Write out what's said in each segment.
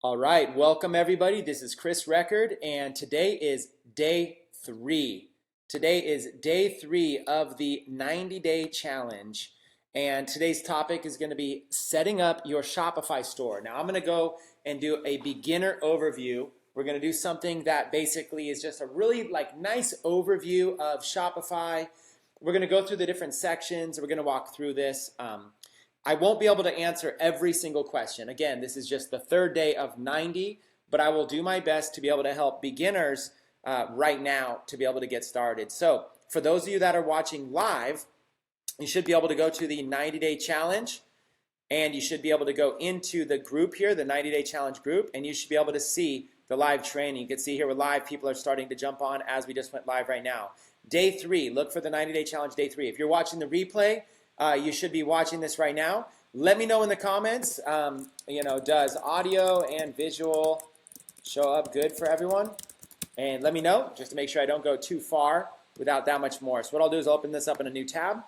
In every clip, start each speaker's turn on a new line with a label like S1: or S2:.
S1: All right, welcome everybody. This is Chris Record, and today is day 3. Today is day 3 of the 90-day challenge, and today's topic is going to be setting up your Shopify store. Now, I'm going to go and do a beginner overview. We're going to do something that basically is just a really nice overview of Shopify. We're going to go through the different sections. We're going to walk through this. I won't be able to answer every single question. Again, this is just the third day of 90, but I will do my best to be able to help beginners right now to be able to get started. So for those of you that are watching live, you should be able to go to the 90-day challenge, and you should be able to go into the group here, the 90-day challenge group, and you should be able to see the live training. You can see here we're live. People are starting to jump on as we just went live right now. Day 3, look for the 90-day challenge, day 3. If you're watching the replay, you should be watching this right now. Let me know in the comments, does audio and visual show up good for everyone? And let me know, just to make sure I don't go too far without that much more. So what I'll do is open this up in a new tab,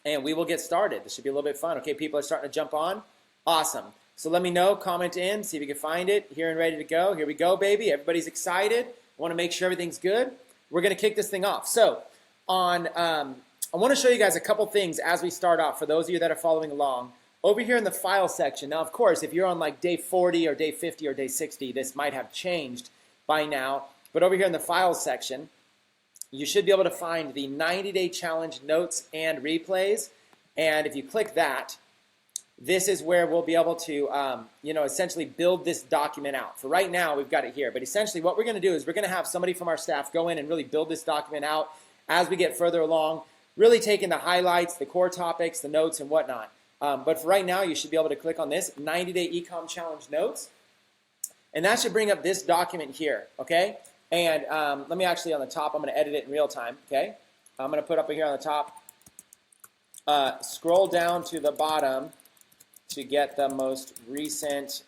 S1: and we will get started. This should be a little bit fun. Okay, people are starting to jump on. Awesome. So let me know, comment in, see if you can find it. Here and ready to go. Here we go, baby. Everybody's excited. I want to make sure everything's good. We're going to kick this thing off. So I want to show you guys a couple things as we start off for those of you that are following along. Over here in the file section, now of course if you're on day 40 or day 50 or day 60, this might have changed by now, but over here in the files section, you should be able to find the 90-day challenge notes and replays, and if you click that, this is where we'll be able to essentially build this document out. For right now, we've got it here, but essentially what we're going to do is we're going to have somebody from our staff go in and really build this document out as we get further along, really taking the highlights, the core topics, the notes, and whatnot. But for right now, you should be able to click on this 90-day Ecom Challenge notes, and that should bring up this document here, okay? And let me actually on the top, I'm going to edit it in real time, okay? I'm going to put up here on the top, scroll down to the bottom to get the most recent,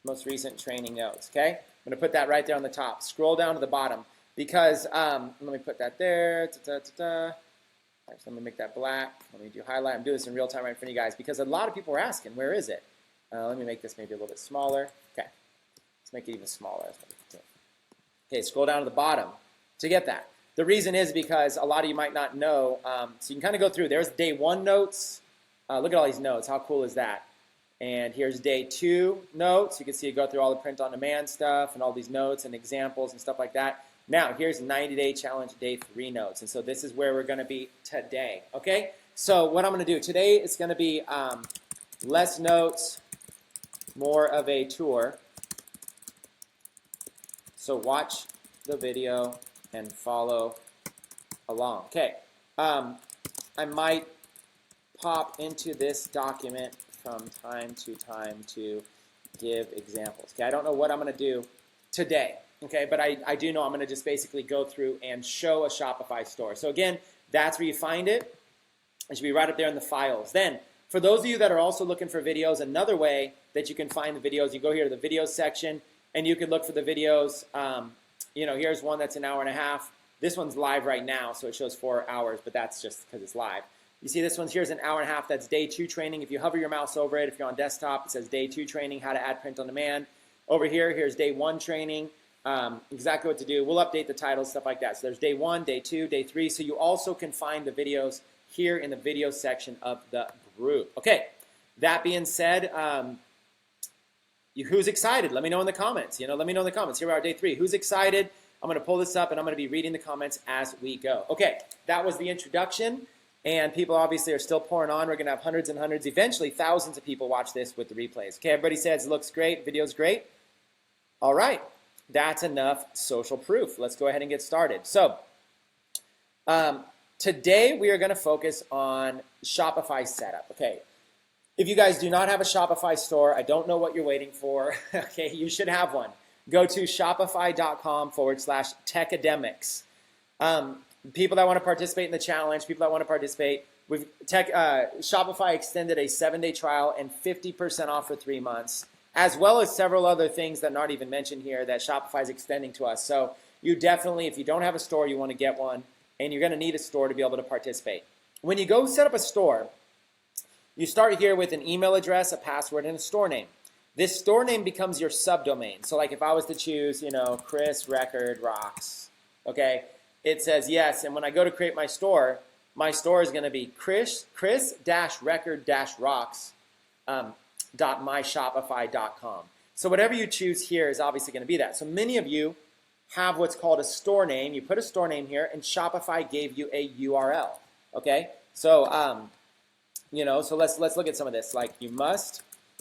S1: most recent training notes, okay? I'm going to put that right there on the top. Scroll down to the bottom. Because, let me put that there, Actually, let me make that black, let me do highlight, I'm doing this in real time right in front of you guys, because a lot of people are asking, where is it? Let me make this maybe a little bit smaller, okay, let's make it even smaller. Okay, scroll down to the bottom to get that. The reason is because a lot of you might not know, so you can kind of go through, there's day 1 notes, look at all these notes, how cool is that? And here's day 2 notes, you can see it go through all the print-on-demand stuff and all these notes and examples and stuff like that. Now, here's 90-day challenge day 3 notes. And so this is where we're going to be today, okay? So what I'm going to do today is going to be less notes, more of a tour. So watch the video and follow along. Okay, I might pop into this document from time to time to give examples. Okay, I don't know what I'm going to do today. Okay, but I do know I'm going to just basically go through and show a Shopify store. So again, that's where you find it. It should be right up there in the files. Then, for those of you that are also looking for videos, another way that you can find the videos, you go here to the videos section, and you can look for the videos. Here's one that's an hour and a half. This one's live right now, so it shows 4 hours, but that's just because it's live. You see this one's here's an hour and a half. That's day 2 training. If you hover your mouse over it, if you're on desktop, it says day 2 training, how to add print on demand. Over here, here's day 1 training. Exactly what to do. We'll update the titles, stuff like that. So there's day 1, day 2, day 3. So you also can find the videos here in the video section of the group. Okay, that being said, who's excited? Let me know in the comments. Let me know in the comments. Here we are, day 3. Who's excited? I'm going to pull this up, and I'm going to be reading the comments as we go. Okay, that was the introduction, and people obviously are still pouring on. We're going to have hundreds and hundreds, eventually thousands of people watch this with the replays. Okay, everybody says it looks great, video's great. All right. That's enough social proof. Let's go ahead and get started. So today we are going to focus on Shopify setup. Okay, if you guys do not have a Shopify store, I don't know what you're waiting for. Okay, you should have one. Go to shopify.com/techademics. People that want to participate in the challenge, people that want to participate, Shopify extended a 7-day trial and 50% off for 3 months. As well as several other things that aren't even mentioned here that Shopify is extending to us. So you definitely, if you don't have a store, you want to get one, and you're going to need a store to be able to participate. When you go set up a store, You start here with an email address, a password, and a store name. This store name becomes your subdomain. So like if I was to choose, Chris Record Rocks, okay, it says yes. And when I go to create my store is going to be chris-record-rocks .myshopify.com. So whatever you choose here is obviously going to be that. So many of you have what's called a store name. You put a store name here, and Shopify gave you a URL. Okay, so so let's look at some of this. Like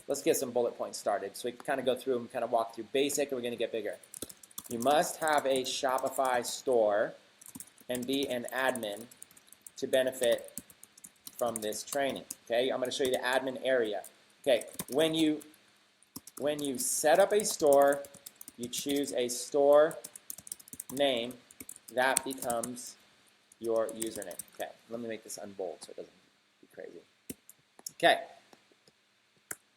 S1: let's get some bullet points started. So we can kind of go through and kind of walk through basic, and we're going to get bigger. You must have a Shopify store and be an admin to benefit from this training. Okay, I'm going to show you the admin area. Okay, when you set up a store, you choose a store name that becomes your username. Okay, let me make this unbold so it doesn't be crazy. Okay,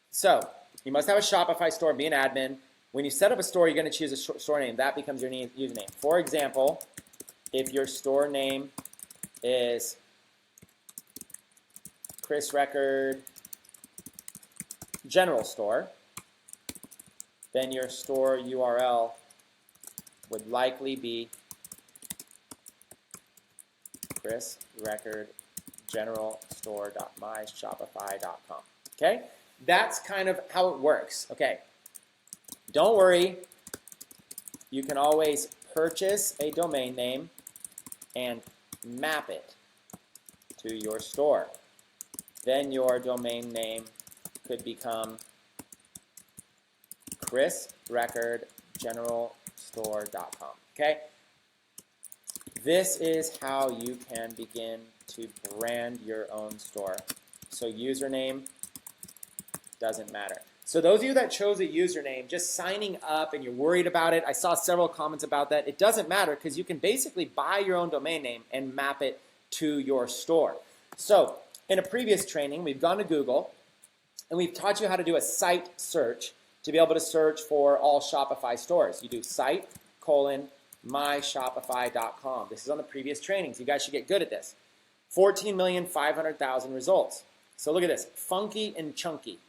S1: so you must have a Shopify store and be an admin. When you set up a store, you're going to choose a store name. That becomes your username. For example, if your store name is Chris Record General Store, then your store URL would likely be chrisrecordgeneralstore.myshopify.com. Okay? That's kind of how it works. Okay. Don't worry. You can always purchase a domain name and map it to your store. Then your domain name could become chrisrecordgeneralstore.com. Okay? This is how you can begin to brand your own store. So username doesn't matter. So those of you that chose a username, just signing up and you're worried about it, I saw several comments about that. It doesn't matter because you can basically buy your own domain name and map it to your store. So in a previous training, we've gone to Google and we've taught you how to do a site search to be able to search for all Shopify stores. You do site:/myshopify.com. This is on the previous trainings. You guys should get good at this. 14,500,000 results. So look at this, Funky and Chunky.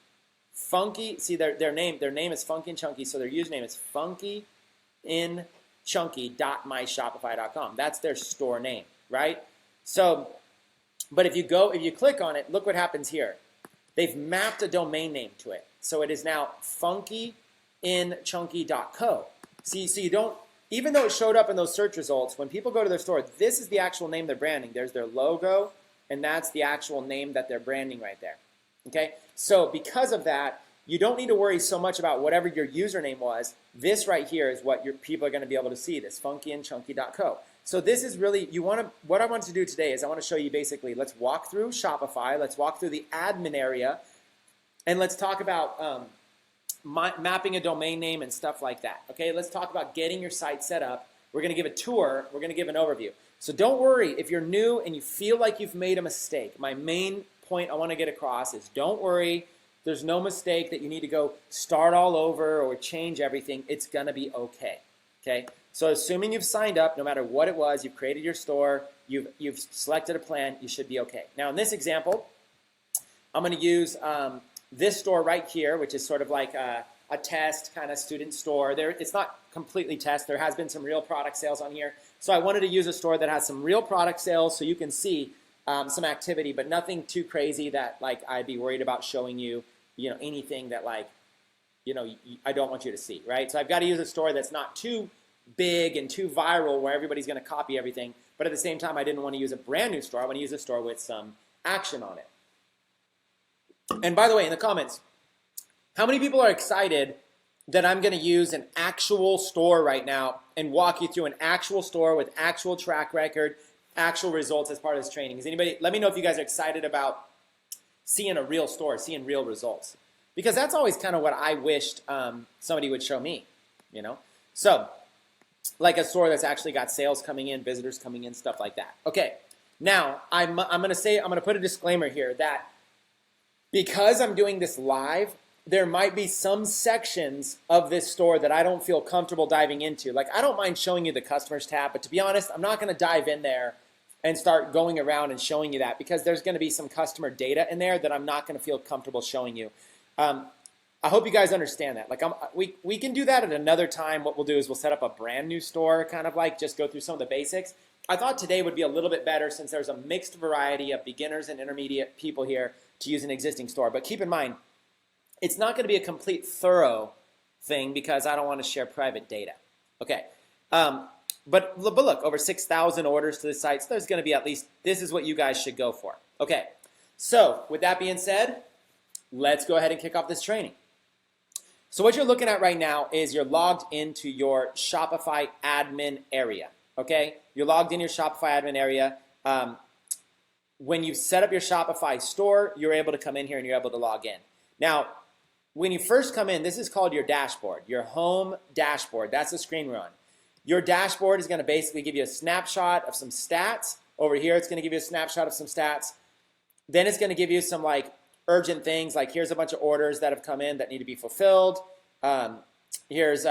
S1: Funky, see their name is Funky and Chunky, so their username is funkyinchunky.myshopify.com. That's their store name, right? So, but if you click on it, look what happens here. They've mapped a domain name to it. So it is now funkyinchunky.co. See, so you don't, even though it showed up in those search results, when people go to their store, this is the actual name they're branding. There's their logo, and that's the actual name that they're branding right there. Okay, so because of that, you don't need to worry so much about whatever your username was. This right here is what your people are going to be able to see, this funkyinchunky.co. So this is really, what I want to do today is I want to show you basically, let's walk through Shopify, let's walk through the admin area, and let's talk about mapping a domain name and stuff like that. Okay, let's talk about getting your site set up. We're going to give a tour, we're going to give an overview. So don't worry if you're new and you feel like you've made a mistake. My main point I want to get across is don't worry. There's no mistake that you need to go start all over or change everything. It's going to be okay. Okay? So assuming you've signed up, no matter what it was, you've created your store, you've selected a plan, you should be okay. Now in this example, I'm going to use this store right here, which is sort of like a test kind of student store. It's not completely test. There has been some real product sales on here. So I wanted to use a store that has some real product sales so you can see some activity, but nothing too crazy that like I'd be worried about showing you, anything that like, I don't want you to see, right? So I've got to use a store that's not too big and too viral where everybody's going to copy everything, but at the same time, I didn't want to use a brand new store. I want to use a store with some action on it. And by the way, in the comments, how many people are excited that I'm going to use an actual store right now and walk you through an actual store with actual track record, actual results as part of this training? Is anybody, let me know if you guys are excited about seeing a real store, seeing real results. Because that's always kind of what I wished somebody would show me, So, like a store that's actually got sales coming in, visitors coming in, stuff like that. Okay, now I'm going to put a disclaimer here that because I'm doing this live, there might be some sections of this store that I don't feel comfortable diving into. Like I don't mind showing you the customers tab, but to be honest, I'm not going to dive in there and start going around and showing you that, because there's going to be some customer data in there that I'm not going to feel comfortable showing you. I hope you guys understand that. Like we can do that at another time. What we'll do is we'll set up a brand new store, kind of like just go through some of the basics. I thought today would be a little bit better since there's a mixed variety of beginners and intermediate people here to use an existing store. But keep in mind, it's not going to be a complete thorough thing because I don't want to share private data. Okay. But look, over 6,000 orders to the site, so there's going to be at least, this is what you guys should go for. Okay. So with that being said, let's go ahead and kick off this training. So what you're looking at right now is you're logged into your Shopify admin area, okay? You're logged in your Shopify admin area. When you set up your Shopify store, you're able to come in here and you're able to log in. Now, when you first come in, this is called your dashboard, your home dashboard. That's the screen we're on. Your dashboard is going to basically give you a snapshot of some stats. Over here, it's going to give you a snapshot of some stats. Then it's going to give you some like urgent things, like here's a bunch of orders that have come in that need to be fulfilled. Here's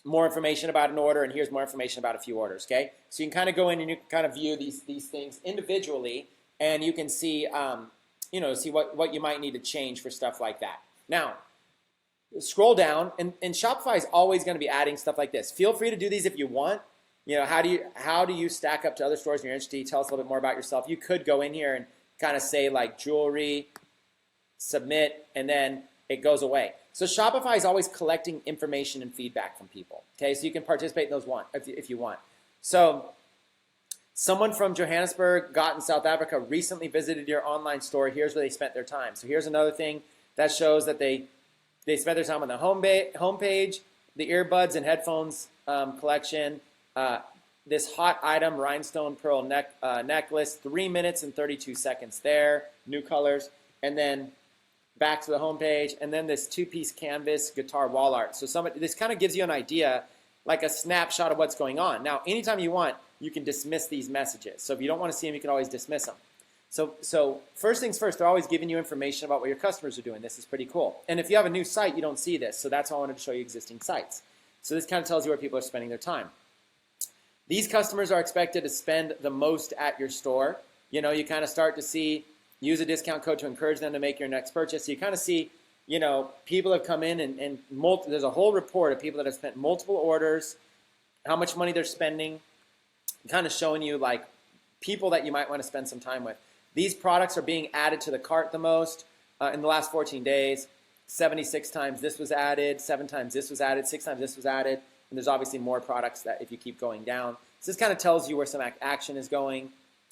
S1: more information about an order, and here's more information about a few orders, okay? So you can kind of go in and you can kind of view these things individually, and you can see, see what you might need to change for stuff like that. Now, scroll down, and Shopify is always going to be adding stuff like this. Feel free to do these if you want. You know, how do you stack up to other stores in your entity? Tell us a little bit more about yourself. You could go in here and kind of say like jewelry, submit, and then it goes away. So Shopify is always collecting information and feedback from people. Okay, so you can participate in those if you want. So someone from Johannesburg, got in South Africa, recently visited your online store. Here's where they spent their time. So here's another thing that shows that they spent their time on the home page, the earbuds and headphones collection, this hot item, rhinestone pearl necklace, 3 minutes and 32 seconds there, new colors, and then back to the home page, and then this two-piece canvas guitar wall art. So this kind of gives you an idea, like a snapshot of what's going on. Now, anytime you want, you can dismiss these messages. So if you don't want to see them, you can always dismiss them. So first things first, they're always giving you information about what your customers are doing. This is pretty cool. And if you have a new site, you don't see this. So that's why I wanted to show you existing sites. So this kind of tells you where people are spending their time. These customers are expected to spend the most at your store. You know, you kind of start to see, use a discount code to encourage them to make your next purchase. So you kind of see, you know, people have come in and there's a whole report of people that have spent multiple orders, how much money they're spending, kind of showing you like people that you might want to spend some time with. These products are being added to the cart the most in the last 14 days. 76 times this was added, 7 times this was added, 6 times this was added. And there's obviously more products that if you keep going down. So this kind of tells you where some action is going.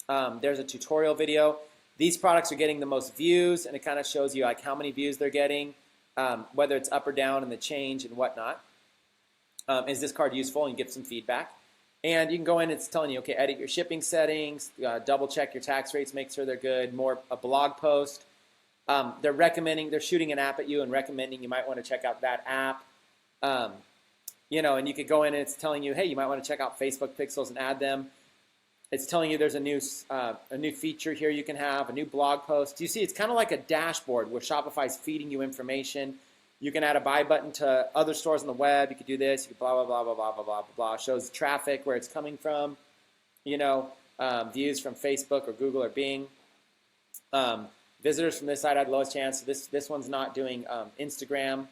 S1: There's a tutorial video. These products are getting the most views, and it kind of shows you like how many views they're getting, whether it's up or down in the change and whatnot. Is this card useful? And you get some feedback. And you can go in and it's telling you, okay, edit your shipping settings, double check your tax rates, make sure they're good, a blog post. They're shooting an app at you and recommending you might want to check out that app. And you could go in and it's telling you, hey, you might want to check out Facebook pixels and add them. It's telling you there's a new feature here you can have, a new blog post. You see, it's kind of like a dashboard where Shopify is feeding you information. You can add a buy button to other stores on the web. You could do this. You could blah, blah, blah, blah, blah, blah, blah, blah. Shows traffic, where it's coming from, views from Facebook or Google or Bing. Visitors from this site had the lowest chance. This one's not doing Instagram,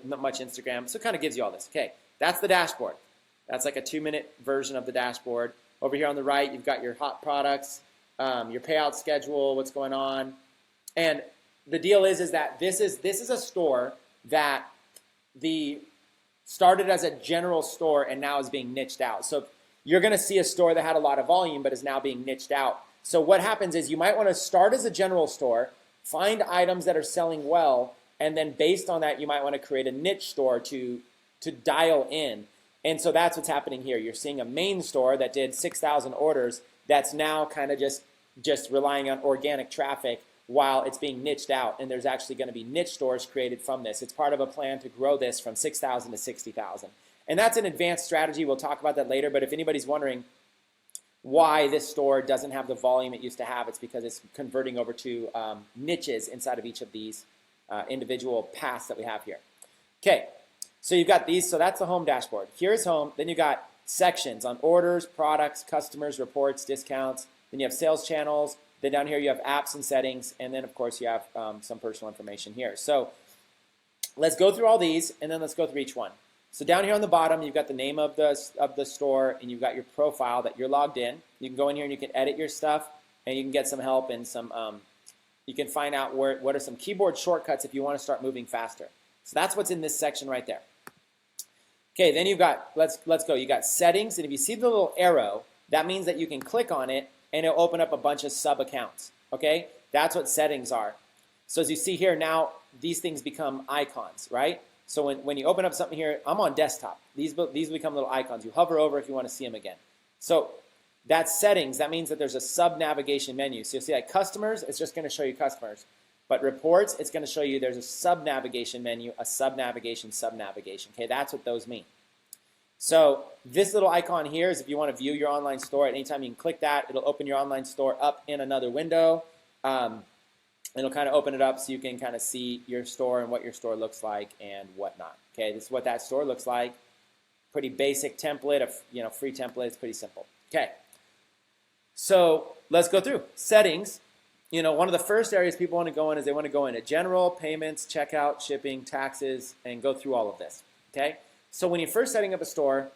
S1: not much Instagram. So it kind of gives you all this. Okay, that's the dashboard. That's like a 2-minute version of the dashboard. Over here on the right, you've got your hot products, your payout schedule, what's going on. And the deal is that this is a store that started as a general store and now is being niched out. So you're going to see a store that had a lot of volume but is now being niched out. So what happens is you might want to start as a general store, find items that are selling well, and then based on that, you might want to create a niche store to dial in. And so that's what's happening here. You're seeing a main store that did 6,000 orders that's now kind of just relying on organic traffic while it's being niched out. And there's actually going to be niche stores created from this. It's part of a plan to grow this from 6,000 to 60,000. And that's an advanced strategy. We'll talk about that later. But if anybody's wondering why this store doesn't have the volume it used to have, it's because it's converting over to niches inside of each of these individual paths that we have here. Okay. So you've got these, so that's the home dashboard. Here's home, then you've got sections on orders, products, customers, reports, discounts. Then you have sales channels. Then down here you have apps and settings. And then, of course, you have some personal information here. So let's go through all these, and then let's go through each one. So down here on the bottom, you've got the name of the store, and you've got your profile that you're logged in. You can go in here and you can edit your stuff, and you can get some help and some. You can find out what are some keyboard shortcuts if you want to start moving faster. So that's what's in this section right there. Okay, then you've got let's go. You got settings, and if you see the little arrow, that means that you can click on it, and it'll open up a bunch of sub accounts. Okay, that's what settings are. So as you see here now, these things become icons, right? So when you open up something here, I'm on desktop. These become little icons. You hover over if you want to see them again. So that's settings. That means that there's a sub-navigation menu. So you'll see like customers, it's just going to show you customers. But reports, it's going to show you there's a sub-navigation menu, a sub-navigation, sub-navigation. Okay, that's what those mean. So this little icon here is if you want to view your online store. At any time you can click that. It'll open your online store up in another window. It'll kind of open it up so you can kind of see your store and what your store looks like and whatnot. Okay, this is what that store looks like. Pretty basic template of free template. It's pretty simple. Okay, so let's go through settings. One of the first areas people want to go in is they want to go into general, payments, checkout, shipping, taxes, and go through all of this. Okay, so when you're first setting up a store,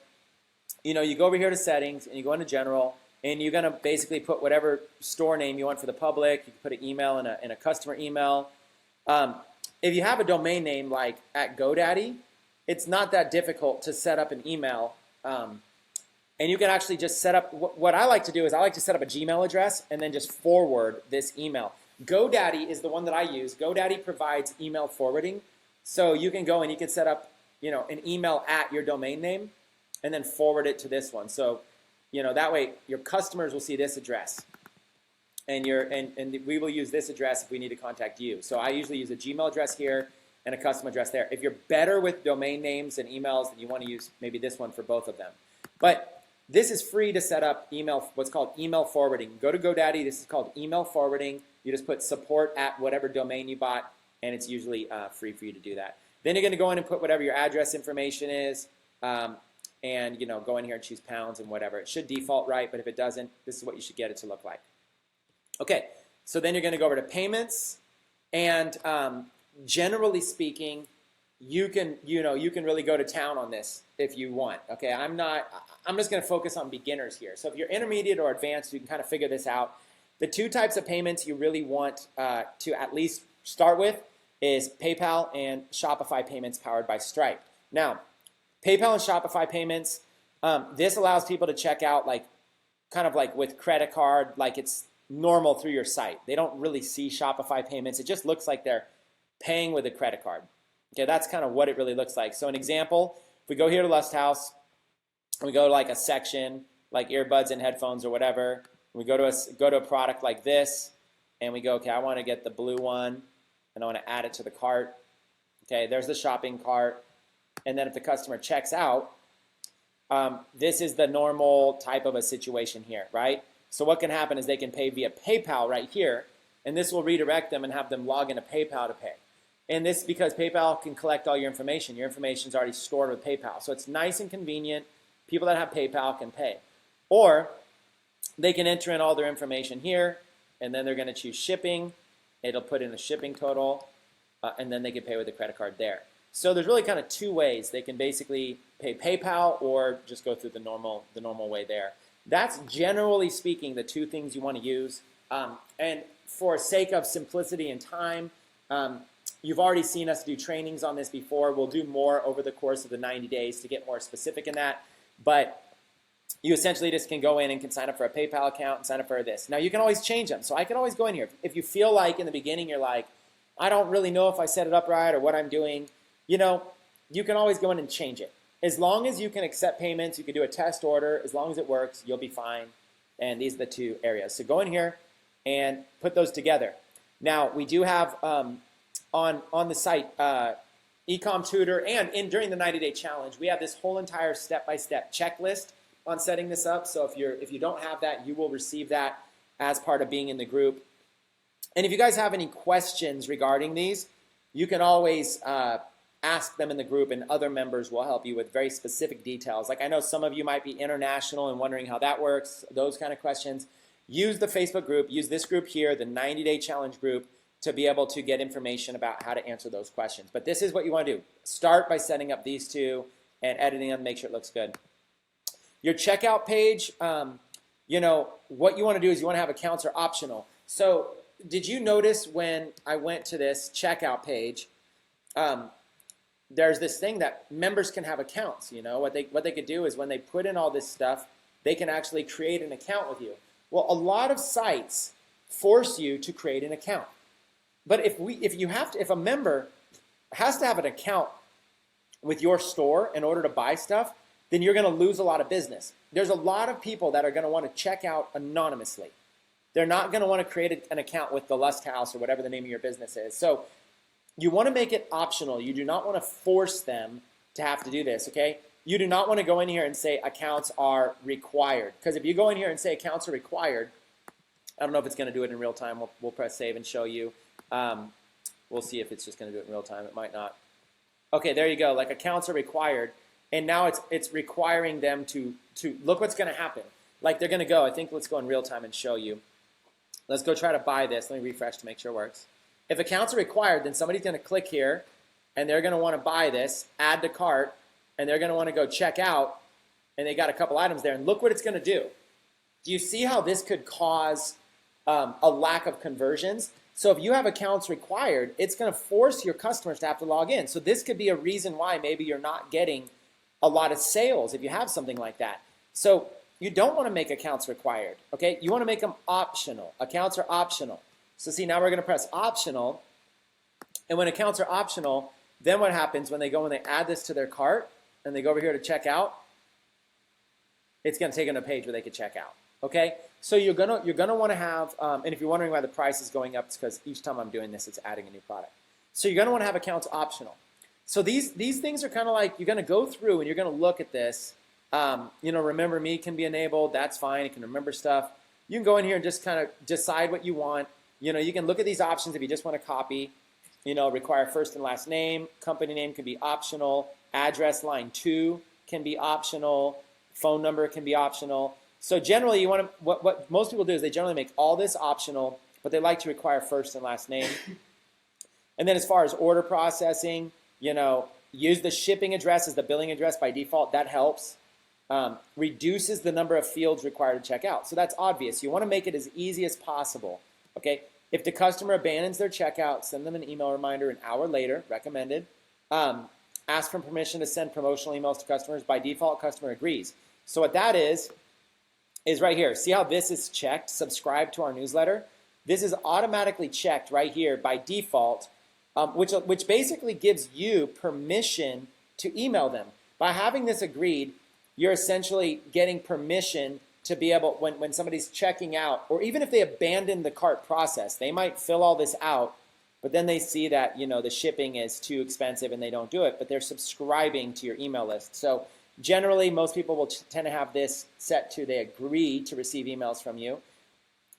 S1: you go over here to settings and you go into general. And you're going to basically put whatever store name you want for the public. You can put an email and a customer email. If you have a domain name like at GoDaddy, it's not that difficult to set up an email. And you can actually just set up, what I like to do is I like to set up a Gmail address and then just forward this email. GoDaddy is the one that I use. GoDaddy provides email forwarding. So you can go and you can set up an email at your domain name and then forward it to this one. So that way your customers will see this address, and we will use this address if we need to contact you. So I usually use a Gmail address here and a custom address there. If you're better with domain names and emails, then you want to use maybe this one for both of them. But this is free to set up email, what's called email forwarding. Go to GoDaddy. This is called email forwarding. You just put support at whatever domain you bought, and it's usually free for you to do that. Then you're going to go in and put whatever your address information is. And go in here and choose pounds and whatever. It should default right, but if it doesn't, this is what you should get it to look like. Okay, so then you're going to go over to payments, and generally speaking, you can really go to town on this if you want. Okay, I'm just going to focus on beginners here. So if you're intermediate or advanced, you can kind of figure this out. The two types of payments you really want to at least start with is PayPal and Shopify payments powered by Stripe. Now, PayPal and Shopify payments, this allows people to check out kind of like with credit card, like it's normal through your site. They don't really see Shopify payments. It just looks like they're paying with a credit card. Okay, that's kind of what it really looks like. So an example, if we go here to Lust House, and we go to like a section, like earbuds and headphones or whatever, and we go to a product like this, and we go, okay, I want to get the blue one, and I want to add it to the cart. Okay, there's the shopping cart. And then if the customer checks out, this is the normal type of a situation here, right? So what can happen is they can pay via PayPal right here, and this will redirect them and have them log into PayPal to pay. And this because PayPal can collect all your information. Your information is already stored with PayPal. So it's nice and convenient. People that have PayPal can pay. Or they can enter in all their information here, and then they're going to choose shipping. It'll put in the shipping total, and then they can pay with a credit card there. So there's really kind of two ways. They can basically pay PayPal or just go through the normal way there. That's generally speaking the two things you want to use. And for sake of simplicity and time, you've already seen us do trainings on this before. We'll do more over the course of the 90 days to get more specific in that. But you essentially just can go in and can sign up for a PayPal account and sign up for this. Now, you can always change them. So I can always go in here. If you feel like in the beginning you're like, I don't really know if I set it up right or what I'm doing, you can always go in and change it. As long as you can accept payments, you can do a test order. As long as it works, you'll be fine. And these are the two areas. So go in here and put those together. Now, we do have on the site Ecom Tutor, and during the 90-day challenge, we have this whole entire step-by-step checklist on setting this up. So if you don't have that, you will receive that as part of being in the group. And if you guys have any questions regarding these, you can always ask them in the group, and other members will help you with very specific details. Like I know some of you might be international and wondering how that works, those kind of questions. Use the Facebook group, use this group here, the 90-day challenge group, to be able to get information about how to answer those questions. But this is what you want to do. Start by setting up these two and editing them, make sure it looks good. Your checkout page, what you want to do is you want to have accounts are optional. So did you notice when I went to this checkout page, there's this thing that members can have accounts. What they could do is when they put in all this stuff, they can actually create an account with you. Well, a lot of sites force you to create an account. But if a member has to have an account with your store in order to buy stuff, then you're going to lose a lot of business. There's a lot of people that are going to want to check out anonymously. They're not going to want to create an account with the Lust House or whatever the name of your business is. So you want to make it optional. You do not want to force them to have to do this, okay? You do not want to go in here and say accounts are required. Because if you go in here and say accounts are required, I don't know if it's going to do it in real time. We'll press save and show you. We'll see if it's just going to do it in real time. It might not. Okay, there you go. Like accounts are required. And now it's requiring them to look what's going to happen. Like they're going to go, I think let's go in real time and show you. Let's go try to buy this. Let me refresh to make sure it works. If accounts are required, then somebody's going to click here, and they're going to want to buy this, add to cart, and they're going to want to go check out, and they got a couple items there, and look what it's going to do. Do you see how this could cause a lack of conversions? So if you have accounts required, it's going to force your customers to have to log in. So this could be a reason why maybe you're not getting a lot of sales if you have something like that. So you don't want to make accounts required, okay? You want to make them optional. Accounts are optional. So see, now we're going to press optional. And when accounts are optional, then what happens when they go and they add this to their cart and they go over here to check out? It's going to take them to a page where they can check out, okay? So you're gonna want to have, and if you're wondering why the price is going up, it's because each time I'm doing this, it's adding a new product. So you're going to want to have accounts optional. So these things are kind of like you're going to go through and you're going to look at this. Remember me can be enabled. That's fine. It can remember stuff. You can go in here and just kind of decide what you want. You can look at these options if you just want to copy. Require first and last name. Company name can be optional. Address line 2 can be optional. Phone number can be optional. So generally, you want to what most people do is they generally make all this optional, but they like to require first and last name. And then as far as order processing, use the shipping address as the billing address by default. That helps. Reduces the number of fields required to check out. So that's obvious. You want to make it as easy as possible. Okay. If the customer abandons their checkout, send them an email reminder an hour later, recommended. Ask for permission to send promotional emails to customers. By default, customer agrees. So what that is right here. See how this is checked? Subscribe to our newsletter. This is automatically checked right here by default, which basically gives you permission to email them. By having this agreed, you're essentially getting permission to be able, when somebody's checking out, or even if they abandon the cart process, they might fill all this out, but then they see that the shipping is too expensive and they don't do it, but they're subscribing to your email list. So generally, most people will tend to have this set to they agree to receive emails from you.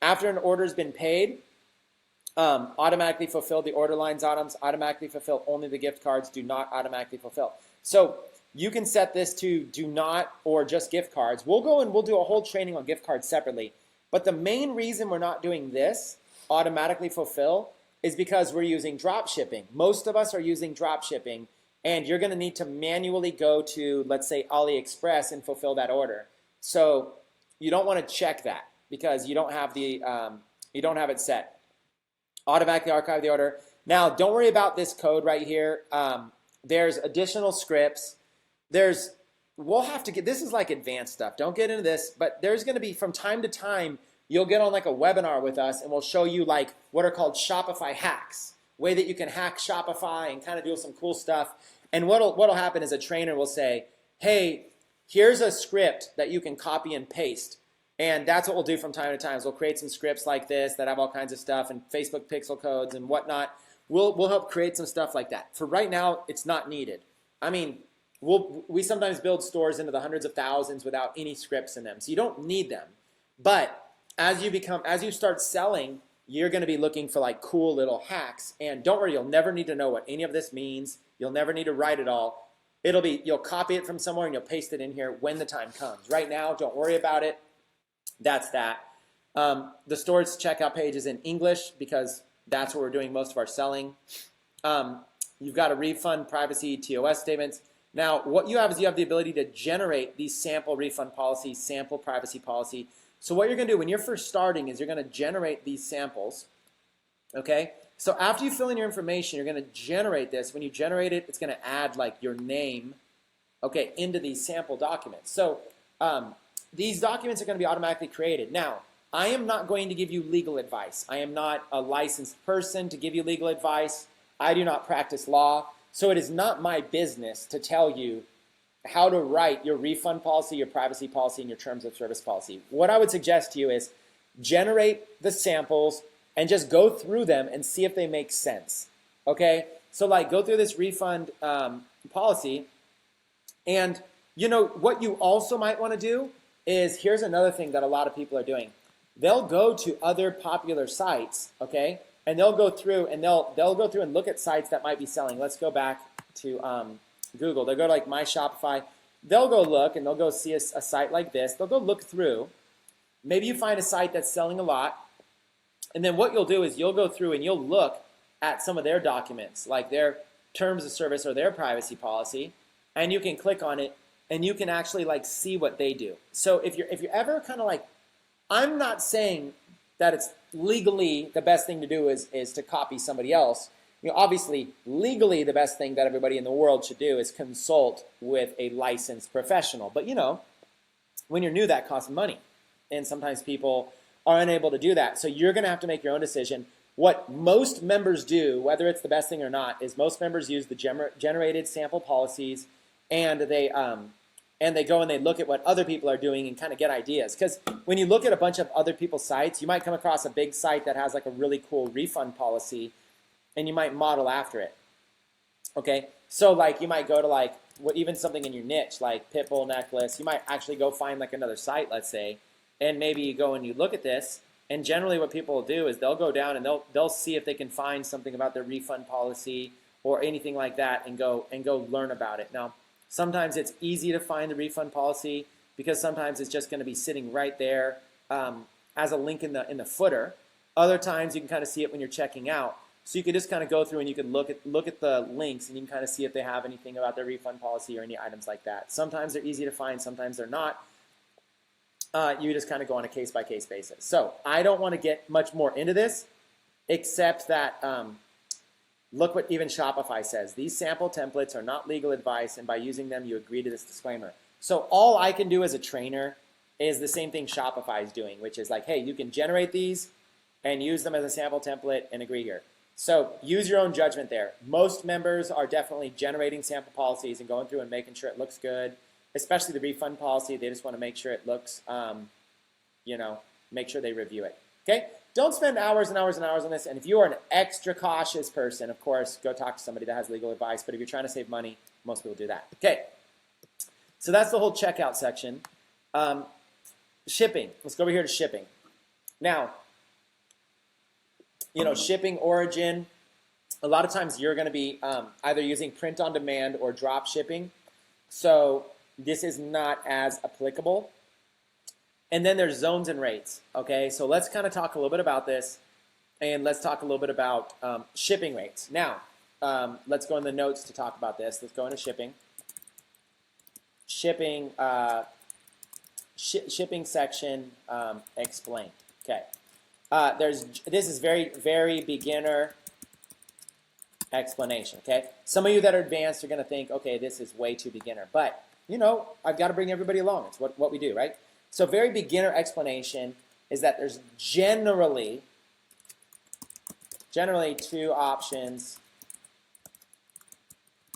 S1: After an order's been paid, automatically fulfill the order lines items, automatically fulfill only the gift cards, do not automatically fulfill. So you can set this to do not or just gift cards. We'll go and we'll do a whole training on gift cards separately. But the main reason we're not doing this, automatically fulfill, is because we're using drop shipping. Most of us are using drop shipping. And you're going to need to manually go to, let's say, AliExpress and fulfill that order. So you don't want to check that because you don't have it set. Automatically archive the order. Now, don't worry about this code right here. There's additional scripts. We'll have to get, this is like advanced stuff. Don't get into this, but there's going to be from time to time, you'll get on like a webinar with us and we'll show you like what are called Shopify hacks. Way that you can hack Shopify and kind of do some cool stuff. And what'll happen is a trainer will say, hey, here's a script that you can copy and paste. And that's what we'll do from time to time. We'll create some scripts like this that have all kinds of stuff and Facebook pixel codes and whatnot. We'll help create some stuff like that. For right now, it's not needed. I mean, we sometimes build stores into the hundreds of thousands without any scripts in them. So you don't need them. But as you start selling you're going to be looking for like cool little hacks. And don't worry, you'll never need to know what any of this means. You'll never need to write it all. You'll copy it from somewhere and you'll paste it in here when the time comes. Right now, don't worry about it. That's that. The store's checkout page is in English because that's where we're doing most of our selling. You've got a refund, privacy, TOS statements. Now, what you have is you have the ability to generate these sample refund policies, sample privacy policy. So what you're going to do when you're first starting is you're going to generate these samples, okay? So after you fill in your information, you're going to generate this. When you generate it, it's going to add like your name, okay, into these sample documents. So these documents are going to be automatically created. Now, I am not going to give you legal advice. I am not a licensed person to give you legal advice. I do not practice law. So it is not my business to tell you how to write your refund policy, your privacy policy, and your terms of service policy. What I would suggest to you is generate the samples and just go through them and see if they make sense, okay? So like go through this refund policy, and you know what you also might want to do is, here's another thing that a lot of people are doing. They'll go to other popular sites, okay? And they'll go through and they'll go through and look at sites that might be selling. Let's go back to Google. They'll go to like My Shopify. They'll go look and they'll go see a site like this. They'll go look through. Maybe you find a site that's selling a lot. And then what you'll do is you'll go through and you'll look at some of their documents, like their terms of service or their privacy policy, and you can click on it and you can actually like see what they do. So if you're ever kind of like, I'm not saying that it's legally the best thing to do is to copy somebody else. You know, obviously, legally the best thing that everybody in the world should do is consult with a licensed professional. But you know, when you're new, that costs money. And sometimes people are unable to do that. So you're going to have to make your own decision. What most members do, whether it's the best thing or not, is most members use the generated sample policies, and they go and they look at what other people are doing and kind of get ideas. Because when you look at a bunch of other people's sites, you might come across a big site that has like a really cool refund policy, and you might model after it. Okay, so like you might go to like even something in your niche, like pit bull necklace. You might actually go find like another site, let's say, and maybe you go and you look at this. And generally, what people will do is they'll go down and they'll see if they can find something about their refund policy or anything like that, and go learn about it. Now, sometimes it's easy to find the refund policy because sometimes it's just going to be sitting right there as a link in the footer. Other times you can kind of see it when you're checking out. So you can just kind of go through and you can look at the links, and you can kind of see if they have anything about their refund policy or any items like that. Sometimes they're easy to find, sometimes they're not. You just kind of go on a case-by-case basis. So I don't want to get much more into this, except that look what even Shopify says. These sample templates are not legal advice, and by using them, you agree to this disclaimer. So all I can do as a trainer is the same thing Shopify is doing, which is like, hey, you can generate these and use them as a sample template and agree here. So use your own judgment there. Most members are definitely generating sample policies and going through and making sure it looks good, especially the refund policy. They just want to make sure it looks, make sure they review it. Okay? Don't spend hours and hours and hours on this. And if you are an extra cautious person, of course, go talk to somebody that has legal advice. But if you're trying to save money, most people do that. Okay. So that's the whole checkout section. Shipping. Let's go over here to shipping. Now, shipping origin, a lot of times you're going to be either using print on demand or drop shipping. So this is not as applicable. And then there's zones and rates. Okay, so let's kind of talk a little bit about this, and let's talk a little bit about shipping rates. Now, let's go in the notes to talk about this. Let's go into shipping. Shipping section, explain. Okay. This is very, very beginner explanation, okay? Some of you that are advanced are going to think, okay, this is way too beginner. But, I've got to bring everybody along. It's what we do, right? So very beginner explanation is that there's generally two options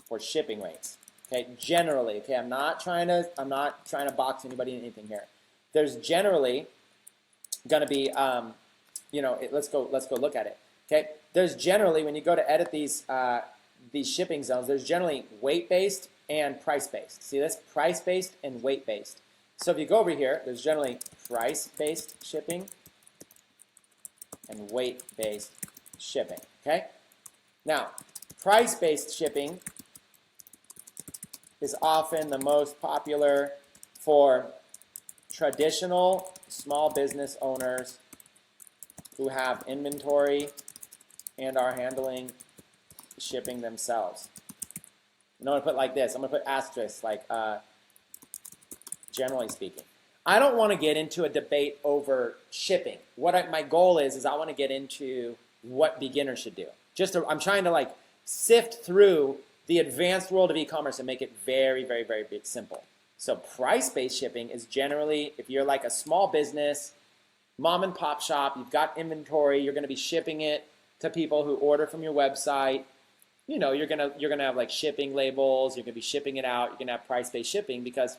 S1: for shipping rates. Okay, generally, okay, I'm not trying to box anybody in anything here. There's generally going to be let's go look at it. Okay, there's generally, when you go to edit these shipping zones, there's generally weight-based and price-based. See this? Price-based and weight-based. So if you go over here, there's generally price-based shipping and weight-based shipping, okay? Now, price-based shipping is often the most popular for traditional small business owners who have inventory and are handling shipping themselves. And I'm going to put like this. I'm going to put asterisks, like generally speaking. I don't want to get into a debate over shipping. My goal is I want to get into what beginners should do. I'm trying to like sift through the advanced world of e-commerce and make it very, very, very simple. So price-based shipping is generally, if you're like a small business, mom and pop shop, you've got inventory, you're going to be shipping it to people who order from your website. You know, you're gonna have like shipping labels, you're gonna be shipping it out, you're gonna have price-based shipping because,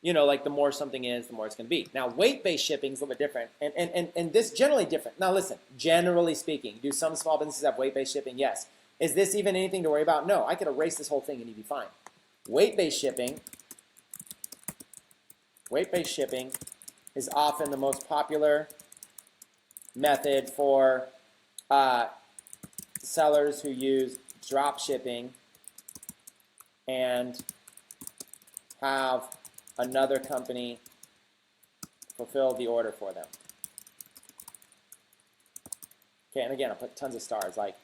S1: you know, like the more something is, the more it's gonna be. Now, weight-based shipping is a little bit different, and this generally different. Now listen, generally speaking, do some small businesses have weight-based shipping? Yes. Is this even anything to worry about? No, I could erase this whole thing and you'd be fine. Weight-based shipping is often the most popular method for sellers who use drop shipping and have another company fulfill the order for them. Okay, and again, I'll put tons of stars, like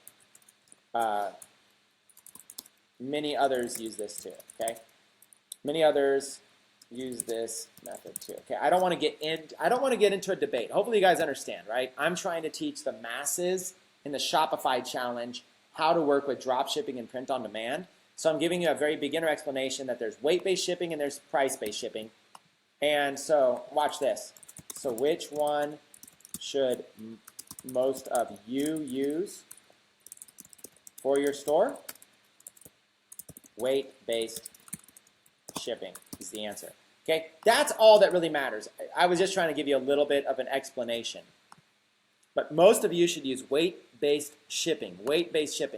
S1: many others use this too, okay? Many others use this method too. Okay, I don't want to get into a debate. Hopefully you guys understand, right? I'm trying to teach the masses in the Shopify challenge how to work with drop shipping and print on demand. So I'm giving you a very beginner explanation that there's weight-based shipping and there's price-based shipping. And so watch this. So which one should most of you use for your store? Weight-based shipping is the answer. Okay, that's all that really matters. I was just trying to give you a little bit of an explanation. But most of you should use weight-based shipping,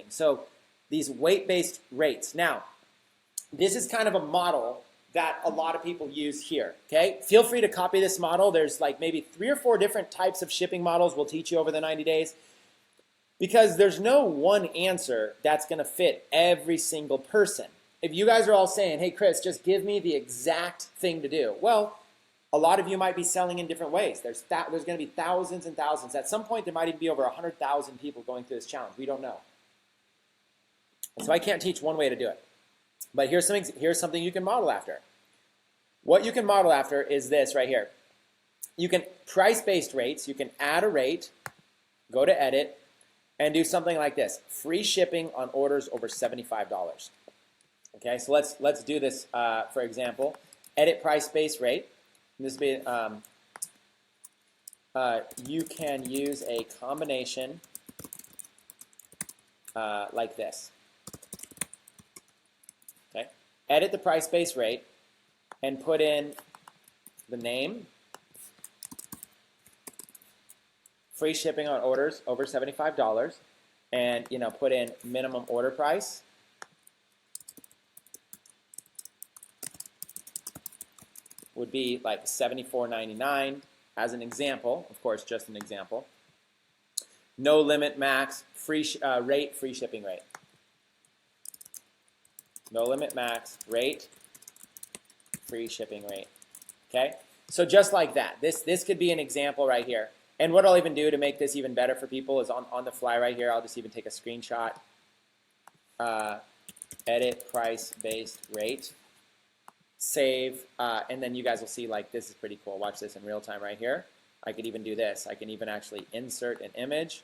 S1: So these weight-based rates. Now, this is kind of a model that a lot of people use here, okay? Feel free to copy this model. There's like maybe 3 or 4 different types of shipping models we'll teach you over the 90 days because there's no one answer that's going to fit every single person. If you guys are all saying, hey, Chris, just give me the exact thing to do. Well, a lot of you might be selling in different ways. There's going to be thousands and thousands. At some point, there might even be over 100,000 people going through this challenge. We don't know. So I can't teach one way to do it. But here's something you can model after. What you can model after is this right here. You can price-based rates. You can add a rate, go to edit, and do something like this. Free shipping on orders over $75. Okay, so let's do this, for example. Edit price-based rate. This would be, you can use a combination like this. Okay, edit the price-based rate and put in the name, free shipping on orders over $75, and put in minimum order price. Would be like $74.99 as an example, of course, just an example. No limit max, free rate, free shipping rate. No limit max, rate, free shipping rate. Okay, so just like that. This could be an example right here. And what I'll even do to make this even better for people is on the fly right here, I'll just even take a screenshot. Edit price-based rate. Save, and then you guys will see like this is pretty cool. Watch this in real time right here. I could even do this. I can even actually insert an image,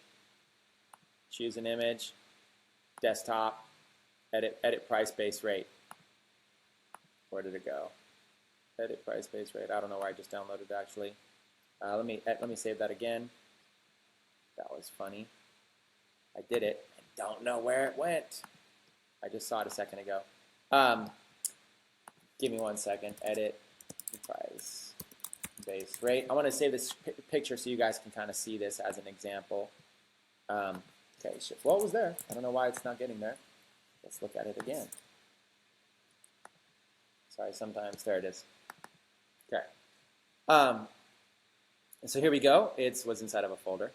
S1: choose an image, desktop, edit price-based rate. Where did it go? Edit price-based rate. I don't know where I just downloaded it actually. Let me save that again. That was funny. I did it. I don't know where it went. I just saw it a second ago. Give me 1 second. Edit price-based rate. I want to save this picture so you guys can kind of see this as an example. Okay, well, it was there. I don't know why it's not getting there. Let's look at it again. Sorry, sometimes there it is. Okay. So here we go. It was inside of a folder.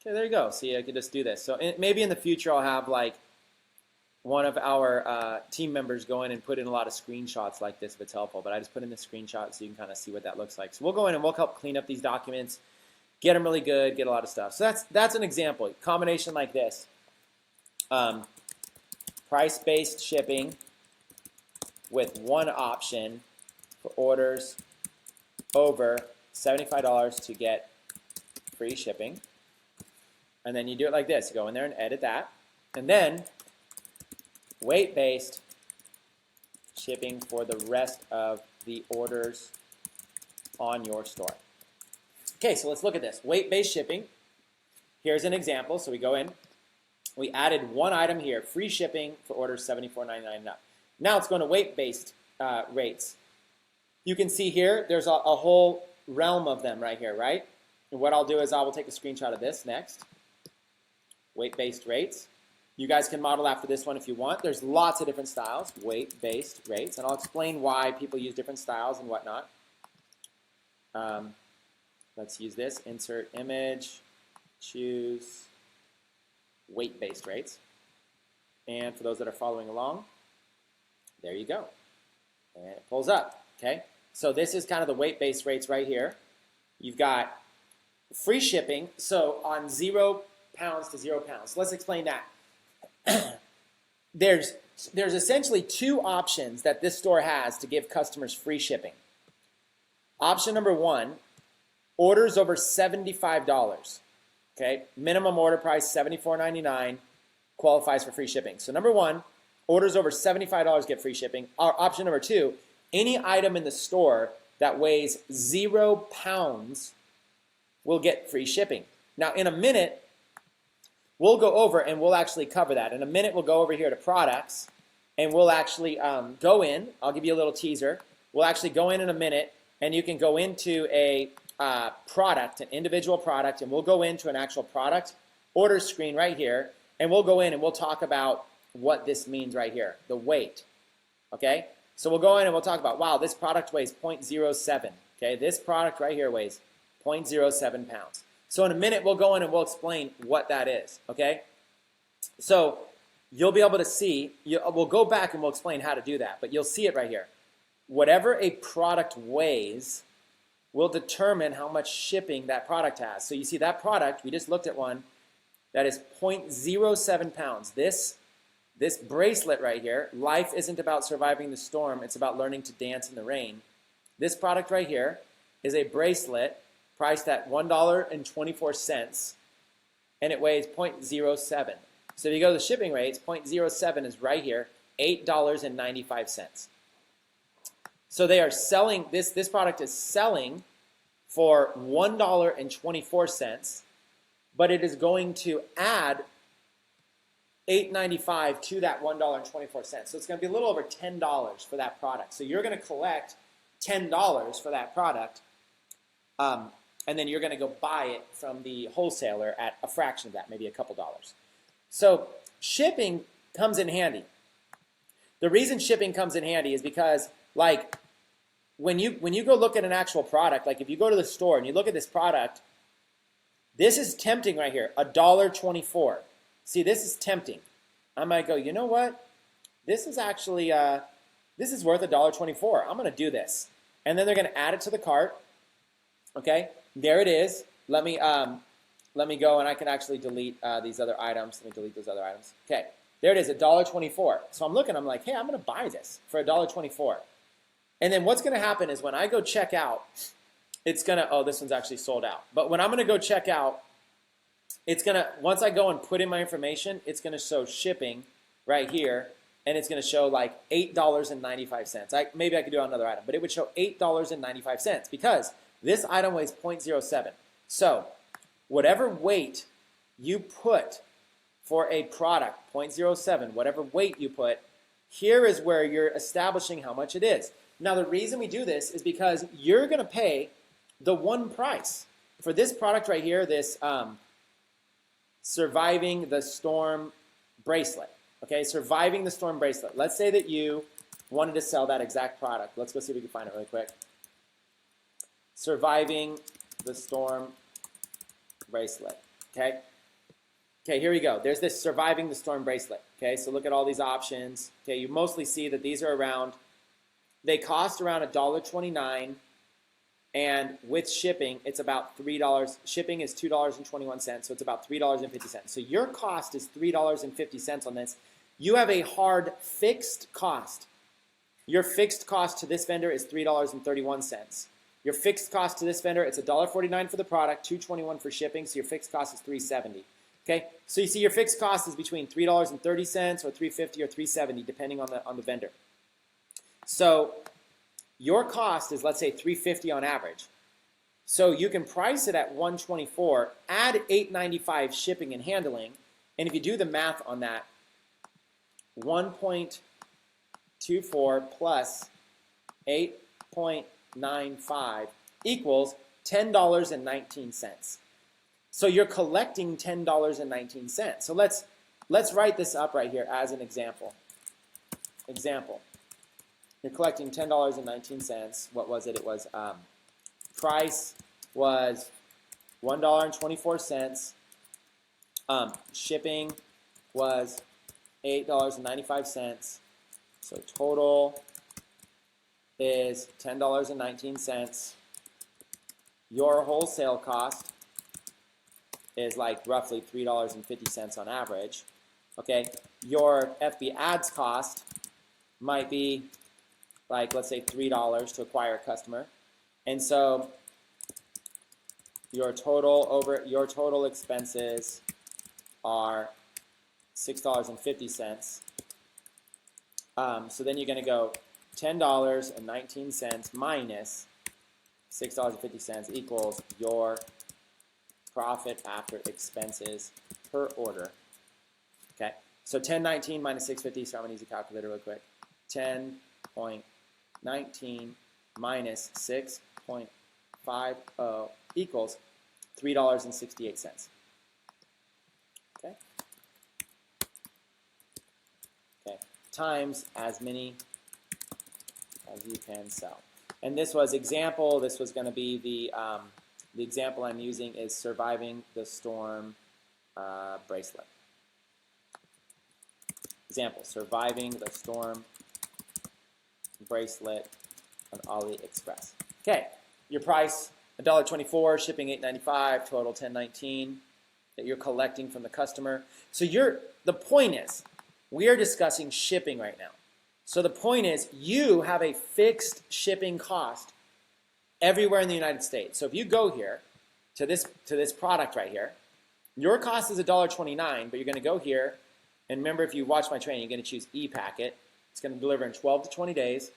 S1: Okay, there you go. See, I could just do this. So maybe in the future I'll have like one of our team members go in and put in a lot of screenshots like this if it's helpful, but I just put in the screenshot so you can kind of see what that looks like. So we'll go in and we'll help clean up these documents, get them really good, get a lot of stuff. So that's an example. Combination like this. Price-based shipping with one option for orders over $75 to get free shipping. And then you do it like this. You go in there and edit that. And then weight-based shipping for the rest of the orders on your store. Okay, so let's look at this. Weight-based shipping. Here's an example. So we go in. We added one item here, free shipping for orders $74.99 and up. Now it's going to weight-based rates. You can see here, there's a whole realm of them right here, right? And what I'll do is I will take a screenshot of this next. Weight-based rates. You guys can model after this one if you want. There's lots of different styles, weight-based rates, and I'll explain why people use different styles and whatnot. Let's use this. Insert image, choose weight-based rates. And for those that are following along, there you go. And it pulls up, okay? So this is kind of the weight-based rates right here. You've got free shipping, so on 0 pounds to 0 pounds. Let's explain that. There's essentially two options that this store has to give customers free shipping. Option number one, orders over $75. Okay, minimum order price $74.99 qualifies for free shipping. So number one, orders over $75 get free shipping. Option number two, any item in the store that weighs 0 pounds will get free shipping. Now in a minute, we'll go over and we'll actually cover that. In a minute, we'll go over here to products and we'll actually go in. I'll give you a little teaser. We'll actually go in a minute and you can go into a product, an individual product, and we'll go into an actual product order screen right here, and we'll go in and we'll talk about what this means right here, the weight, okay? So we'll go in and we'll talk about, wow, this product weighs 0.07, okay? This product right here weighs 0.07 pounds. So in a minute, we'll go in and we'll explain what that is, okay? So you'll be able to see, we'll go back and we'll explain how to do that, but you'll see it right here. Whatever a product weighs will determine how much shipping that product has. So you see that product, we just looked at one, that is 0.07 pounds. This bracelet right here, life isn't about surviving the storm, it's about learning to dance in the rain. This product right here is a bracelet priced at $1.24, and it weighs 0.07. So if you go to the shipping rates, 0.07 is right here, $8.95. So they are selling, this product is selling for $1.24, but it is going to add $8.95 to that $1.24. So it's going to be a little over $10 for that product. So you're going to collect $10 for that product, and then you're going to go buy it from the wholesaler at a fraction of that, maybe a couple dollars. So shipping comes in handy. The reason shipping comes in handy is because, like, when you go look at an actual product, like if you go to the store and you look at this product, this is tempting right here, $1.24. See, this is tempting. I might go, you know what? This is actually, this is worth $1.24. I'm going to do this. And then they're going to add it to the cart. Okay, there it is. Let me go, and I can actually delete these other items. Let me delete those other items. Okay, there it is, $1.24. So I'm looking, I'm like, hey, I'm going to buy this for $1.24. And then what's going to happen is when I go check out, it's going to, oh, this one's actually sold out. But when I'm going to go check out, it's going to, once I go and put in my information, it's going to show shipping right here, and it's going to show like $8.95. Maybe I could do another item, but it would show $8.95 because this item weighs 0.07. So whatever weight you put for a product, 0.07, whatever weight you put, here is where you're establishing how much it is. Now, the reason we do this is because you're going to pay the one price. For this product right here, this Surviving the Storm bracelet, okay, Surviving the Storm bracelet. Let's say that you wanted to sell that exact product. Let's go see if we can find it really quick. Surviving the Storm bracelet, okay? Okay, here we go. There's this surviving the storm bracelet. Okay, so look at all these options. Okay, you mostly see that these are around, they cost around $1.29, and with shipping, it's about $3. Shipping is $2.21, so it's about $3.50. So your cost is $3.50 on this. You have a hard fixed cost. Your fixed cost to this vendor is $3.31. Your fixed cost to this vendor, it's $1.49 for the product, $2.21 for shipping, so your fixed cost is $3.70. Okay, so you see your fixed cost is between $3.30 or $3.50 or $3.70, depending on the vendor. So your cost is, let's say, $3.50 on average. So you can price it at $124, add $8.95 shipping and handling, and if you do the math on that, 1.24 plus 8.95 equals $10.19. So you're collecting $10.19. So let's write this up right here as an example. You're collecting $10.19. What was it? It was price was $1.24. Shipping was $8.95. So total is $10.19. Your wholesale cost is like roughly $3.50 on average. Okay, your FB ads cost might be like, let's say, $3 to acquire a customer, and so your total expenses are $6.50. So then you're going to go $10.19 minus $6.50 equals your profit after expenses per order. Okay, so 10.19 minus 6.50. So I'm gonna use a calculator real quick. 10.19 minus 6.50 equals $3.68. Okay. Okay. Times as many as you can sell. And this was example. This was going to be the example I'm using is surviving the storm bracelet. Example, surviving the storm bracelet on AliExpress. Okay, your price $1.24, shipping $8.95, total $10.19 that you're collecting from the customer. So the point is, we are discussing shipping right now. So the point is, you have a fixed shipping cost everywhere in the United States. So if you go here to this product right here, your cost is $1.29, but you're going to go here, and remember, if you watch my training, you're going to choose e-packet. It's going to deliver in 12 to 20 days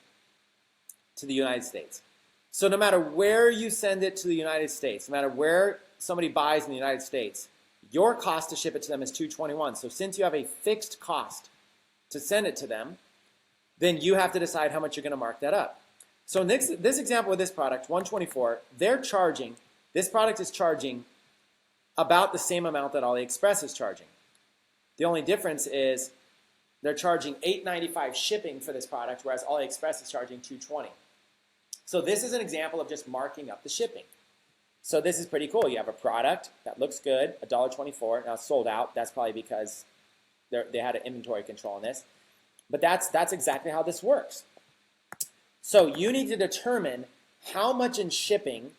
S1: to the United States. So no matter where you send it to the United States, no matter where somebody buys in the United States, your cost to ship it to them is $2.21. So since you have a fixed cost to send it to them, then you have to decide how much you're going to mark that up. So in this example with this product, $124, this product is charging about the same amount that AliExpress is charging. The only difference is they're charging $8.95 shipping for this product, whereas AliExpress is charging $2.20. So this is an example of just marking up the shipping. So this is pretty cool. You have a product that looks good, $1.24. Now it's sold out. That's probably because they had an inventory control on this. But that's exactly how this works. So you need to determine how much in shipping,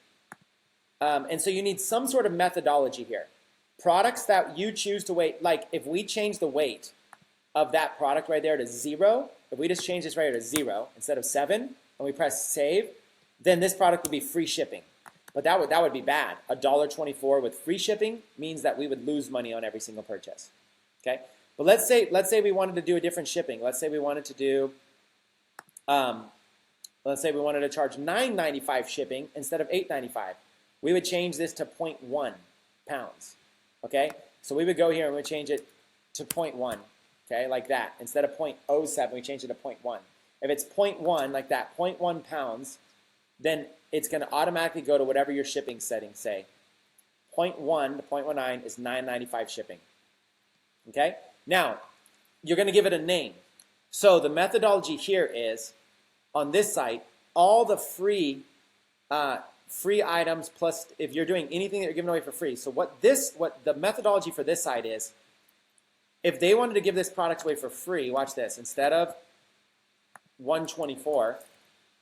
S1: and so you need some sort of methodology here. Products that you choose to weight, like if we change the weight of that product right there to 0, if we just change this right here to 0 instead of 7, and we press save, then this product would be free shipping. But that would be bad. $1.24 with free shipping means that we would lose money on every single purchase. Okay? But let's say we wanted to do a different shipping. Let's say we wanted to do, let's say we wanted to charge $9.95 shipping instead of $8.95. We would change this to 0.1 pounds. Okay, so we would go here and we would change it to 0.1. Okay, like that. Instead of 0.07, we change it to 0.1. If it's 0.1, like that, 0.1 pounds, then it's going to automatically go to whatever your shipping settings say. 0.1 to 0.19 is $9.95 shipping. Okay. Now, you're going to give it a name. So the methodology here is, on this site, all the free items plus if you're doing anything that you're giving away for free. So what the methodology for this site is, if they wanted to give this product away for free, watch this, instead of $124,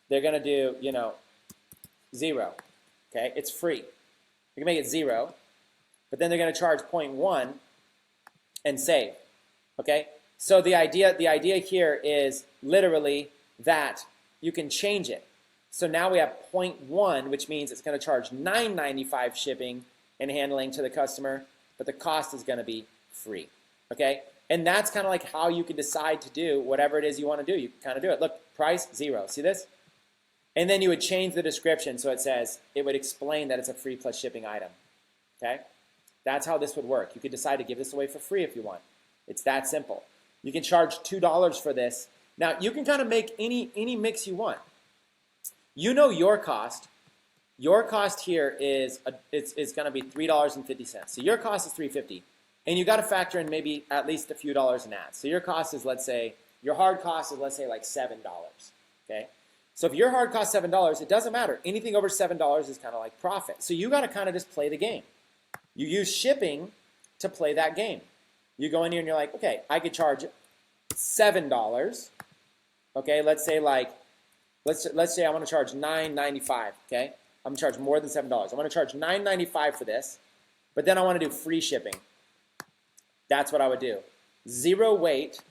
S1: they're going to do, you know, 0. Okay, it's free. You can make it 0, but then they're going to charge 0.1 and save. Okay, so the idea here is literally that you can change it. So now we have 0.1, which means it's going to charge $9.95 shipping and handling to the customer, but the cost is going to be free. Okay, and that's kind of like how you can decide to do whatever it is you want to do. You can kind of do it. Look, price 0. See this? And then you would change the description so it says, it would explain that it's a free plus shipping item. Okay, that's how this would work. You could decide to give this away for free if you want. It's that simple. You can charge $2 for this. Now you can kind of make any mix you want. You know your cost. Your cost here is it's going to be $3.50. So your cost is $3.50, and you got to factor in maybe at least a few dollars in ads. So your cost is, let's say, your hard cost is, let's say, like $7. Okay. So if your hard cost $7, it doesn't matter. Anything over $7 is kind of like profit. So you got to kind of just play the game. You use shipping to play that game. You go in here and you're like, okay, I could charge $7. Okay, let's say I want to charge $9.95. Okay, I'm gonna charge more than $7. I want to charge $9.95 for this, but then I want to do free shipping. That's what I would do. 0 weight,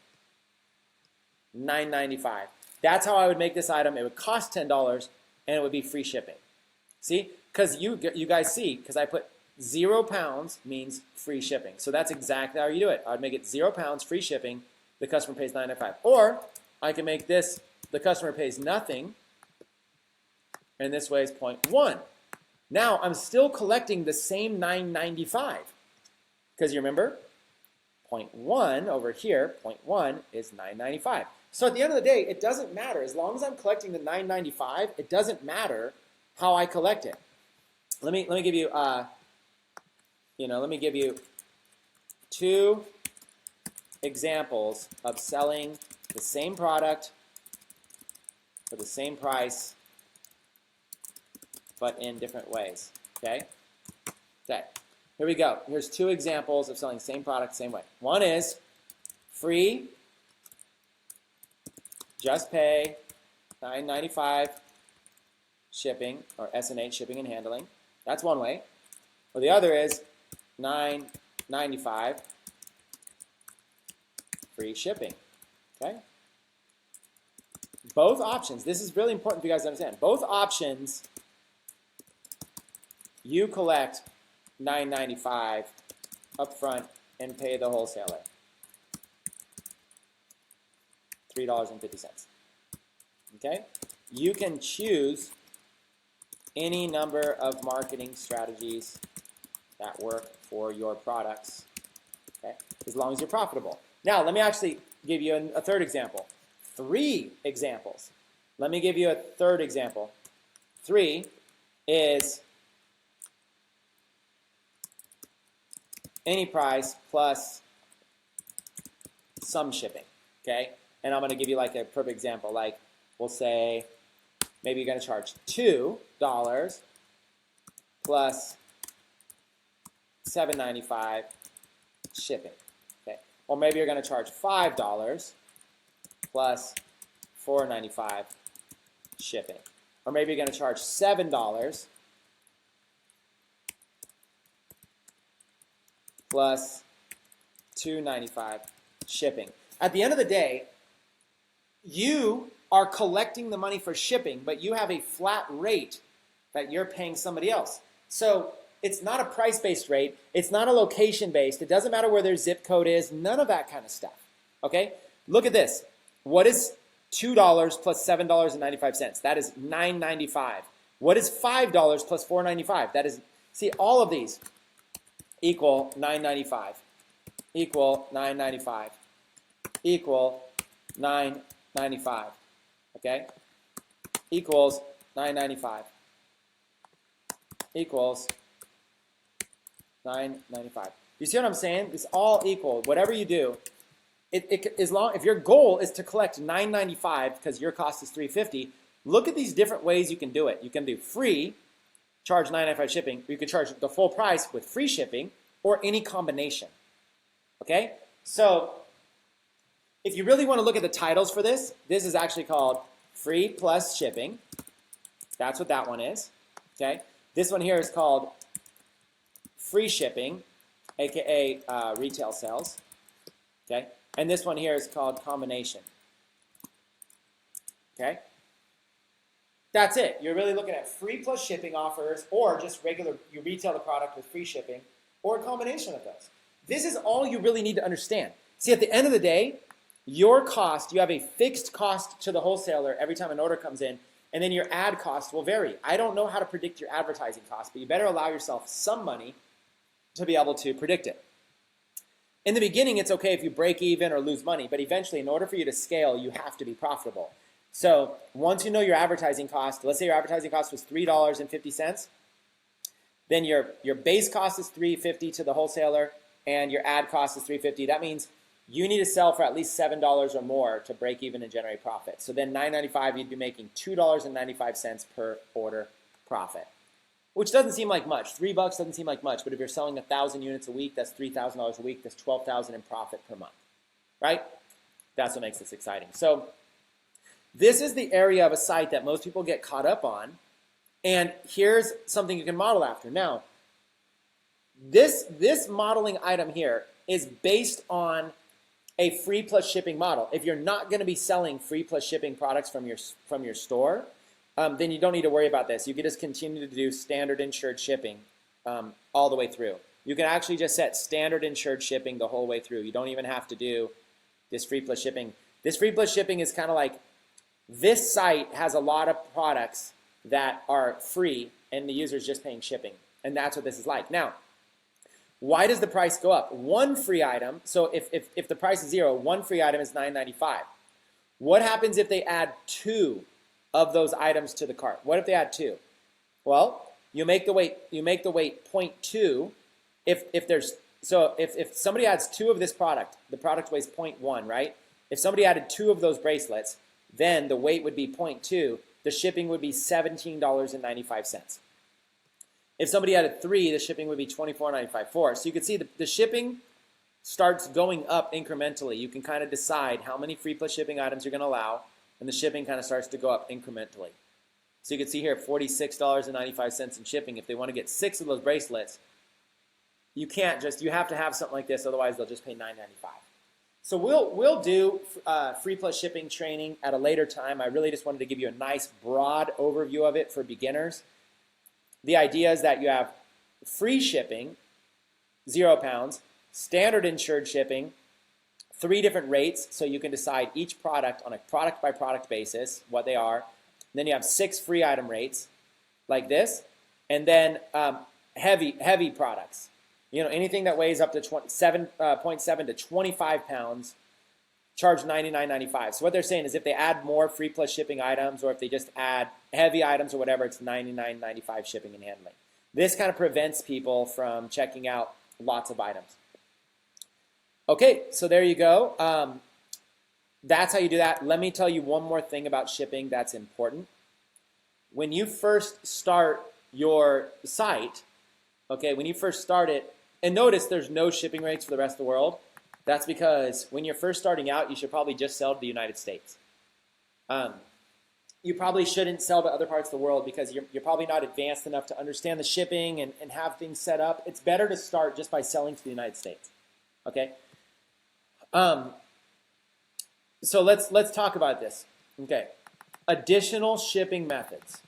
S1: $9.95. That's how I would make this item. It would cost $10, and it would be free shipping. See, because you guys see, because I put 0 pounds means free shipping. So that's exactly how you do it. I would make it 0 pounds, free shipping. The customer pays $9.95. Or I can make this, the customer pays nothing, and this way is 0.1. Now I'm still collecting the same $9.95, because you remember, 0.1 over here, 0.1 is $9.95. So at the end of the day, it doesn't matter. As long as I'm collecting the $9.95, it doesn't matter how I collect it. Let me give you let me give you 2 examples of selling the same product for the same price, but in different ways. Okay? Okay. Here we go. Here's 2 examples of selling the same product, same way. One is free, just pay $9.95 shipping, or S&H, shipping and handling. That's one way. Or the other is $9.95 free shipping. Okay? Both options, this is really important for you guys to understand. Both options, you collect $9.95 up front and pay the wholesaler $3.50. Okay? You can choose any number of marketing strategies that work for your products, okay, as long as you're profitable. Now, let me actually give you a third example. 3 examples. Let me give you a third example. 3 is any price plus some shipping, okay? And I'm going to give you like a perfect example. Like, we'll say maybe you're going to charge $2 plus $7.95 shipping, okay? Or maybe you're going to charge $5 plus $4.95 shipping. Or maybe you're going to charge $7 plus $2.95 shipping. At the end of the day, you are collecting the money for shipping, but you have a flat rate that you're paying somebody else. So it's not a price-based rate. It's not a location-based. It doesn't matter where their zip code is. None of that kind of stuff. Okay? Look at this. What is $2 plus $7.95? That is $9.95. What is $5 plus $4.95? That is, see, all of these equal $9.95, equal $9.95, equal $9.95. Okay? Equals $9.95. Equals $9.95. You see what I'm saying? It's all equal. Whatever you do, if your goal is to collect $9.95 because your cost is $3.50, look at these different ways you can do it. You can do free, charge $9.95 shipping, or you can charge the full price with free shipping, or any combination. Okay? So if you really want to look at the titles for this, this is actually called free plus shipping. That's what that one is. Okay. This one here is called free shipping, aka retail sales. Okay. And this one here is called combination. Okay. That's it. You're really looking at free plus shipping offers, or just regular, you retail the product with free shipping, or a combination of those. This is all you really need to understand. See, at the end of the day, your cost, you have a fixed cost to the wholesaler every time an order comes in, and then your ad cost will vary. I don't know how to predict your advertising cost, but you better allow yourself some money to be able to predict it. In the beginning, it's okay if you break even or lose money, but eventually, in order for you to scale, you have to be profitable. So once you know your advertising cost, let's say your advertising cost was $3.50, then your base cost is $3.50 to the wholesaler, and your ad cost is $3.50. That means you need to sell for at least $7 or more to break even and generate profit. So then $9.95, you'd be making $2.95 per order profit, which doesn't seem like much. $3 doesn't seem like much, but if you're selling 1,000 units a week, that's $3,000 a week. That's $12,000 in profit per month, right? That's what makes this exciting. So this is the area of a site that most people get caught up on, and here's something you can model after. Now, this modeling item here is based on a free plus shipping model. If you're not going to be selling free plus shipping products from your store, then you don't need to worry about this. You can just continue to do standard insured shipping all the way through. You can actually just set standard insured shipping the whole way through. You don't even have to do this free plus shipping. This free plus shipping is kind of like, this site has a lot of products that are free and the user's just paying shipping. And that's what this is like. Now, why does the price go up? One free item, so if the price is $0, one free item is $9.95. What happens if they add 2 of those items to the cart? What if they add 2? Well, you make the weight 0.2. If somebody adds 2 of this product, the product weighs 0.1, right? If somebody added 2 of those bracelets, then the weight would be 0.2. The shipping would be $17.95. If somebody added 3, the shipping would be $24.95. So you can see the shipping starts going up incrementally. You can kind of decide how many free plus shipping items you're going to allow, and the shipping kind of starts to go up incrementally. So you can see here $46.95 in shipping. If they want to get 6 of those bracelets, you have to have something like this, otherwise they'll just pay $9.95. So we'll do free plus shipping training at a later time. I really just wanted to give you a nice broad overview of it for beginners. The idea is that you have free shipping, £0, standard insured shipping, 3 different rates, so you can decide each product on a product by product basis, what they are. And then you have 6 free item rates, like this, and then heavy products. You know, anything that weighs up to 7.7 to 25 pounds, charge $99.95. So what they're saying is if they add more free plus shipping items, or if they just add heavy items or whatever, it's $99.95 shipping and handling. This kind of prevents people from checking out lots of items. Okay, so there you go. That's how you do that. Let me tell you one more thing about shipping that's important. When you first start your site, okay, when you first start it, and notice there's no shipping rates for the rest of the world. That's because when you're first starting out, you should probably just sell to the United States. You probably shouldn't sell to other parts of the world because you're probably not advanced enough to understand the shipping and have things set up. It's better to start just by selling to the United States. Okay? So let's talk about this. Okay. Additional shipping methods.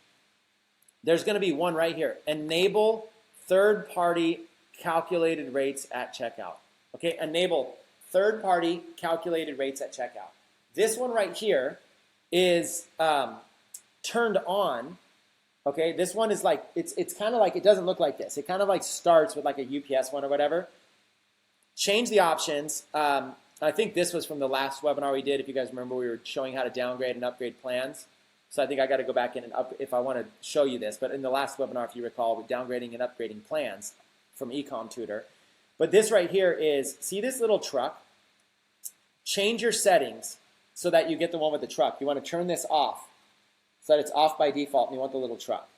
S1: There's going to be one right here. Enable third-party calculated rates at checkout. Okay, enable third-party calculated rates at checkout. This one right here is turned on. Okay, this one is like, it's kind of like, it doesn't look like this. It kind of like starts with like a UPS one or whatever. Change the options. I think this was from the last webinar we did. If you guys remember, we were showing how to downgrade and upgrade plans. So I think I got to go back in and if I want to show you this. But in the last webinar, if you recall, we're downgrading and upgrading plans from Ecom Tutor. But this right here is, see this little truck? Change your settings so that you get the one with the truck. You want to turn this off so that it's off by default, and you want the little truck.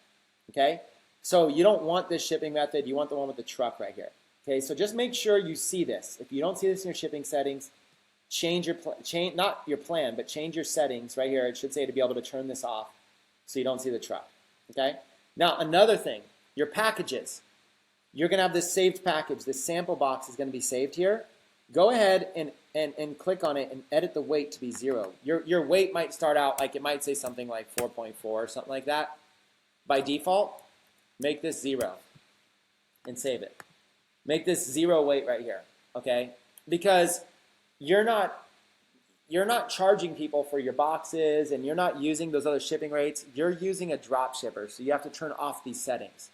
S1: Okay? So you don't want this shipping method. You want the one with the truck right here. Okay, so just make sure you see this. If you don't see this in your shipping settings, change your not your plan, but change your settings right here. It should say to be able to turn this off so you don't see the truck. Okay. Now another thing, your packages. You're gonna have this saved package. This sample box is gonna be saved here. Go ahead and click on it and edit the weight to be 0. Your weight might start out like it might say something like 4.4 or something like that. By default, make this 0 and save it. Make this 0 weight right here, okay? Because you're not charging people for your boxes and you're not using those other shipping rates. You're using a drop shipper, so you have to turn off these settings.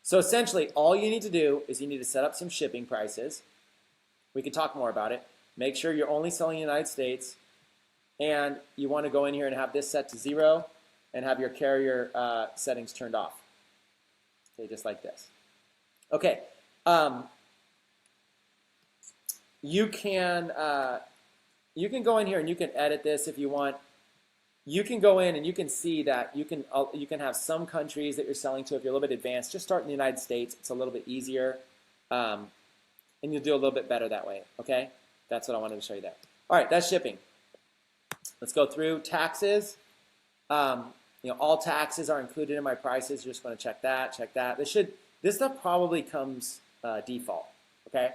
S1: So essentially, all you need to do is you need to set up some shipping prices. We can talk more about it. Make sure you're only selling in the United States, and you want to go in here and have this set to 0 and have your carrier settings turned off. Okay, just like this. Okay. You can go in here and you can edit this if you want. You can go in and you can see that you can have some countries that you're selling to if you're a little bit advanced. Just start in the United States. It's a little bit easier, and you'll do a little bit better that way. Okay, that's what I wanted to show you there. All right, that's shipping. Let's go through taxes. All taxes are included in my prices. You're just going to check that, check that. This stuff probably comes default. Okay.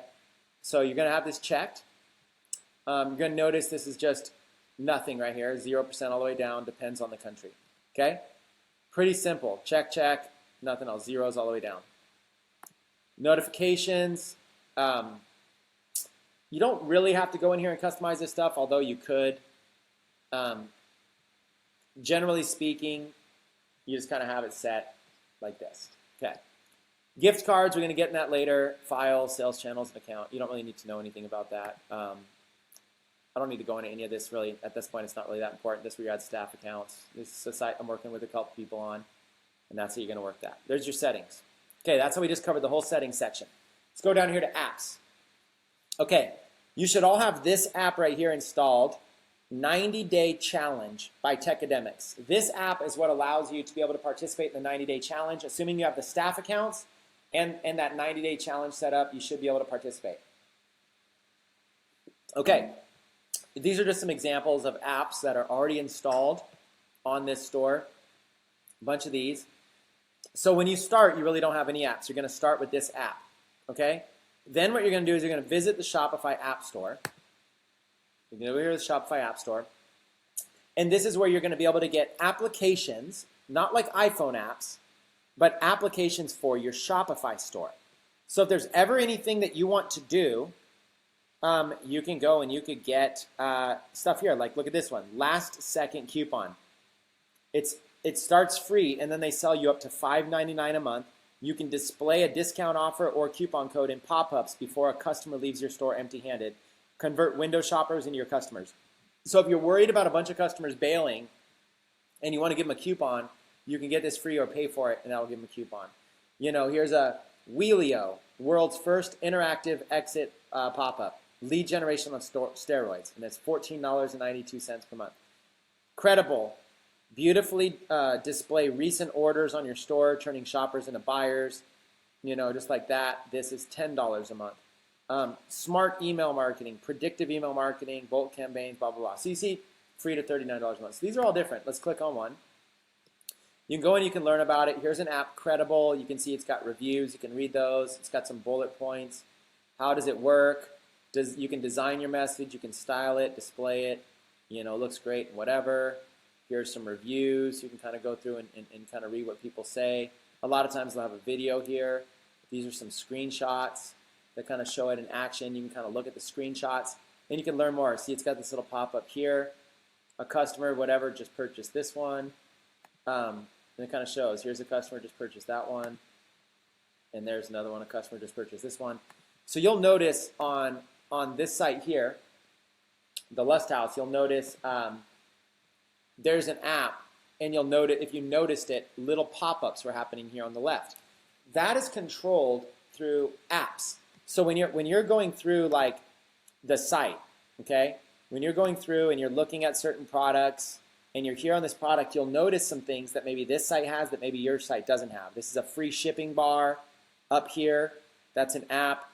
S1: So you're going to have this checked. You're going to notice this is just nothing right here, 0% all the way down, depends on the country. Okay? Pretty simple. Check, check, nothing else, zeros all the way down. Notifications. You don't really have to go in here and customize this stuff, although you could. Generally speaking, you just kind of have it set like this. Okay. Gift cards, we're going to get in that later. Files, sales channels, and account. You don't really need to know anything about that. I don't need to go into any of this really. At this point, it's not really that important. This is where you add staff accounts. This is a site I'm working with a couple people on, and that's how you're going to work that. There's your settings. Okay, that's how we just covered the whole settings section. Let's go down here to apps. Okay, you should all have this app right here installed, 90-Day Challenge by Techademics. This app is what allows you to be able to participate in the 90-Day Challenge. Assuming you have the staff accounts and that 90-day challenge set up, you should be able to participate. Okay, these are just some examples of apps that are already installed on this store. A bunch of these. So when you start, you really don't have any apps. You're going to start with this app, okay? Then what you're going to do is you're going to visit the Shopify App Store. You're going to go here to the Shopify App Store. And this is where you're going to be able to get applications, not like iPhone apps, but applications for your Shopify store. So if there's ever anything that you want to do, you can go and you could get stuff here. Like look at this one, last second coupon. It starts free and then they sell you up to $5.99 a month. You can display a discount offer or coupon code in pop-ups before a customer leaves your store empty-handed. Convert window shoppers into your customers. So if you're worried about a bunch of customers bailing and you want to give them a coupon, you can get this free or pay for it, and that'll give them a coupon. Here's a Wheelio, world's first interactive exit pop-up. Lead generation on steroids, and it's $14.92 per month. Credible, beautifully display recent orders on your store, turning shoppers into buyers, just like that. This is $10 a month. Smart email marketing, predictive email marketing, bulk campaigns, blah, blah, blah. So you see, free to $39 a month. So these are all different. Let's click on one. You can go and you can learn about it. Here's an app, Credible. You can see it's got reviews. You can read those. It's got some bullet points. How does it work? You can design your message. You can style it, display it. It looks great and whatever. Here's some reviews. You can kind of go through and kind of read what people say. A lot of times they'll have a video here. These are some screenshots that kind of show it in action. You can kind of look at the screenshots and you can learn more. See, it's got this little pop-up here. A customer, whatever, just purchased this one. And it kind of shows, here's a customer just purchased that one. And there's another one, a customer just purchased this one. So you'll notice on this site here, the Lust House, you'll notice there's an app. And you'll notice, if you noticed it, little pop-ups were happening here on the left. That is controlled through apps. So when you're going through like the site, okay? When you're going through and you're looking at certain products and you're here on this product, you'll notice some things that maybe this site has that maybe your site doesn't have. This is a free shipping bar up here. That's an app.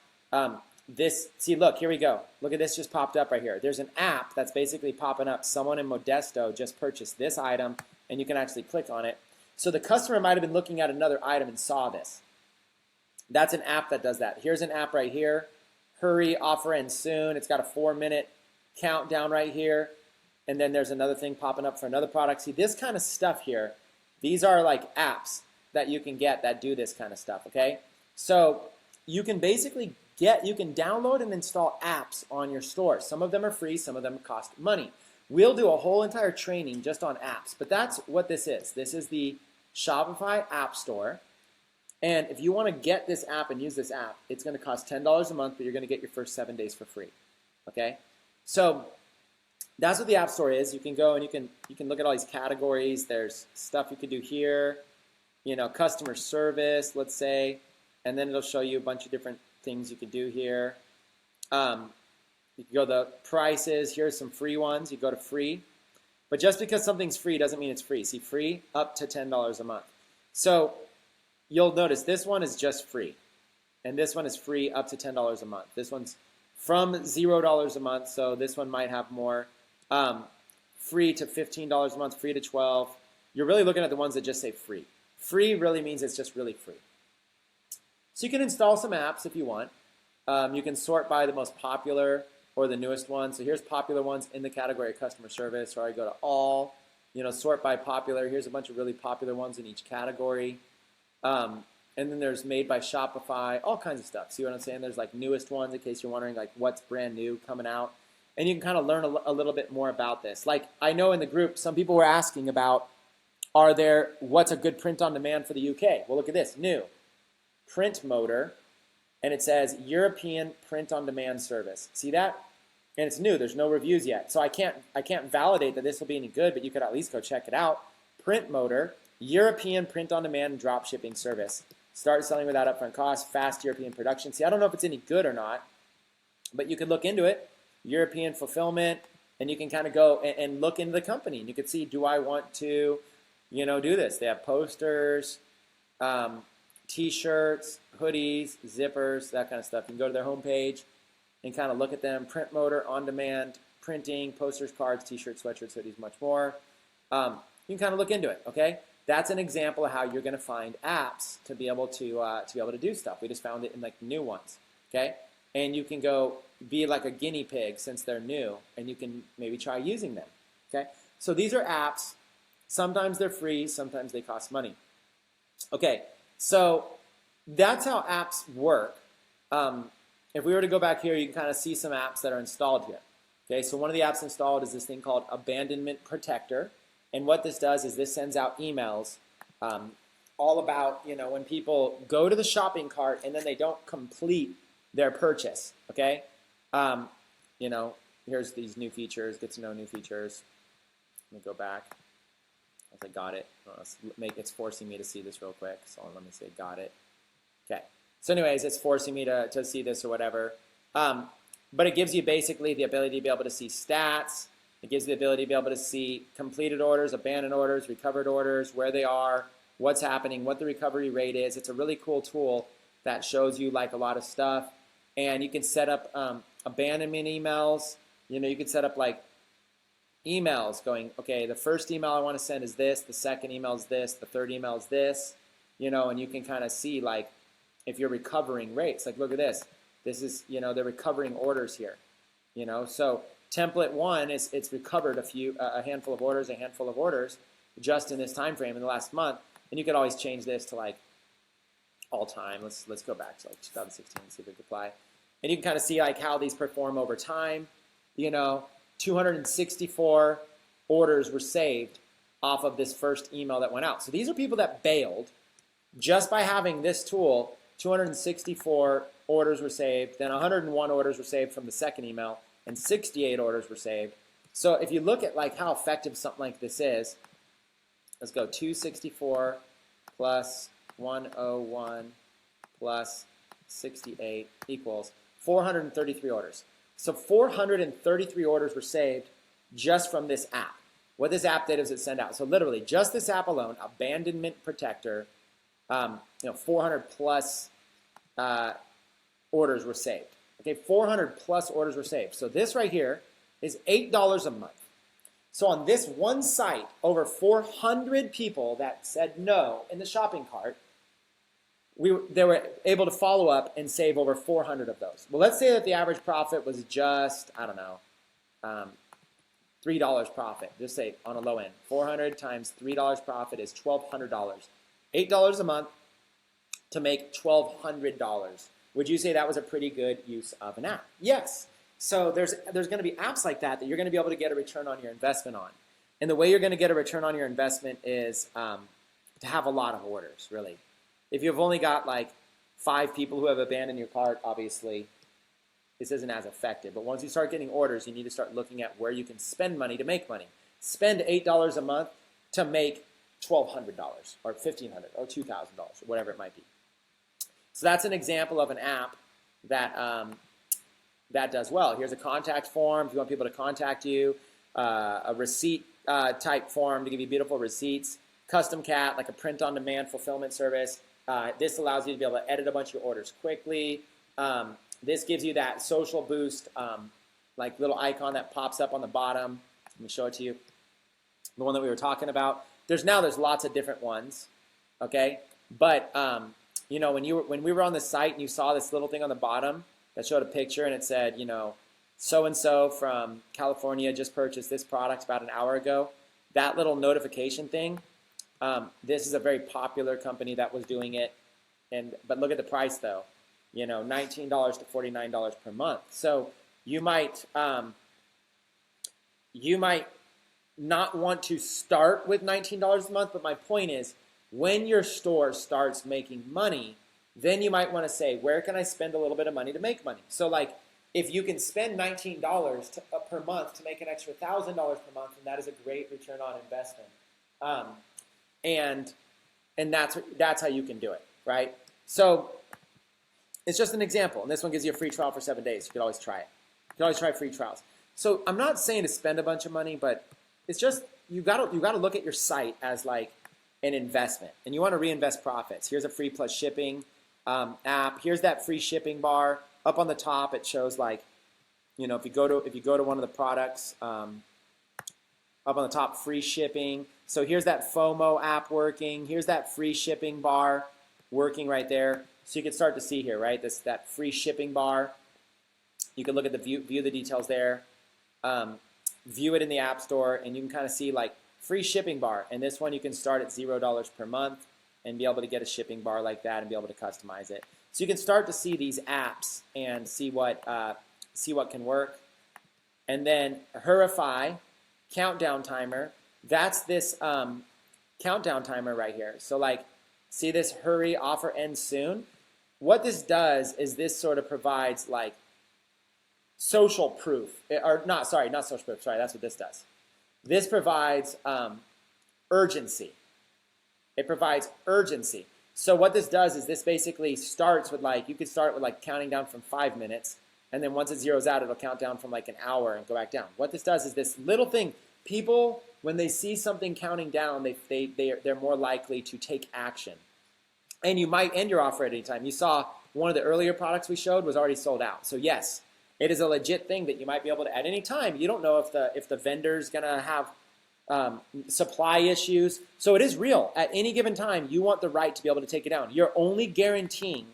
S1: See, look, here we go. Look at this just popped up right here. There's an app that's basically popping up. Someone in Modesto just purchased this item, and you can actually click on it. So the customer might have been looking at another item and saw this. That's an app that does that. Here's an app right here. Hurry, offer ends soon. It's got a 4-minute countdown right here. And then there's another thing popping up for another product. See, this kind of stuff here, these are like apps that you can get that do this kind of stuff, okay? So you can basically you can download and install apps on your store. Some of them are free, some of them cost money. We'll do a whole entire training just on apps, but that's what this is. This is the Shopify App Store. And if you want to get this app and use this app, it's going to cost $10 a month, but you're going to get your first 7 days for free, okay? So that's what the App Store is. You can go and you can look at all these categories. There's stuff you can do here, you know, customer service, let's say, and then it'll show you a bunch of different things you could do here. You can go to the prices. Here's some free ones. You go to free. But just because something's free doesn't mean it's free. See, free up to $10 a month. So you'll notice this one is just free. And this one is free up to $10 a month. This one's from $0 a month, so this one might have more. Free to $15 a month, free to $12. You're really looking at the ones that just say free. Free really means it's just really free. So you can install some apps if you want. You can sort by the most popular or the newest one. So here's popular ones in the category of customer service, or I go to all, you know, sort by popular. Here's a bunch of really popular ones in each category. And then there's made by Shopify, all kinds of stuff. See what I'm saying? There's like newest ones in case you're wondering like what's brand new coming out. And you can kind of learn a little bit more about this. Like I know in the group, some people were asking about, what's a good print on demand for the UK? Well, look at this, new. Print motor, and it says European print on demand service. See that? And it's new. There's no reviews yet. So I can't validate that this will be any good, but you could at least go check it out. Print motor, European print on demand drop shipping service. Start selling without upfront cost, fast European production. See, I don't know if it's any good or not, but you could look into it. European fulfillment, and you can kind of go and look into the company, and you can see, do I want to, you know, do this? They have posters, T-shirts, hoodies, zippers, that kind of stuff. You can go to their homepage and kind of look at them. Print motor, on demand, printing, posters, cards, T-shirts, sweatshirts, hoodies, much more. You can kind of look into it. Okay, that's an example of how you're going to find apps to be able to do stuff. We just found it in like new ones. Okay, and you can go be like a guinea pig since they're new, and you can maybe try using them. Okay, so these are apps. Sometimes they're free, sometimes they cost money. Okay. So that's how apps work. If we were to go back here, you can kind of see some apps that are installed here. Okay, so one of the apps installed is this thing called Abandonment Protector. And what this does is this sends out emails all about, you know, when people go to the shopping cart and then they don't complete their purchase. Okay, you know, here's these new features, get to know new features. Let me go back. I got it. It's forcing me to see this real quick. So let me say got it. Okay. So anyways, it's forcing me to see this or whatever. But it gives you basically the ability to be able to see stats. It gives you the ability to be able to see completed orders, abandoned orders, recovered orders, where they are, what's happening, what the recovery rate is. It's a really cool tool that shows you like a lot of stuff. And you can set up abandonment emails. You know, you can set up like emails going, okay, the first email I want to send is this, the second email is this, the third email is this, you know, and you can kind of see like if you're recovering rates. Like look at this. This is, you know, they're recovering orders here, you know. So template one is it's recovered a handful of orders just in this time frame in the last month, and you could always change this to like all time. Let's go back to like 2016 and see if we can apply. And you can kind of see like how these perform over time, you know. 264 orders were saved off of this first email that went out. So these are people that bailed just by having this tool. 264 orders were saved, then 101 orders were saved from the second email, and 68 orders were saved. So if you look at like how effective something like this is, let's go 264 plus 101 plus 68 equals 433 orders. So 433 orders were saved just from this app. What this app did is it sent out. So literally, just this app alone, Abandonment Protector, 400 plus orders were saved. Okay, 400 plus orders were saved. So this right here is $8 a month. So on this one site, over 400 people that said no in the shopping cart, they were able to follow up and save over 400 of those. Well, let's say that the average profit was just, I don't know, $3 profit. Just say on a low end, 400 times $3 profit is $1,200. $8 a month to make $1,200. Would you say that was a pretty good use of an app? Yes. So there's going to be apps like that you're going to be able to get a return on your investment on. And the way you're going to get a return on your investment is to have a lot of orders, really. If you've only got like 5 people who have abandoned your cart, obviously this isn't as effective. But once you start getting orders, you need to start looking at where you can spend money to make money. Spend $8 a month to make $1,200 or $1,500 or $2,000 or whatever it might be. So that's an example of an app that that does well. Here's a contact form if you want people to contact you, a receipt type form to give you beautiful receipts, custom cat, like a print-on-demand fulfillment service. This allows you to be able to edit a bunch of your orders quickly. This gives you that social boost, like little icon that pops up on the bottom. Let me show it to you. The one that we were talking about. There's lots of different ones, okay? But you know, when we were on the site and you saw this little thing on the bottom that showed a picture and it said, you know, so-and-so from California just purchased this product about an hour ago, that little notification thing, this is a very popular company that was doing it. But look at the price though, you know, $19 to $49 per month. So you might not want to start with $19 a month, but my point is, when your store starts making money, then you might want to say, where can I spend a little bit of money to make money? So like, if you can spend $19 per month to make an extra $1,000 per month, then that is a great return on investment. And that's how you can do it, right? So it's just an example, and this one gives you a free trial for 7 days. You could always try it. You can always try free trials. So I'm not saying to spend a bunch of money, but it's just you got to look at your site as like an investment, and you want to reinvest profits. Here's a free plus shipping app. Here's that free shipping bar. Up on the top, it shows like, you know, if you go to one of the products, up on the top, free shipping. So here's that FOMO app working. Here's that free shipping bar working right there. So you can start to see here, right? That free shipping bar. You can look at the view the details there. View it in the App Store, and you can kind of see like free shipping bar. And this one you can start at $0 per month and be able to get a shipping bar like that and be able to customize it. So you can start to see these apps and see what can work. And then Hurify, countdown timer. That's this countdown timer right here. So like, see this hurry offer ends soon? What this does is this sort of provides like social proof, or not social proof, sorry, that's what this does. This provides urgency. It provides urgency. So what this does is this basically starts with like, you could start with like counting down from 5 minutes, and then once it zeroes out, it'll count down from like an hour and go back down. What this does is this little thing, people, when they see something counting down, they're more likely to take action. And you might end your offer at any time. You saw one of the earlier products we showed was already sold out. So yes, it is a legit thing that you might be able to, at any time, you don't know if the vendor's gonna have supply issues. So it is real. At any given time, you want the right to be able to take it down. You're only guaranteeing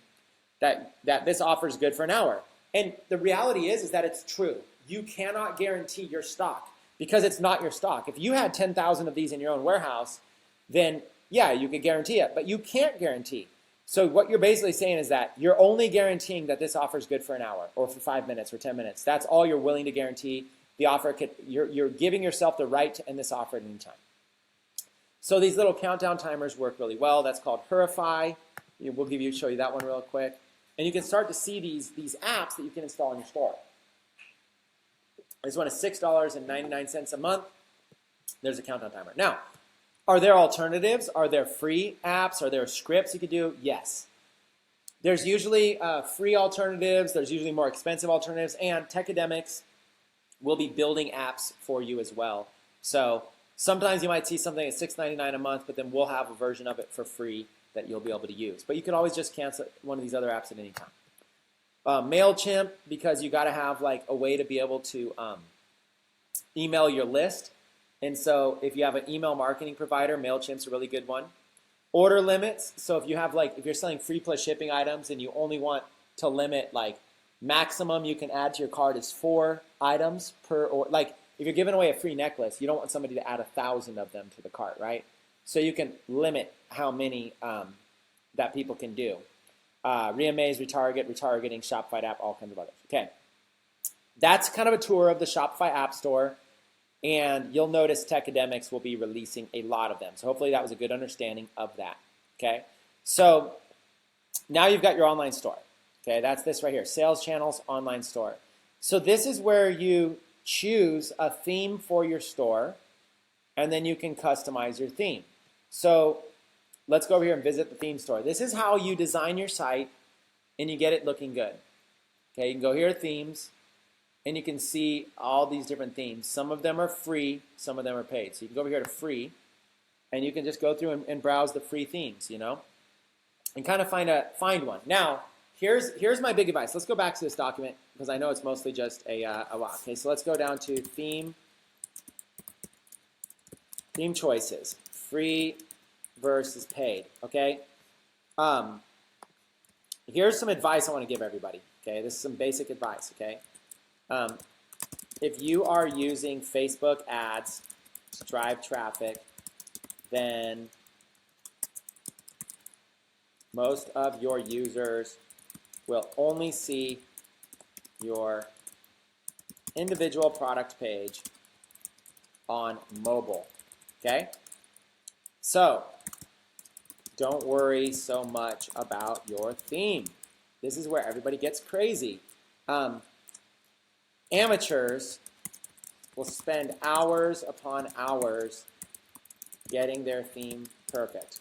S1: that this offer is good for an hour. And the reality is that it's true. You cannot guarantee your stock because it's not your stock. If you had 10,000 of these in your own warehouse, then yeah, you could guarantee it, but you can't guarantee. So what you're basically saying is that you're only guaranteeing that this offer is good for an hour or for 5 minutes or 10 minutes. That's all you're willing to guarantee. The offer you're giving yourself the right to end this offer at any time. So these little countdown timers work really well. That's called Hurify. We'll show you that one real quick. And you can start to see these apps that you can install in your store. This one is $6.99 a month. There's a countdown timer. Now, are there alternatives? Are there free apps? Are there scripts you could do? Yes. There's usually free alternatives. There's usually more expensive alternatives. And Techademics will be building apps for you as well. So sometimes you might see something at $6.99 a month, but then we'll have a version of it for free that you'll be able to use. But you can always just cancel one of these other apps at any time. MailChimp, because you got to have like a way to be able to email your list. And so if you have an email marketing provider, MailChimp's a really good one. Order limits. So if you have like, if you're selling free plus shipping items and you only want to limit like maximum you can add to your cart is 4 items per, or like if you're giving away a free necklace, you don't want somebody to add 1,000 of them to the cart, right? So you can limit how many that people can do. Reamaze, retargeting, Shopify app, all kinds of others. Okay, that's kind of a tour of the Shopify App Store. And you'll notice Techademics will be releasing a lot of them. So hopefully that was a good understanding of that, okay? So now you've got your online store, okay? That's this right here, sales channels, online store. So this is where you choose a theme for your store, and then you can customize your theme. So let's go over here and visit the theme store. This is how you design your site, and you get it looking good. Okay, you can go here to themes, and you can see all these different themes. Some of them are free, some of them are paid. So you can go over here to free, and you can just go through and browse the free themes, you know, and kind of find one. Now, here's my big advice. Let's go back to this document because I know it's mostly just a lot. Okay, so let's go down to theme choices, free versus paid. Okay, here's some advice I want to give everybody. Okay, this is some basic advice. Okay. If you are using Facebook ads to drive traffic, then most of your users will only see your individual product page on mobile, okay? So don't worry so much about your theme. This is where everybody gets crazy. Amateurs will spend hours upon hours getting their theme perfect.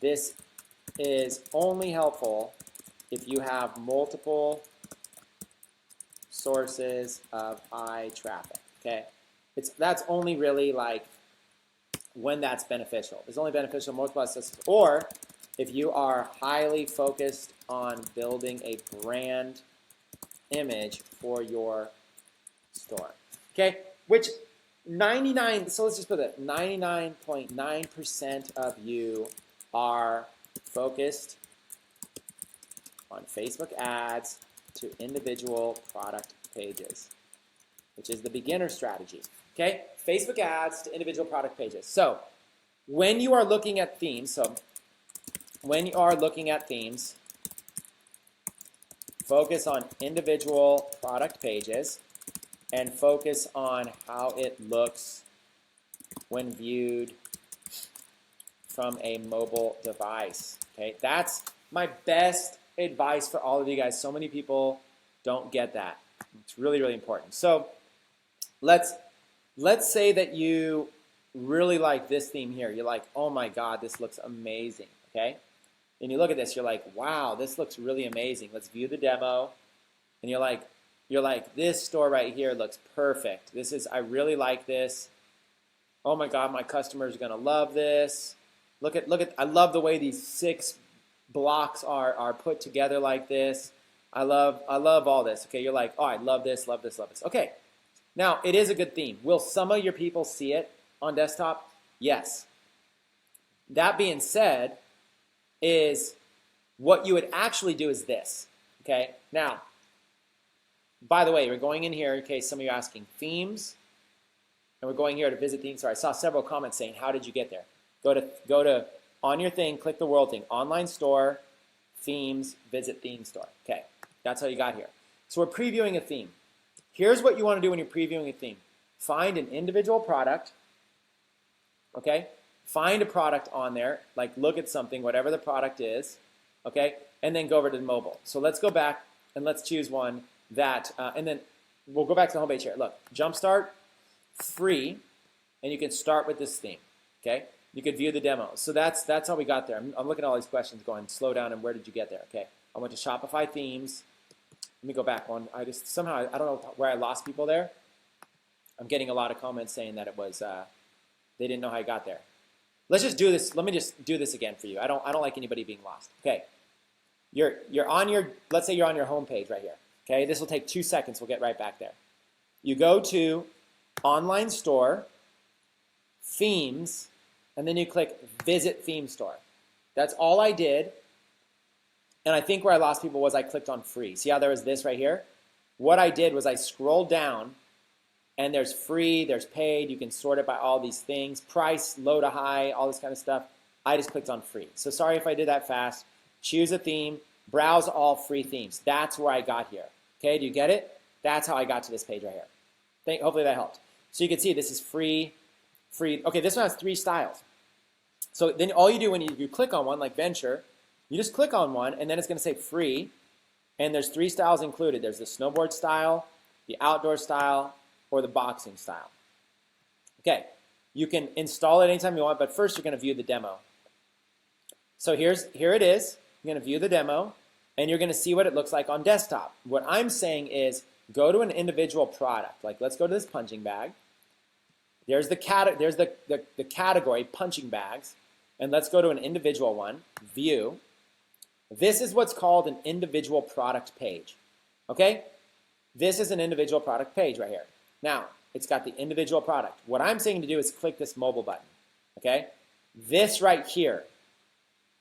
S1: This is only helpful if you have multiple sources of high traffic, okay? That's only really like when that's beneficial. It's only beneficial multiple sources, or if you are highly focused on building a brand image for your store, okay? Which 99, so let's just put it, 99.9% of you are focused on Facebook ads to individual product pages, which is the beginner strategy, okay? Facebook ads to individual product pages. So when you are looking at themes, focus on individual product pages and focus on how it looks when viewed from a mobile device. Okay, that's my best advice for all of you guys. So many people don't get that. It's really, really important. So let's say that you really like this theme here. You're like, oh my God, this looks amazing. Okay. And you look at this, you're like, wow, this looks really amazing. Let's view the demo. And you're like, this store right here looks perfect. I really like this. Oh my God, my customers are gonna love this. Look at, I love the way these 6 blocks are put together like this. I love all this. Okay, you're like, oh, I love this, love this, love this. Okay, now it is a good theme. Will some of your people see it on desktop? Yes. That being said, is what you would actually do is this, okay? Now, by the way, we're going in here in case some of you are asking themes, and we're going here to visit themes. Sorry, I saw several comments saying, how did you get there? Go to on your thing, click the world thing, online store, themes, visit theme store. Okay, that's how you got here. So we're previewing a theme. Here's what you want to do when you're previewing a theme. Find an individual product, okay? Find a product on there, like look at something, whatever the product is, okay? And then go over to the mobile. So let's go back and let's choose one that, and then we'll go back to the homepage here. Look, Jumpstart, free, and you can start with this theme, okay? You could view the demo. So that's how we got there. I'm looking at all these questions going, slow down, and where did you get there? Okay, I went to Shopify themes. Let me go back one. I don't know where I lost people there. I'm getting a lot of comments saying that it was, they didn't know how I got there. Let's just do this. Let me just do this again for you. I don't like anybody being lost. Okay. You're on your, let's say you're on your home page right here. Okay, this will take 2 seconds. We'll get right back there. You go to Online Store, Themes, and then you click Visit Theme Store. That's all I did. And I think where I lost people was I clicked on free. See how there was this right here? What I did was I scrolled down, and there's free, there's paid. You can sort it by all these things. Price, low to high, all this kind of stuff. I just clicked on free. So sorry if I did that fast. Choose a theme. Browse all free themes. That's where I got here. Okay, do you get it? That's how I got to this page right here. Hopefully that helped. So you can see this is free. Okay, this one has 3 styles. So then all you do when you click on one, like Venture, you just click on one, and then it's going to say free. And there's 3 styles included. There's the snowboard style, the outdoor style, or the boxing style. Okay, you can install it anytime you want, but first you're going to view the demo. So here it is. You're going to view the demo, and you're going to see what it looks like on desktop. What I'm saying is go to an individual product. Like let's go to this punching bag. There's the category, punching bags, and let's go to an individual one, view. This is what's called an individual product page, okay? This is an individual product page right here. Now, it's got the individual product. What I'm saying to do is click this mobile button, okay? This right here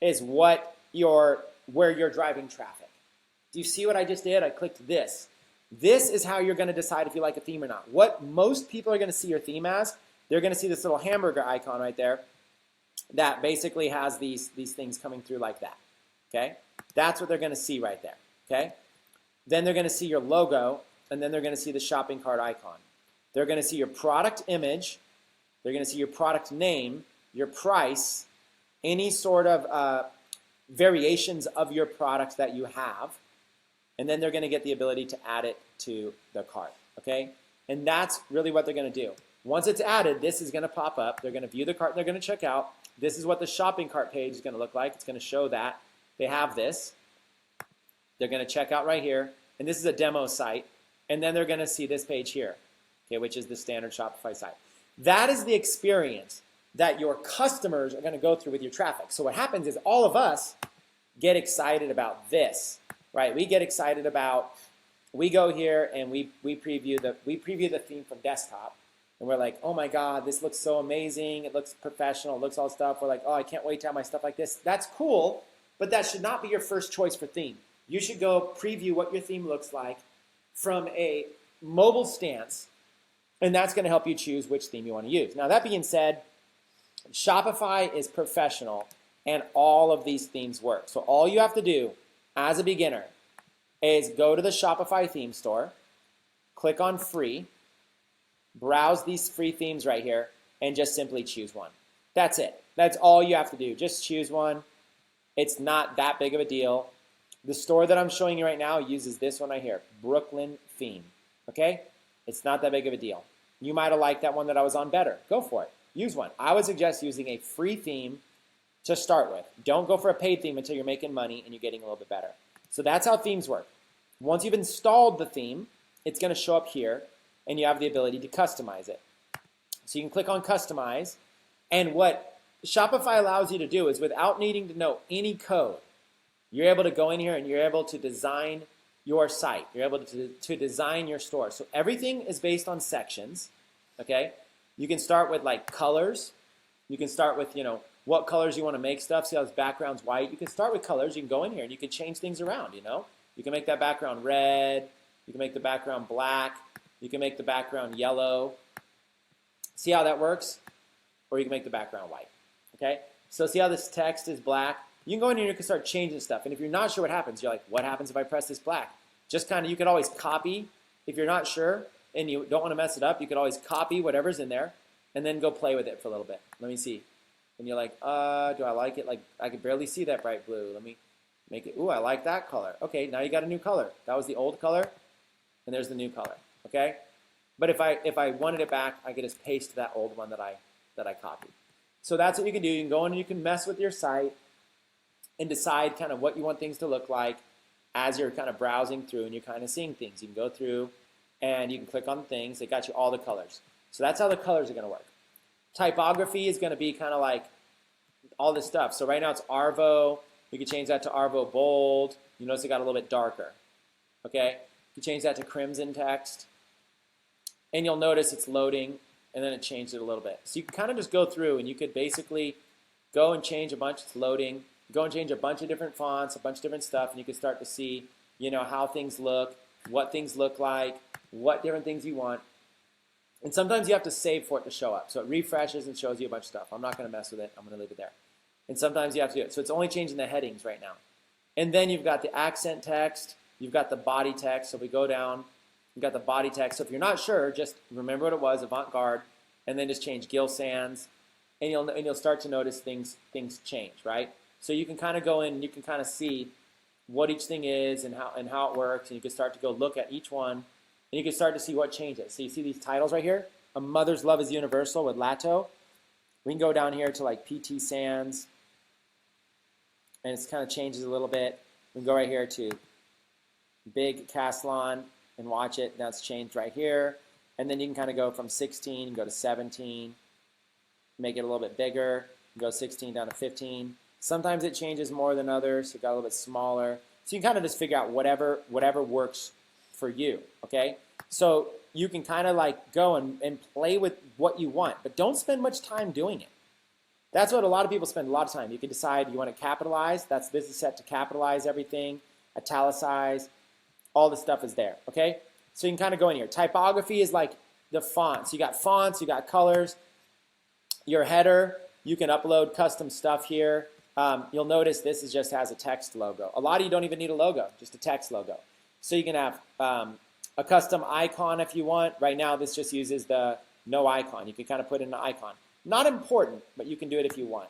S1: is where you're driving traffic. Do you see what I just did? I clicked this. This is how you're going to decide if you like a theme or not. What most people are going to see your theme as, they're going to see this little hamburger icon right there that basically has these things coming through like that, okay? That's what they're going to see right there, okay? Then they're going to see your logo, and then they're going to see the shopping cart icon. They're going to see your product image. They're going to see your product name, your price, any sort of variations of your product that you have, and then they're going to get the ability to add it to the cart, okay? And that's really what they're going to do. Once it's added, this is going to pop up. They're going to view the cart, and they're going to check out. This is what the shopping cart page is going to look like. It's going to show that. They have this. They're going to check out right here, and this is a demo site, and then they're going to see this page here, okay, which is the standard Shopify site. That is the experience that your customers are going to go through with your traffic. So what happens is all of us get excited about this, right? We get excited about, we go here and we preview the theme from desktop, and we're like, oh my God, this looks so amazing. It looks professional. It looks all stuff. We're like, oh, I can't wait to have my stuff like this. That's cool, but that should not be your first choice for theme. You should go preview what your theme looks like from a mobile stance, and that's going to help you choose which theme you want to use. Now, that being said, Shopify is professional, and all of these themes work. So all you have to do as a beginner is go to the Shopify theme store, click on free, browse these free themes right here, and just simply choose one. That's it. That's all you have to do. Just choose one. It's not that big of a deal. The store that I'm showing you right now uses this one right here, Brooklyn theme, okay? It's not that big of a deal. You might have liked that one that I was on better. Go for it. Use one. I would suggest using a free theme to start with. Don't go for a paid theme until you're making money and you're getting a little bit better. So that's how themes work. Once you've installed the theme, it's going to show up here, and you have the ability to customize it. So you can click on Customize, and what Shopify allows you to do is, without needing to know any code, you're able to go in here and you're able to design your site. You're able to design your store. So everything is based on sections, okay? You can start with like colors. You can start with, what colors you want to make stuff. See how this background's white? You can start with colors. You can go in here and you can change things around, You can make that background red. You can make the background black. You can make the background yellow. See how that works? Or you can make the background white, okay? So see how this text is black? You can go in here and you can start changing stuff. And if you're not sure what happens, you're like, what happens if I press this black? Just you could always copy. If you're not sure and you don't want to mess it up, you could always copy whatever's in there and then go play with it for a little bit. Let me see. And you're like, do I like it? Like, I can barely see that bright blue. Let me make it. Ooh, I like that color. Okay, now you got a new color. That was the old color, and there's the new color. Okay? But if I wanted it back, I could just paste that old one that I copied. So that's what you can do. You can go in and you can mess with your site and decide kind of what you want things to look like as you're kind of browsing through and you're kind of seeing things. You can go through and you can click on things. They got you all the colors. So that's how the colors are going to work. Typography is going to be kind of like all this stuff. So right now it's Arvo. You can change that to Arvo Bold. You notice it got a little bit darker. Okay? You can change that to Crimson Text. And you'll notice it's loading, and then it changed it a little bit. So you can kind of just go through, and you could basically go and change a bunch. It's loading. Go and change a bunch of different fonts, a bunch of different stuff, and you can start to see, how things look, what things look like, what different things you want. And sometimes you have to save for it to show up. So it refreshes and shows you a bunch of stuff. I'm not going to mess with it. I'm going to leave it there. And sometimes you have to do it. So it's only changing the headings right now. And then you've got the accent text. You've got the body text. So we go down. You've got the body text. So if you're not sure, just remember what it was, avant-garde, and then just change Gil Sans. And you'll start to notice things change, right? So you can kind of go in and you can kind of see what each thing is and how it works. And you can start to go look at each one. And you can start to see what changes. So you see these titles right here? A Mother's Love is Universal with Lato. We can go down here to like PT Sans. And it kind of changes a little bit. We can go right here to Big Caslon and watch it. That's changed right here. And then you can kind of go from 16 and go to 17. Make it a little bit bigger. Go 16 down to 15. Sometimes it changes more than others. So it got a little bit smaller. So you can kind of just figure out whatever works for you, okay? So you can kind of like go and play with what you want, but don't spend much time doing it. That's what a lot of people spend a lot of time. You can decide you want to capitalize. This is set to capitalize everything, italicize, all the stuff is there, okay? So you can kind of go in here. Typography is like the fonts. You got fonts, you got colors. Your header, you can upload custom stuff here. You'll notice this just has a text logo. A lot of you don't even need a logo, just a text logo. So you can have a custom icon if you want. Right now, this just uses the no icon. You can kind of put in an icon. Not important, but you can do it if you want.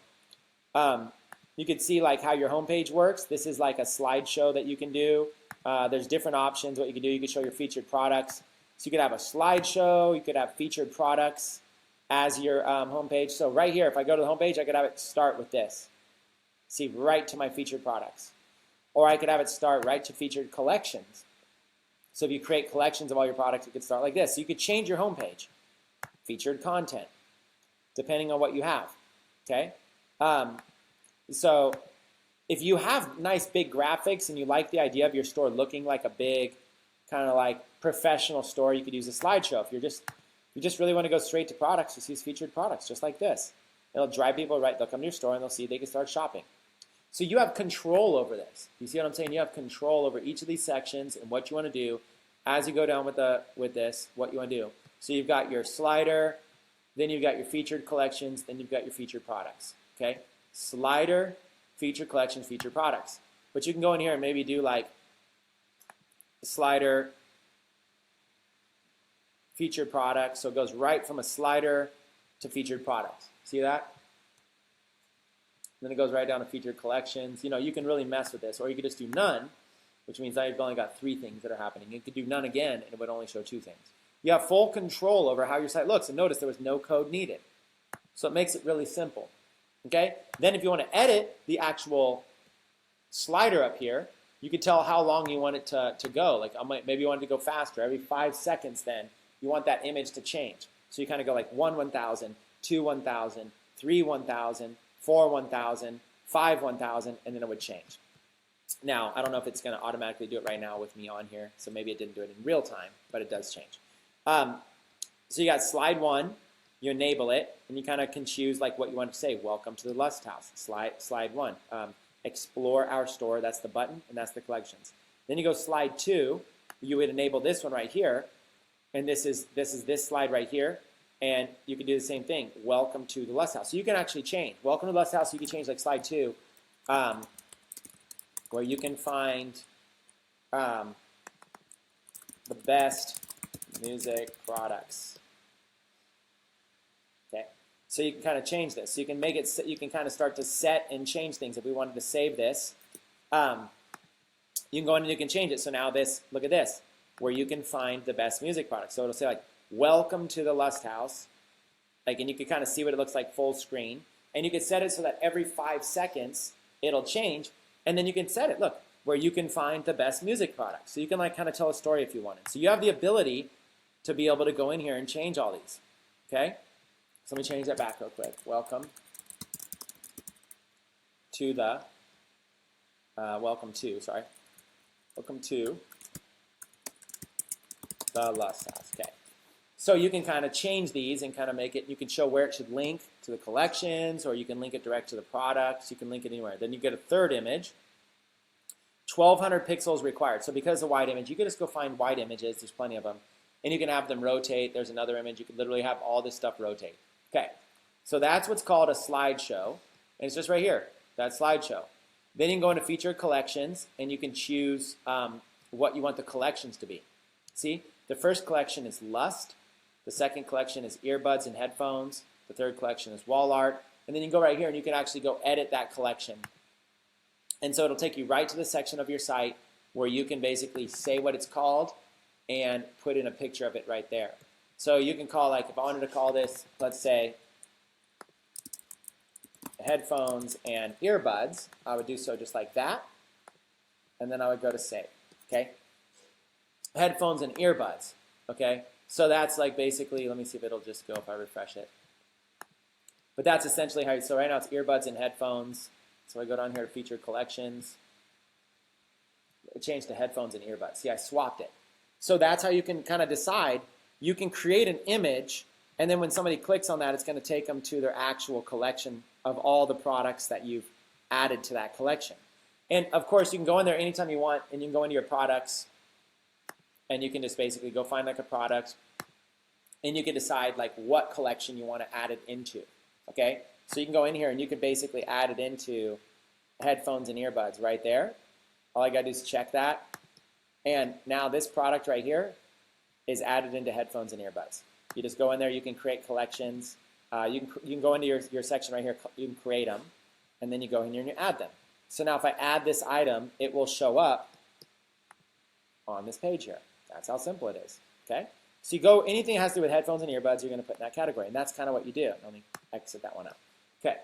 S1: You can see like how your homepage works. This is like a slideshow that you can do. There's different options. What you can do, you can show your featured products. So you could have a slideshow. You could have featured products as your homepage. So right here, if I go to the homepage, I could have it start with this. See, right to my featured products. Or I could have it start right to featured collections. So if you create collections of all your products, it could start like this. So you could change your homepage, featured content, depending on what you have, okay? So if you have nice big graphics and you like the idea of your store looking like a big kind of like professional store, you could use a slideshow. If you just really want to go straight to products, just use featured products, just like this. It'll drive people right, they'll come to your store and they'll see they can start shopping. So you have control over this. You see what I'm saying? You have control over each of these sections and what you want to do as you go down with this, what you want to do. So you've got your slider, then you've got your featured collections, then you've got your featured products. Okay? Slider, featured collections, featured products. But you can go in here and maybe do like slider, featured products. So it goes right from a slider to featured products. See that? Then it goes right down to featured collections. You can really mess with this. Or you could just do none, which means now you've only got 3 things that are happening. You could do none again, and it would only show 2 things. You have full control over how your site looks. And notice there was no code needed. So it makes it really simple. Okay? Then if you want to edit the actual slider up here, you can tell how long you want it to go. Like maybe you want it to go faster. Every 5 seconds then, you want that image to change. So you kind of go like 1, 1,000, 2, 1,000, 3, 1,000, 4, 1,000, 5, 1,000, and then it would change. Now, I don't know if it's going to automatically do it right now with me on here, so maybe it didn't do it in real time, but it does change. So you got slide 1, you enable it, and you kind of can choose like what you want to say. Welcome to the Lust House, slide 1. Explore our store, that's the button, and that's the collections. Then you go slide 2, you would enable this one right here, and this is this slide right here. And you can do the same thing. Welcome to the Lust House. So you can actually change. Welcome to the Lust House. You can change like slide 2, where you can find the best music products. Okay. So you can kind of change this. So you can make it. You can kind of start to set and change things. If we wanted to save this, you can go in and you can change it. So now this. Look at this, where you can find the best music products. So it'll say like, welcome to the Lust House, and you can kind of see what it looks like full screen, and you can set it so that every 5 seconds it'll change, and then you can set it, look, where you can find the best music products. So you can like kind of tell a story if you wanted. So you have the ability to be able to go in here and change all these, okay? So let me change that back real quick. Welcome to the welcome to the Lust House. Okay. So you can kind of change these and kind of make it, you can show where it should link to the collections, or you can link it direct to the products. You can link it anywhere. Then you get a third image. 1,200 pixels required. So because of white image, you can just go find white images. There's plenty of them. And you can have them rotate. There's another image. You can literally have all this stuff rotate. Okay. So that's what's called a slideshow. And it's just right here, that slideshow. Then you can go into featured collections, and you can choose what you want the collections to be. See, the first collection is Lust. The second collection is earbuds and headphones. The third collection is wall art. And then you can go right here, and you can actually go edit that collection. And so it'll take you right to the section of your site where you can basically say what it's called and put in a picture of it right there. So you can call, like, if I wanted to call this, let's say, headphones and earbuds, I would do so just like that. And then I would go to save, okay? Headphones and earbuds, okay? So that's like basically, let me see if it'll just go if I refresh it. But that's essentially how, so right now it's earbuds and headphones. So I go down here to featured collections. It changed to headphones and earbuds. See, I swapped it. So that's how you can kind of decide. You can create an image, and then when somebody clicks on that, it's going to take them to their actual collection of all the products that you've added to that collection. And of course, you can go in there anytime you want, and you can go into your products, and you can just basically go find like a product, and you can decide like what collection you want to add it into, okay? So you can go in here, and you can basically add it into headphones and earbuds right there. All I got to do is check that, and now this product right here is added into headphones and earbuds. You just go in there, you can create collections. You can go into your section right here, you can create them, and then you go in here and you add them. So now if I add this item, it will show up on this page here. That's how simple it is, okay? So you go, anything that has to do with headphones and earbuds, you're going to put in that category, and that's kind of what you do. Let me exit that one out. Okay,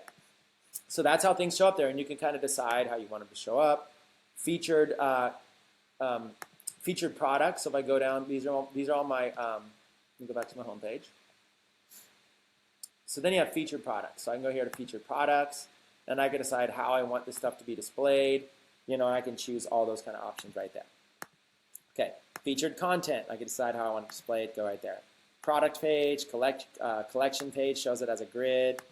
S1: so that's how things show up there, and you can kind of decide how you want them to show up. Featured products. So if I go down, these are all my. Let me go back to my home page. So then you have featured products. So I can go here to featured products, and I can decide how I want this stuff to be displayed. You know, I can choose all those kind of options right there. Okay, featured content. I can decide how I want to display it. Go right there. Product page, collection page shows it as a grid.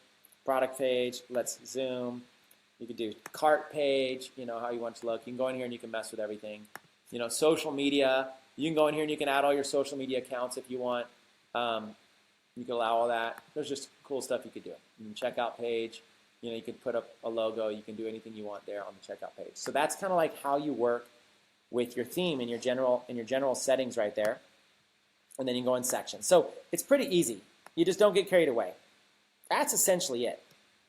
S1: Product page, let's zoom. You could do cart page, you know, how you want it to look. You can go in here and you can mess with everything. You know, social media, you can go in here and you can add all your social media accounts if you want. You can allow all that. There's just cool stuff you could do. You can checkout page, you know, you can put up a logo. You can do anything you want there on the checkout page. So that's kind of like how you work with your theme in your general settings right there. And then you can go in sections. So it's pretty easy. You just don't get carried away. That's essentially it,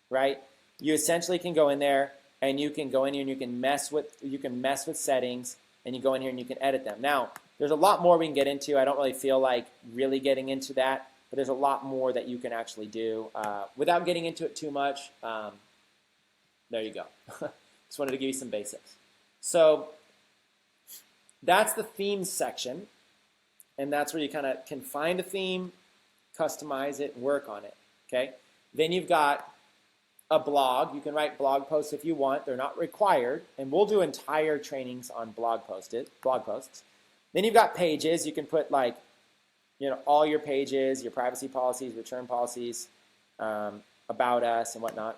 S1: right? You essentially can go in there and you can go in here and you can mess with settings, and you go in here and you can edit them. Now, there's a lot more we can get into. I don't really feel like really getting into that, but there's a lot more that you can actually do without getting into it too much. There you go. Just wanted to give you some basics. So that's the themes section, and that's where you kind of can find a theme, customize it, and work on it. Okay. Then you've got a blog. You can write blog posts if you want. They're not required, and we'll do entire trainings on blog posts. Then you've got pages. You can put like, you know, all your pages, your privacy policies, return policies, about us and whatnot.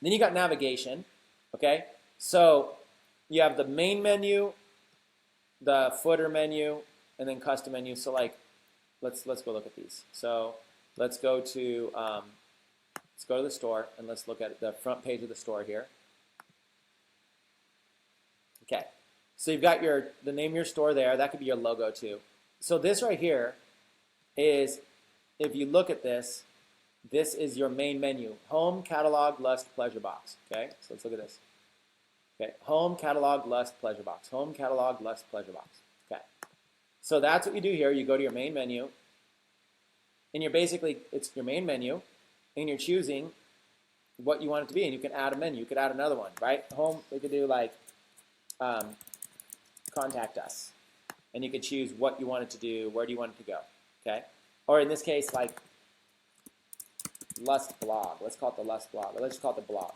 S1: Then you got navigation. Okay, so you have the main menu, the footer menu, and then custom menu. So like, let's go look at these. So let's go to the store, and let's look at the front page of the store here. Okay, so you've got the name of your store there. That could be your logo too. So this right here is, if you look at this, this is your main menu. Home, catalog, lust, pleasure box. Okay, so let's look at this. Okay, home, catalog, lust, pleasure box. Home, catalog, lust, pleasure box. Okay, so that's what you do here. You go to your main menu, and it's your main menu, and you're choosing what you want it to be, and you can add a menu. You could add another one, right? Home, we could do like contact us, and you could choose what you want it to do, where do you want it to go, okay? Or in this case, like Lust blog. Let's call it the Lust blog, or let's just call it the blog.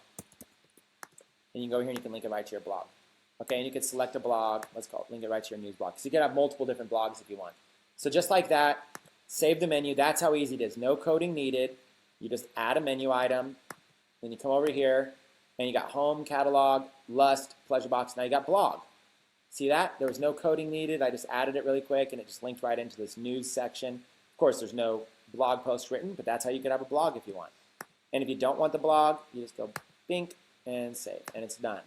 S1: and you can go here and you can link it right to your blog. Okay, and you can select a blog, let's call it, link it right to your news blog. So you can have multiple different blogs if you want. So just like that, save the menu. That's how easy it is. No coding needed. You just add a menu item, then you come over here, and you got home, catalog, lust, pleasure box. Now you got blog. See that? There was no coding needed. I just added it really quick, and it just linked right into this news section. Of course, there's no blog post written, but that's how you could have a blog if you want. And if you don't want the blog, you just go bink and save, and it's done.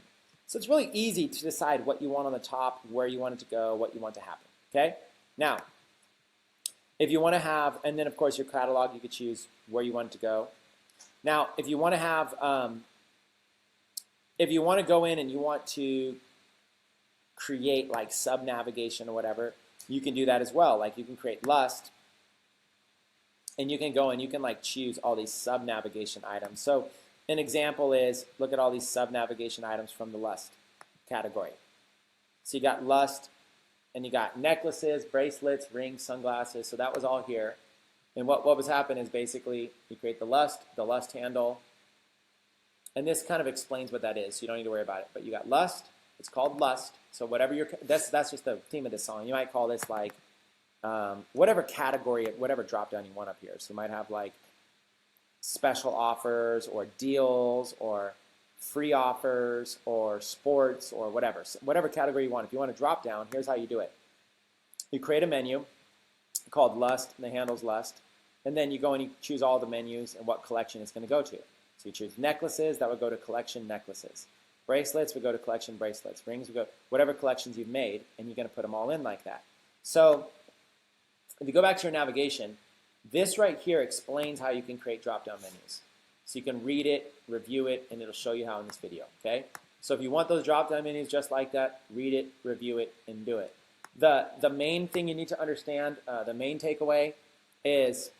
S1: So it's really easy to decide what you want on the top, where you want it to go, what you want to happen, okay? Now, if you want to have, and then of course your catalog, you could choose where you want it to go. Now, if you want to have, if you want to go in and you want to create like sub-navigation or whatever, you can do that as well. Like you can create lust, and you can go and you can like choose all these sub-navigation items. So an example is, look at all these sub-navigation items from the lust category. So you got lust, and you got necklaces, bracelets, rings, sunglasses. So that was all here. And what was happening is basically you create the lust handle, and this kind of explains what that is. So you don't need to worry about it. But you got lust. It's called lust. So whatever that's just the theme of this song. You might call this like whatever category, whatever drop down you want up here. So you might have like special offers or deals or free offers or sports or whatever. So whatever category you want. If you want to drop down, here's how you do it. You create a menu called lust, and the handle's lust, and then you go and you choose all the menus and what collection it's going to go to. So you choose necklaces, that would go to collection necklaces. Bracelets would go to collection bracelets. Rings would go, whatever collections you've made, and you're going to put them all in like that. So if you go back to your navigation, this right here explains how you can create drop-down menus. So you can read it, review it, and it'll show you how in this video, okay? So if you want those drop-down menus just like that, read it, review it, and do it. The main thing you need to understand, the main takeaway is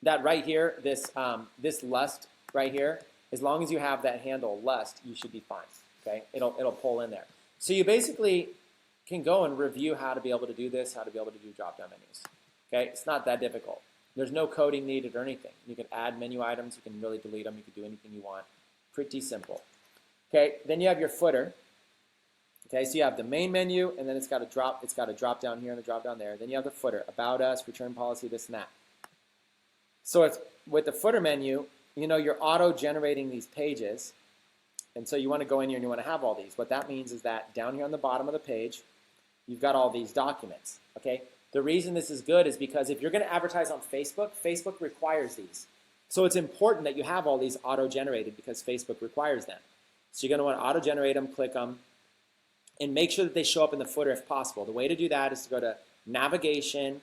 S1: that right here, this lust right here, as long as you have that handle lust, you should be fine, okay? It'll pull in there. So you basically can go and review how to be able to do this, how to be able to do drop-down menus. Okay, it's not that difficult. There's no coding needed or anything. You can add menu items. You can really delete them. You can do anything you want. Pretty simple. Okay, then you have your footer. Okay, so you have the main menu, and then it's got a drop down here and a drop down there. Then you have the footer, about us, return policy, this and that. So it's, with the footer menu, you know you're auto-generating these pages, and so you want to go in here and you want to have all these. What that means is that down here on the bottom of the page, you've got all these documents. Okay. The reason this is good is because if you're going to advertise on Facebook, Facebook requires these. So it's important that you have all these auto-generated because Facebook requires them. So you're going to want to auto-generate them, click them, and make sure that they show up in the footer if possible. The way to do that is to go to Navigation,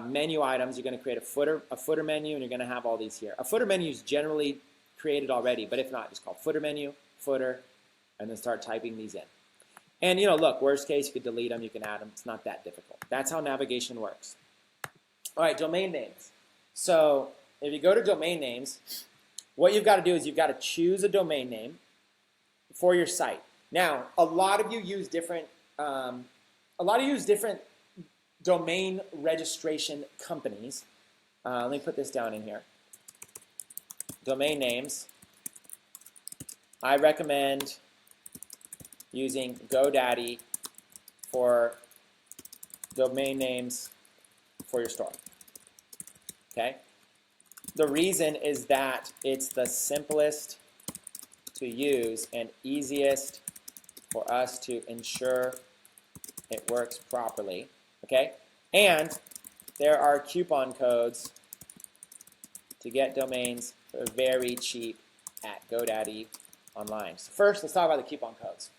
S1: Menu Items. You're going to create a footer menu, and you're going to have all these here. A footer menu is generally created already, but if not, just call footer menu, footer, and then start typing these in. And, you know, look, worst case, you could delete them, you can add them. It's not that difficult. That's how navigation works. All right, domain names. So if you go to domain names, what you've got to do is you've got to choose a domain name for your site. Now, a lot of you use different domain registration companies. Let me put this down in here. Domain names. I recommend using GoDaddy for domain names for your store. Okay? The reason is that it's the simplest to use and easiest for us to ensure it works properly. Okay? And there are coupon codes to get domains for very cheap at GoDaddy online. So first, let's talk about the coupon codes.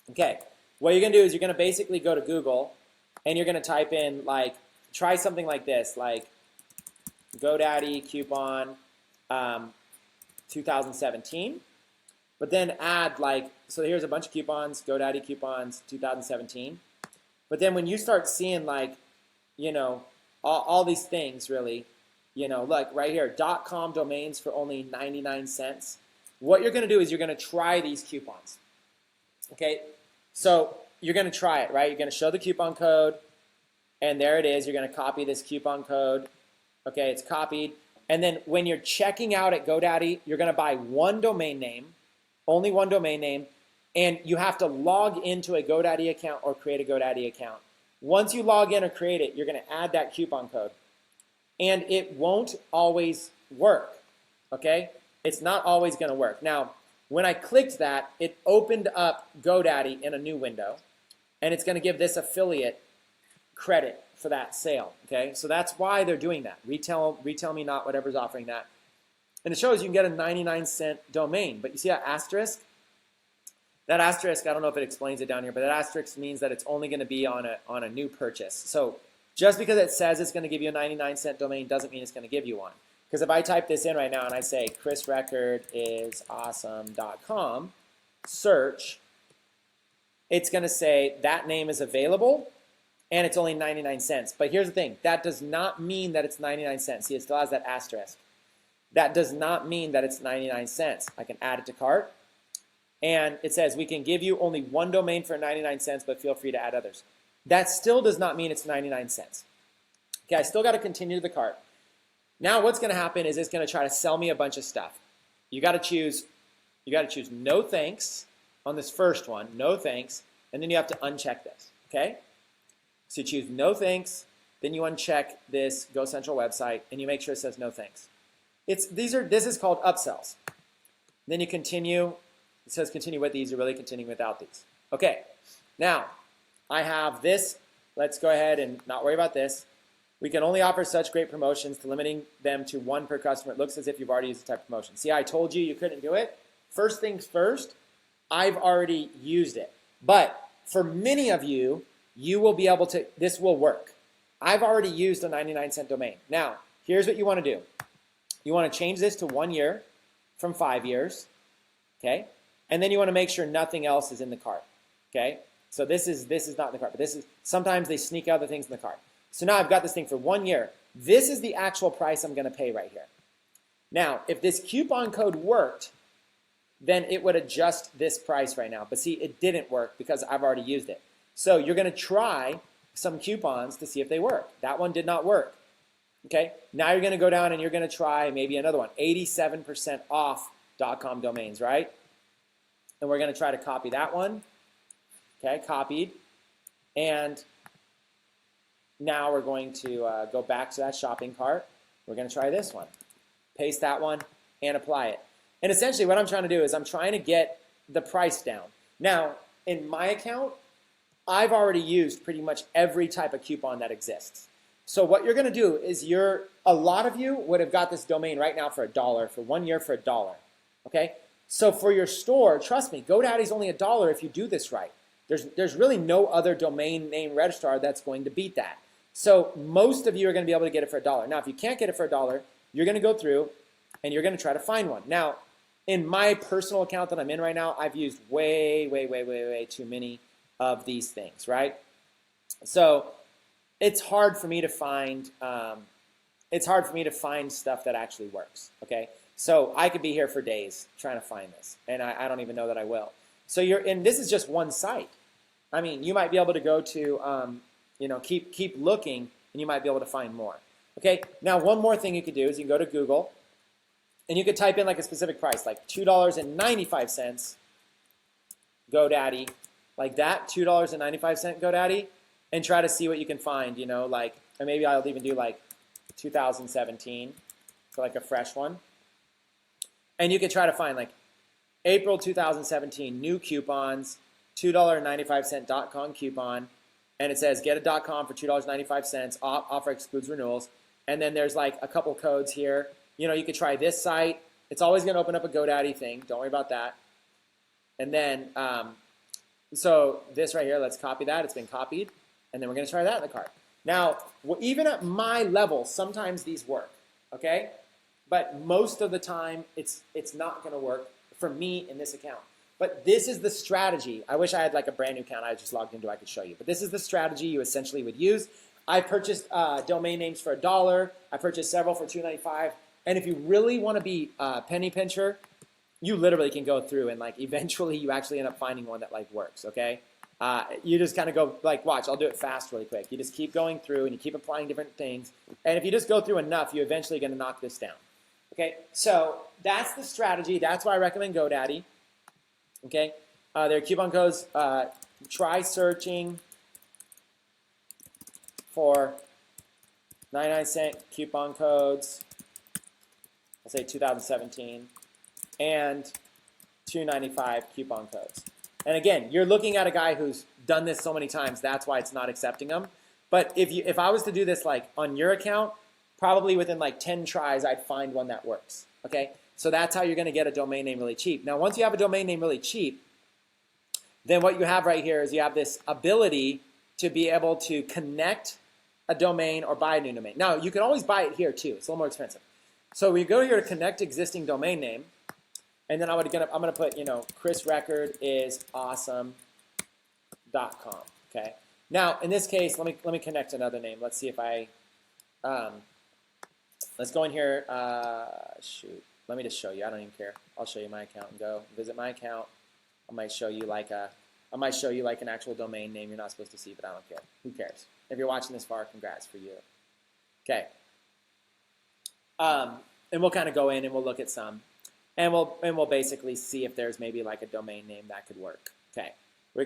S1: Okay, what you're going to do is you're going to basically go to Google and you're going to type in, like, try something like this, like GoDaddy coupon 2017, but then add, like, so here's a bunch of coupons, GoDaddy coupons 2017, but then when you start seeing, like, you know, all these things really, you know, look right here, .com domains for only 99 cents. What you're going to do is you're going to try these coupons. Okay, so you're going to try it, right? You're going to show the coupon code, and there it is. You're going to copy this coupon code. Okay, it's copied. And then when you're checking out at GoDaddy, you're going to buy one domain name, only one domain name, and you have to log into a GoDaddy account or create a GoDaddy account. Once you log in or create it, you're going to add that coupon code. And it won't always work, okay? It's not always going to work. Now, when I clicked that, it opened up GoDaddy in a new window, and it's going to give this affiliate credit for that sale, okay? So that's why they're doing that. Retail me not, whatever's offering that. And it shows you can get a 99-cent domain, but you see that asterisk? That asterisk, I don't know if it explains it down here, but that asterisk means that it's only going to be on a new purchase. So just because it says it's going to give you a 99-cent domain doesn't mean it's going to give you one. Because if I type this in right now and I say chrisrecordisawesome.com, search, it's going to say that name is available and it's only 99 cents. But here's the thing, that does not mean that it's 99 cents. See, it still has that asterisk. That does not mean that it's 99 cents. I can add it to cart. And it says we can give you only one domain for 99 cents, but feel free to add others. That still does not mean it's 99 cents. Okay, I still got to continue to the cart. Now what's going to happen is it's going to try to sell me a bunch of stuff. You got to choose no thanks on this first one, no thanks, and then you have to uncheck this, okay? So you choose no thanks, then you uncheck this Go Central website, and you make sure it says no thanks. This is called upsells. Then you continue. It says continue with these. You're really continuing without these. Okay, now I have this. Let's go ahead and not worry about this. We can only offer such great promotions to limiting them to one per customer. It looks as if you've already used the type of promotion. See, I told you couldn't do it. First things first, I've already used it. But for many of you, you will be able to, this will work. I've already used a 99-cent domain. Now, here's what you want to do. You want to change this to 1 year from 5 years, okay? And then you want to make sure nothing else is in the cart, okay? So this is not in the cart, but this is, sometimes they sneak other things in the cart. So now I've got this thing for 1 year. This is the actual price I'm going to pay right here. Now, if this coupon code worked, then it would adjust this price right now. But see, it didn't work because I've already used it. So you're going to try some coupons to see if they work. That one did not work. Okay, now you're going to go down and you're going to try maybe another one, 87% off .com domains, right? And we're going to try to copy that one. Okay, copied. And now we're going to go back to that shopping cart. We're going to try this one. Paste that one and apply it. And essentially what I'm trying to do is I'm trying to get the price down. Now, in my account, I've already used pretty much every type of coupon that exists. So what you're going to do is a lot of you would have got this domain right now for $1, for 1 year for $1, okay? So for your store, trust me, GoDaddy's only $1 if you do this right. There's really no other domain name registrar that's going to beat that. So most of you are going to be able to get it for $1. Now, if you can't get it for $1, you're going to go through and you're going to try to find one. Now, in my personal account that I'm in right now, I've used way too many of these things, right? So it's hard for me to find stuff that actually works, okay? So I could be here for days trying to find this, and I don't even know that I will. So and this is just one site. I mean, you might be able to go to, keep looking, and you might be able to find more. Okay, now one more thing you could do is you can go to Google, and you could type in like a specific price, like $2.95 GoDaddy, like that, $2.95 GoDaddy, and try to see what you can find, like, or maybe I'll even do like 2017 for like a fresh one. And you can try to find like April 2017 new coupons, $2.95 .com coupon, and it says get a .com for $2.95, offer excludes renewals. And then there's like a couple codes here. You could try this site. It's always going to open up a GoDaddy thing. Don't worry about that. And then, so this right here, let's copy that. It's been copied. And then we're going to try that in the cart. Now, even at my level, sometimes these work, okay? But most of the time, it's not going to work for me in this account. But this is the strategy. I wish I had like a brand new account I just logged into I could show you. But this is the strategy you essentially would use. I purchased domain names for $1. I purchased several for $2.95. And if you really want to be a penny pincher, you literally can go through and like eventually you actually end up finding one that like works, okay? You just kind of go like, watch, I'll do it fast really quick. You just keep going through and you keep applying different things. And if you just go through enough, you're eventually going to knock this down. Okay, so that's the strategy. That's why I recommend GoDaddy. Okay, there are coupon codes. Try searching for 99-cent coupon codes. I'll say 2017 and 295 coupon codes. And again, you're looking at a guy who's done this so many times. That's why it's not accepting them. But if I was to do this like on your account, probably within like 10 tries, I'd find one that works. Okay, so that's how you're going to get a domain name really cheap. Now, once you have a domain name really cheap, then what you have right here is you have this ability to be able to connect a domain or buy a new domain. Now, you can always buy it here too. It's a little more expensive. So we go here to connect existing domain name, and then I'm gonna put, Chris Record is awesome.com. Okay. Now, in this case, let me connect another name. Let's see if I let's go in here. Shoot. Let me just show you. I don't even care. I'll show you my account and go visit my account. I might show you like an actual domain name you're not supposed to see, but I don't care. Who cares? If you're watching this far, congrats for you. Okay. And we'll kind of go in and we'll look at some, and we'll basically see if there's maybe like a domain name that could work. Okay.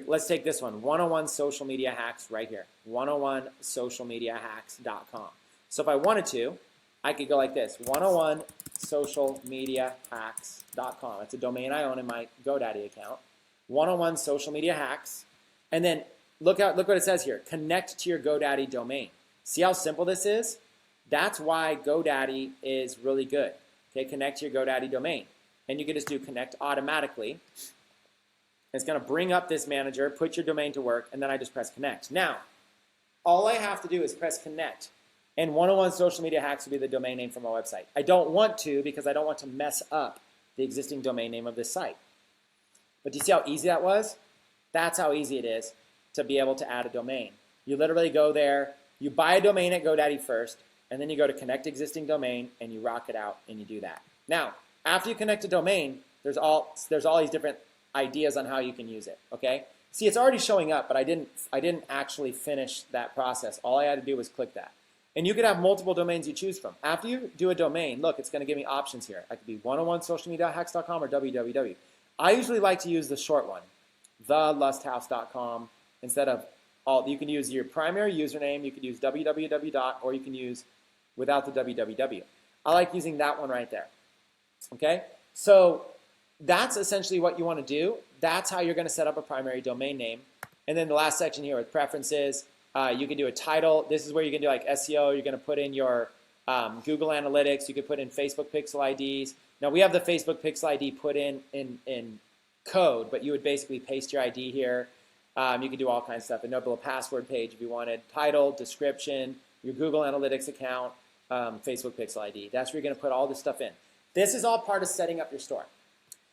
S1: Let's take this one, 101 social media hacks right here, 101socialmediahacks.com. So if I wanted to, I could go like this, 101socialmediahacks.com. It's a domain I own in my GoDaddy account. 101 social media hacks, and then look what it says here, connect to your GoDaddy domain. See how simple this is? That's why GoDaddy is really good. Okay, connect to your GoDaddy domain, and you can just do connect automatically. It's going to bring up this manager, put your domain to work, and then I just press connect. Now, all I have to do is press connect, and 101 social media hacks will be the domain name for my website. I don't want to because I don't want to mess up the existing domain name of this site. But do you see how easy that was? That's how easy it is to be able to add a domain. You literally go there, you buy a domain at GoDaddy first, and then you go to connect existing domain, and you rock it out, and you do that. Now, after you connect a domain, there's all these different ideas on how you can use it. Okay? See, it's already showing up, but I didn't actually finish that process. All I had to do was click that. And you could have multiple domains you choose from. After you do a domain, look, it's going to give me options here. I could be 101socialmediahacks.com or www. I usually like to use the short one, thelusthouse.com, instead of all. You can use your primary username, you could use www. Or you can use without the www. I like using that one right there. Okay? So that's essentially what you want to do. That's how you're going to set up a primary domain name. And then the last section here with preferences, you can do a title. This is where you can do like SEO. You're going to put in your Google Analytics. You could put in Facebook Pixel IDs. Now, we have the Facebook Pixel ID put in code, but you would basically paste your ID here. You could do all kinds of stuff. Enable a password page if you wanted. Title, description, your Google Analytics account, Facebook Pixel ID. That's where you're going to put all this stuff in. This is all part of setting up your store.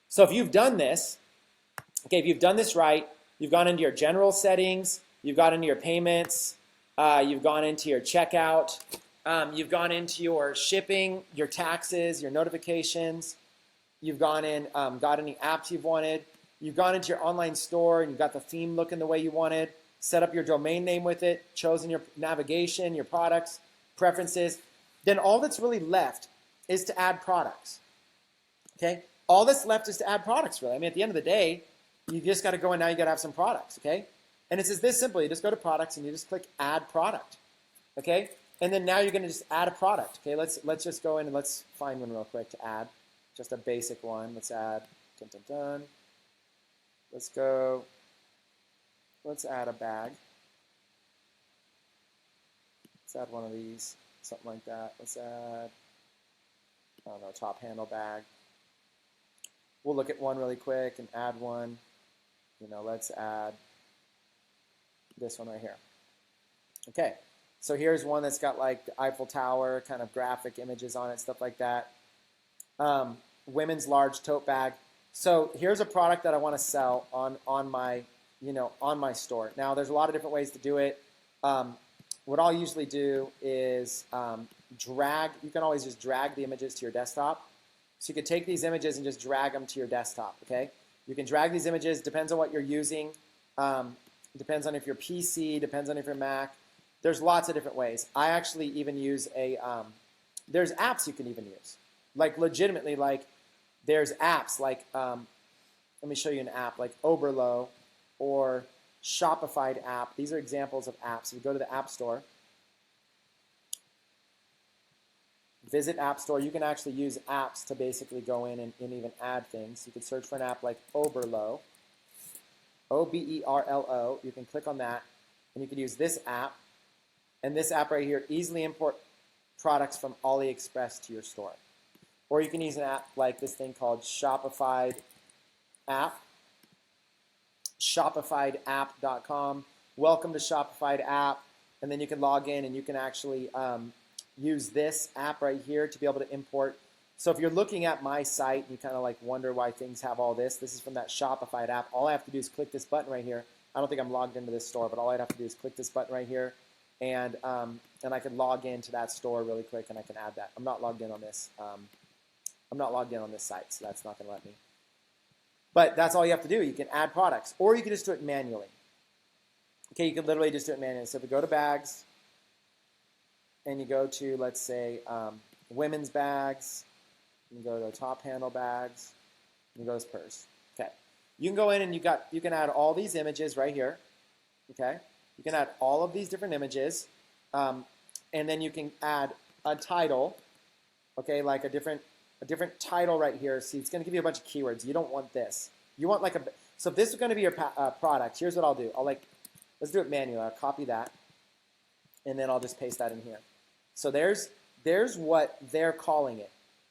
S1: So if you've done this, okay, if you've done this right, you've gone into your general settings, you've gone into your payments, you've gone into your checkout, you've gone into your shipping, your taxes, your notifications. You've gone in, got any apps you've wanted. You've gone into your online store and you've got the theme looking the way you wanted. Set up your domain name with it, chosen your navigation, your products, preferences. Then all that's really left is to add products. Okay? All that's left is to add products, really. I mean, at the end of the day, you just got to go and now you got to have some products. Okay? And it's just this simple. You just go to products and you just click add product. Okay? And then now you're going to just add a product. Okay, let's just go in and let's find one real quick to add. Just a basic one. Let's add, dun, dun, dun. Let's add a bag. Let's add one of these, something like that. Let's add, I don't know, top handle bag. We'll look at one really quick and add one. Let's add this one right here. Okay. So here's one that's got like the Eiffel Tower, kind of graphic images on it, stuff like that. Women's large tote bag. So here's a product that I want to sell on my store. Now there's a lot of different ways to do it. What I'll usually do is drag. You can always just drag the images to your desktop. So you could take these images and just drag them to your desktop. Okay. You can drag these images. Depends on what you're using. Depends on if you're PC. Depends on if you're Mac. There's lots of different ways. I actually even use there's apps you can even use. Like legitimately, like there's apps like let me show you an app like Oberlo or Shopify app. These are examples of apps. If you go to the App Store, visit App Store, you can actually use apps to basically go in and even add things. You can search for an app like Oberlo, Oberlo. You can click on that, and you can use this app. And this app right here, easily import products from AliExpress to your store. Or you can use an app like this thing called Shopify app, shopifyapp.com. Welcome to Shopify app. And then you can log in and you can actually use this app right here to be able to import. So if you're looking at my site and you kind of like wonder why things have all this, this is from that Shopify app. All I have to do is click this button right here. I don't think I'm logged into this store, but all I'd have to do is click this button right here, and I can log into that store really quick, and I can add that. I'm not logged in on this. I'm not logged in on this site, so that's not going to let me. But that's all you have to do. You can add products, or you can just do it manually. Okay, you can literally just do it manually. So if you go to bags, and you go to, let's say, women's bags, you go to top handle bags, and you go to purse. Okay, you can go in and you can add all these images right here. Okay, you can add all of these different images, and then you can add a title. Okay, like a different title right here. See, it's going to give you a bunch of keywords. You don't want this. You want like a. So if this is going to be your product, here's what I'll do. Let's do it manually. I'll copy that, and then I'll just paste that in here. So there's what they're calling it.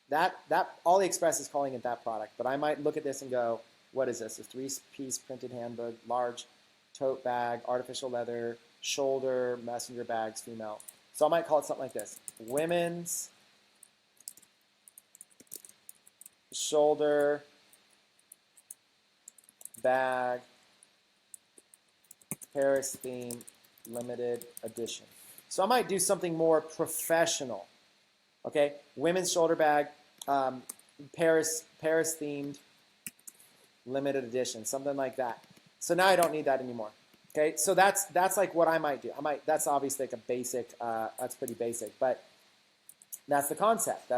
S1: That AliExpress is calling it that product. But I might look at this and go, what is this? A 3-piece printed handbag, large tote bag, artificial leather, shoulder, messenger bags, female. So I might call it something like this: women's shoulder bag, Paris theme, limited edition. So I might do something more professional. Okay, women's shoulder bag, Paris themed, limited edition, something like that. So now I don't need that anymore. Okay, so that's like what I might do. That's obviously like a basic. That's pretty basic, but that's the concept.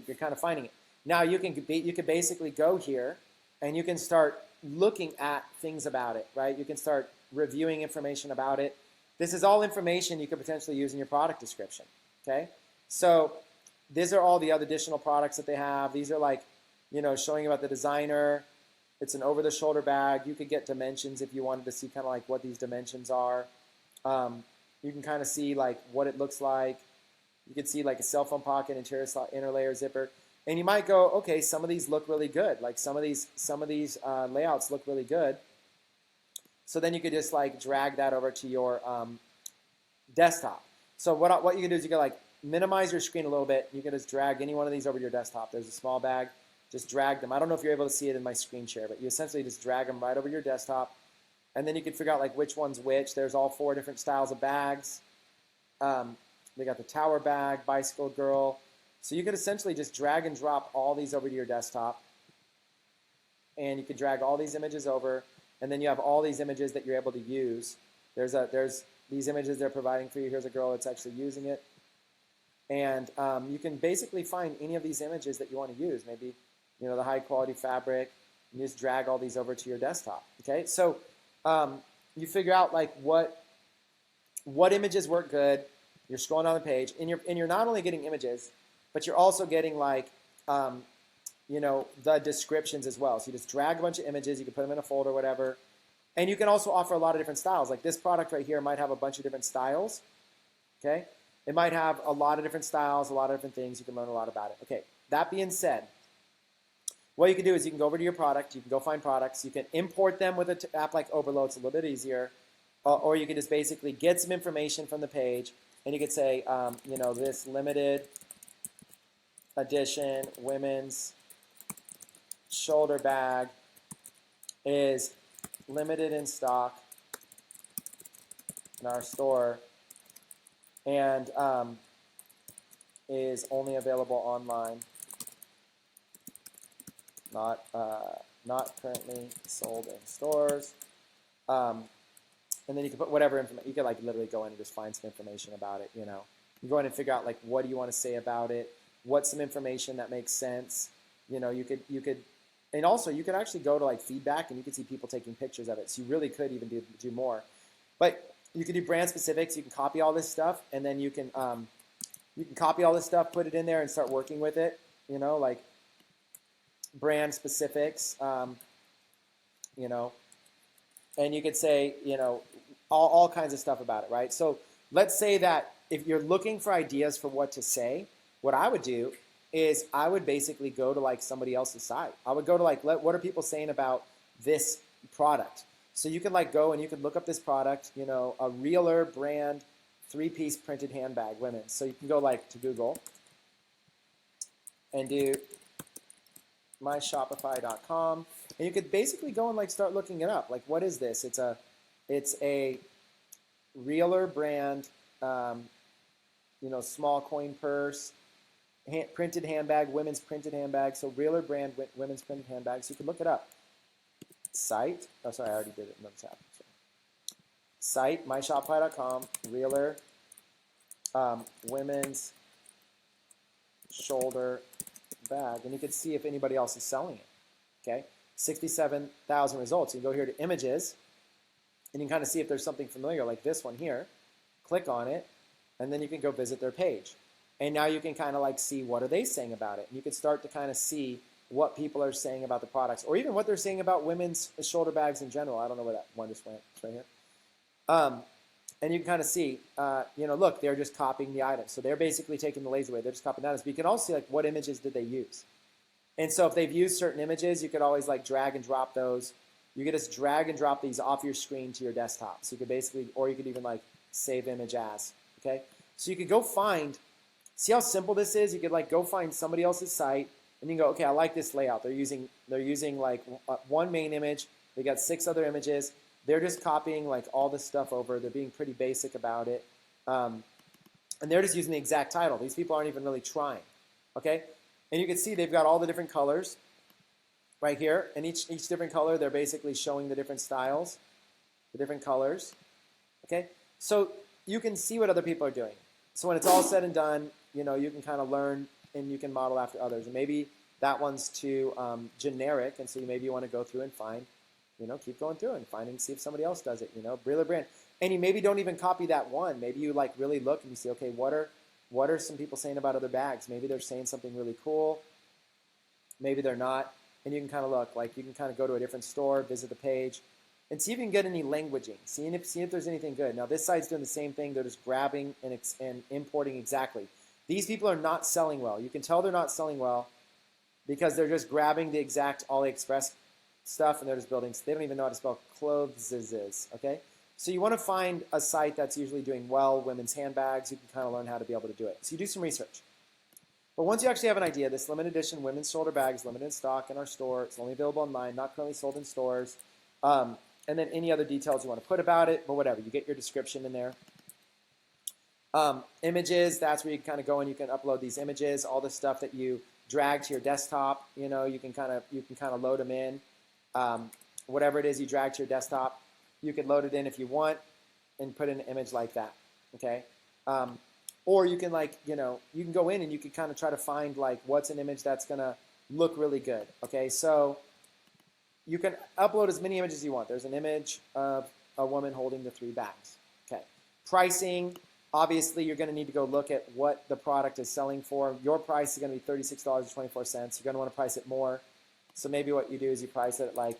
S1: You're kind of finding it. Now you can basically go here and you can start looking at things about it, right? You can start reviewing information about it. This is all information you could potentially use in your product description, okay? So these are all the other additional products that they have. These are like, showing about the designer. It's an over-the-shoulder bag. You could get dimensions if you wanted to see kind of like what these dimensions are. You can kind of see like what it looks like. You could see like a cell phone pocket, interior slot, inner layer zipper. And you might go, okay, some of these look really good. Like some of these layouts look really good. So then you could just like drag that over to your desktop. So what you can do is you can like minimize your screen a little bit. You can just drag any one of these over to your desktop. There's a small bag. Just drag them. I don't know if you're able to see it in my screen share, but you essentially just drag them right over your desktop. And then you can figure out like which one's which. There's all 4 different styles of bags. They got the tower bag, bicycle girl. So you could essentially just drag and drop all these over to your desktop. And you could drag all these images over. And then you have all these images that you're able to use. There's these images they're providing for you. Here's a girl that's actually using it. And you can basically find any of these images that you want to use. Maybe, the high quality fabric. And you just drag all these over to your desktop. Okay, so you figure out like what images work good. You're scrolling down the page, and you're not only getting images, but you're also getting like the descriptions as well. So you just drag a bunch of images. You can put them in a folder, whatever. And you can also offer a lot of different styles. Like this product right here might have a bunch of different styles. Okay, it might have a lot of different styles, a lot of different things. You can learn a lot about it. Okay, that being said, what you can do is you can go over to your product. You can go find products. You can import them with an app like Oberlo. It's a little bit easier. Or you can just basically get some information from the page, and you could say, this limited edition women's shoulder bag is limited in stock in our store and is only available online. Not currently sold in stores. And then you can put whatever information. You can like literally go in and just find some information about it. You go in and figure out like what do you want to say about it. What's some information that makes sense. You could And also, you can actually go to like feedback, and you can see people taking pictures of it. So you really could even do more. But you can do brand specifics. You can copy all this stuff, and then you can copy all this stuff, put it in there, and start working with it. You know, like brand specifics. You know, and you could say, you know, all kinds of stuff about it, right? So let's say that if you're looking for ideas for what to say, what I would do is I would basically go to like somebody else's site. I would go to like, what are people saying about this product? So you can like go and you can look up this product, you know, a Reeler brand 3-piece printed handbag, women's. So you can go like to Google and do myshopify.com, and you could basically go and like start looking it up. Like, what is this? It's a Reeler brand, you know, small coin purse, printed handbag, women's printed handbag. So Reeler brand women's printed handbag. So you can look it up. Site. Oh, sorry, I already did it. Another tab. Site, myshopify.com, Reeler, women's shoulder bag, and you can see if anybody else is selling it. Okay, 67,000 results. You can go here to images, and you can kind of see if there's something familiar like this one here. Click on it, and then you can go visit their page. And now you can kind of like see what are they saying about it. And you can start to kind of see what people are saying about the products, or even what they're saying about women's shoulder bags in general. I don't know where that one just went. It's right here. And you can kind of see, you know, look, they're just copying the item. So they're basically taking the lazy way. They're just copying that. But you can also see like what images did they use. And so if they've used certain images, you could always like drag and drop those. You could just drag and drop these off your screen to your desktop. So you could basically, or you could even like save image as, okay? So you could go find, see how simple this is? You could like go find somebody else's site, and you can go, okay, I like this layout. They're using like one main image. They got 6 other images. They're just copying like all this stuff over. They're being pretty basic about it. And they're just using the exact title. These people aren't even really trying, okay? And you can see they've got all the different colors right here. And each different color, they're basically showing the different styles, the different colors, okay? So you can see what other people are doing. So when it's all said and done, you know, you can kind of learn and you can model after others. And maybe that one's too generic, and so maybe you want to go through and find, you know, keep going through and finding, see if somebody else does it, you know, Reeler brand. And you maybe don't even copy that one. Maybe you like really look and you see, okay, what are some people saying about other bags? Maybe they're saying something really cool. Maybe they're not. And you can kind of look, like you can kind of go to a different store, visit the page, and see if you can get any languaging. See if there's anything good. Now this site's doing the same thing. They're just grabbing and importing exactly. These people are not selling well. You can tell they're not selling well because they're just grabbing the exact AliExpress stuff and they're just building. They don't even know how to spell clothes, okay? So you want to find a site that's usually doing well, women's handbags. You can kind of learn how to be able to do it. So you do some research. But once you actually have an idea, this limited edition women's shoulder bag is limited in stock in our store. It's only available online, not currently sold in stores. And then any other details you want to put about it, but whatever. You get your description in there. Images, that's where you can kind of go and you can upload these images, all the stuff that you drag to your desktop. You know, you can kind of load them in. Whatever it is you drag to your desktop, you can load it in if you want and put in an image like that, okay? Or you can like, you know, you can go in and you can kind of try to find like what's an image that's gonna look really good, okay? So you can upload as many images as you want. There's an image of a woman holding the 3 bags, okay? Pricing, obviously you're gonna need to go look at what the product is selling for. Your price is gonna be $36.24. You're gonna wanna price it more. So maybe what you do is you price it at like,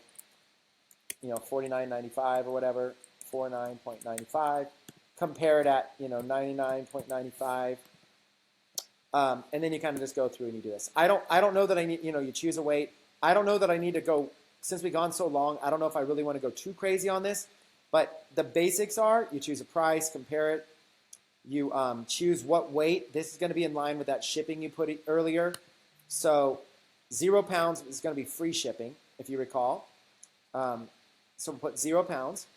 S1: you know, $49.95 or whatever, $49.95. Compare it at, you know, $99.95. And then you kind of just go through and you do this. I don't know that I need, you know, you choose a weight. I don't know that I need to go, since we've gone so long, I don't know if I really want to go too crazy on this, but the basics are you choose a price, compare it, you choose what weight. This is going to be in line with that shipping you put earlier. So 0 pounds is going to be free shipping, if you recall. So we'll put 0 pounds.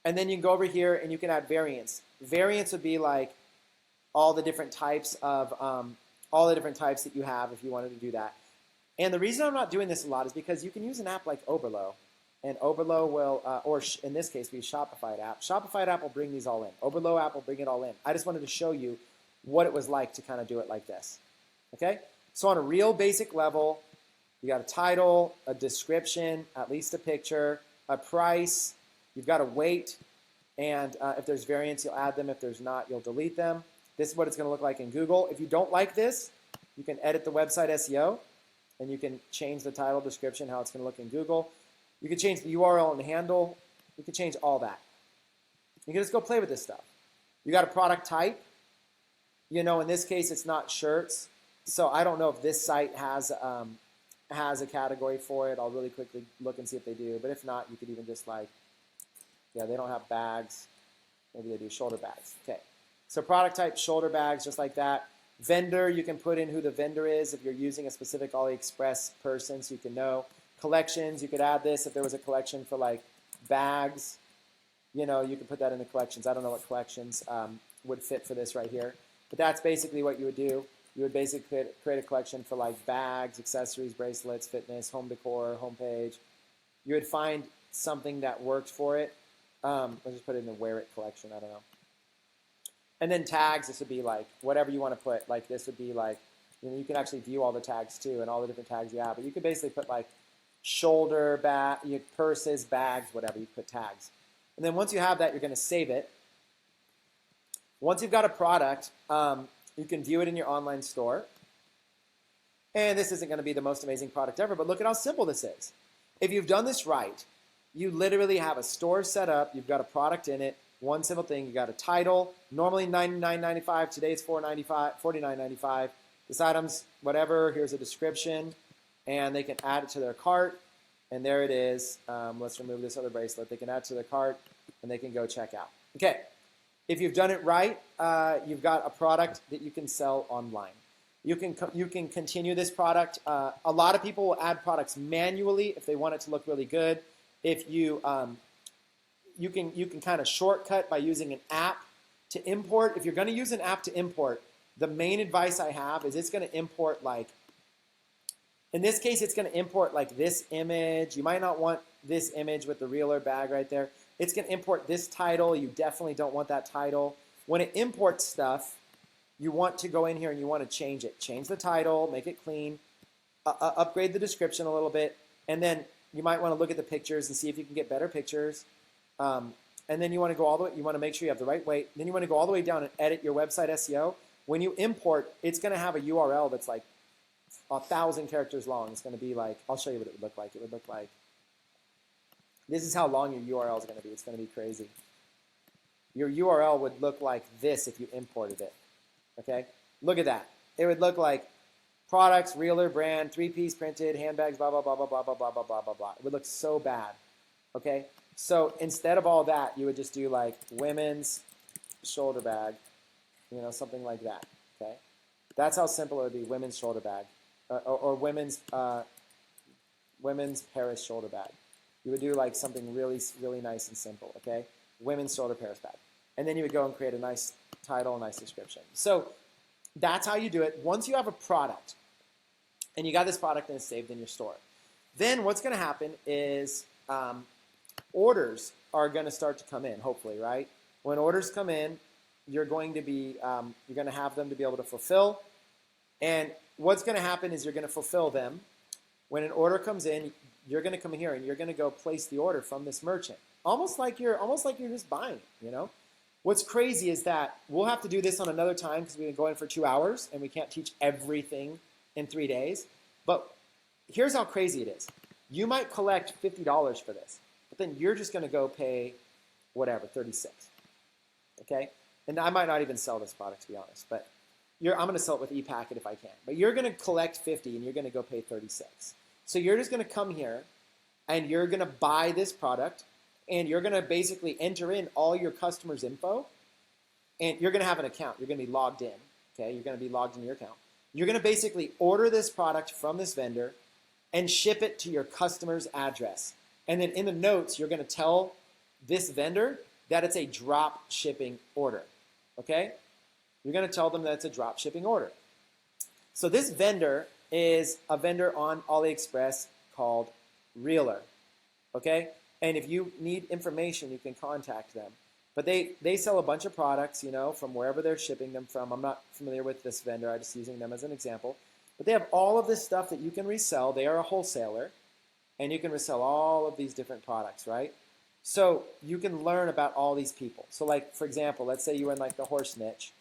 S1: And then you can go over here and you can add variants. Variants would be like all the different types of, all the different types that you have if you wanted to do that. And the reason I'm not doing this a lot is because you can use an app like Oberlo. And Oberlo will, or in this case, we use Shopify app. Shopify app will bring these all in. Oberlo app will bring it all in. I just wanted to show you what it was like to kind of do it like this. Okay? So on a real basic level, You got a title, a description, at least a picture, a price. You've got a weight, and if there's variants, you'll add them. If there's not, you'll delete them. This is what it's going to look like in Google. If you don't like this, you can edit the website SEO, and you can change the title, description, how it's going to look in Google. You can change the URL and the handle. You can change all that. You can just go play with this stuff. You got a product type. You know, in this case, it's not shirts. So I don't know if this site has a category for it. I'll really quickly look and see if they do. But if not, you could even just like, yeah, they don't have bags. Maybe they do shoulder bags. Okay. So product type, shoulder bags, just like that. Vendor, you can put in who the vendor is if you're using a specific AliExpress person so you can know. Collections, you could add this if there was a collection for like bags. You know, you could put that in the collections. I don't know what collections would fit for this right here. But that's basically what you would do. You would basically create a collection for like bags, accessories, bracelets, fitness, home decor, homepage. You would find something that worked for it. Let's just put it in the wear it collection. I don't know. And then tags, this would be like whatever you want to put. Like this would be like, you know, you can actually view all the tags too and all the different tags you have. But you could basically put like shoulder, bag, purses, bags, whatever. You put tags. And then once you have that, you're going to save it. Once you've got a product, you can view it in your online store. And this isn't going to be the most amazing product ever, but look at how simple this is. If you've done this right, you literally have a store set up. You've got a product in it. One simple thing. You got a title. Normally $99.95. Today it's $49.95. This item's whatever. Here's a description. And they can add it to their cart. And there it is. Let's remove this other bracelet. They can add it to their cart, and they can go check out. Okay. If you've done it right, you've got a product that you can sell online. You can continue this product. A lot of people will add products manually if they want it to look really good. If you can kind of shortcut by using an app to import. If you're going to use an app to import, the main advice I have is it's going to import like, in this case, it's going to import like this image. You might not want this image with the reeler bag right there. It's going to import this title. You definitely don't want that title. When it imports stuff, you want to go in here and you want to change it. Change the title, make it clean, upgrade the description a little bit, and then you might want to look at the pictures and see if you can get better pictures. And then you want to go all the way, you want to make sure you have the right weight. Then you want to go all the way down and edit your website SEO. When you import, it's going to have a URL that's like 1,000 characters long. It's going to be like, I'll show you what it would look like. It would look like, this is how long your URL is going to be. It's going to be crazy. Your URL would look like this if you imported it. Okay? Look at that. It would look like products, reeler, brand, 3-piece printed, handbags, blah, blah, blah, blah, blah, blah, blah, blah, blah, blah, blah. It would look so bad. Okay? So instead of all that, you would just do like women's shoulder bag, you know, something like that. Okay? That's how simple it would be, women's shoulder bag. Or women's Paris shoulder bag. You would do like something really, really nice and simple, okay? Women's shoulder Paris bag. And then you would go and create a nice title, a nice description. So that's how you do it. Once you have a product, and you got this product and it's saved in your store, then what's going to happen is orders are going to start to come in, hopefully, right? When orders come in, you're going to have them to be able to fulfill. And what's going to happen is you're going to fulfill them. When an order comes in, you're going to come here and you're going to go place the order from this merchant, almost like you're just buying it. You know, what's crazy is that we'll have to do this on another time because we've been going for 2 hours and we can't teach everything in 3 days. But here's how crazy it is: you might collect $50 for this, but then you're just going to go pay whatever, 36. Okay, and I might not even sell this product, to be honest, but I'm going to sell it with ePacket if I can. But you're going to collect 50 and you're going to go pay 36. So you're just going to come here and you're going to buy this product and you're going to basically enter in all your customers' info and you're going to have an account. You're going to be logged in. Okay, you're going to be logged in your account. You're going to basically order this product from this vendor and ship it to your customer's address. And then in the notes, you're going to tell this vendor that it's a drop shipping order. Okay? You're going to tell them that it's a drop shipping order. So this vendor is a vendor on AliExpress called Reeler. Okay? And if you need information, you can contact them. But they sell a bunch of products, you know, from wherever they're shipping them from. I'm not familiar with this vendor. I'm just using them as an example. But they have all of this stuff that you can resell. They are a wholesaler, and you can resell all of these different products, right? So you can learn about all these people. So like, for example, let's say you were in like the horse niche,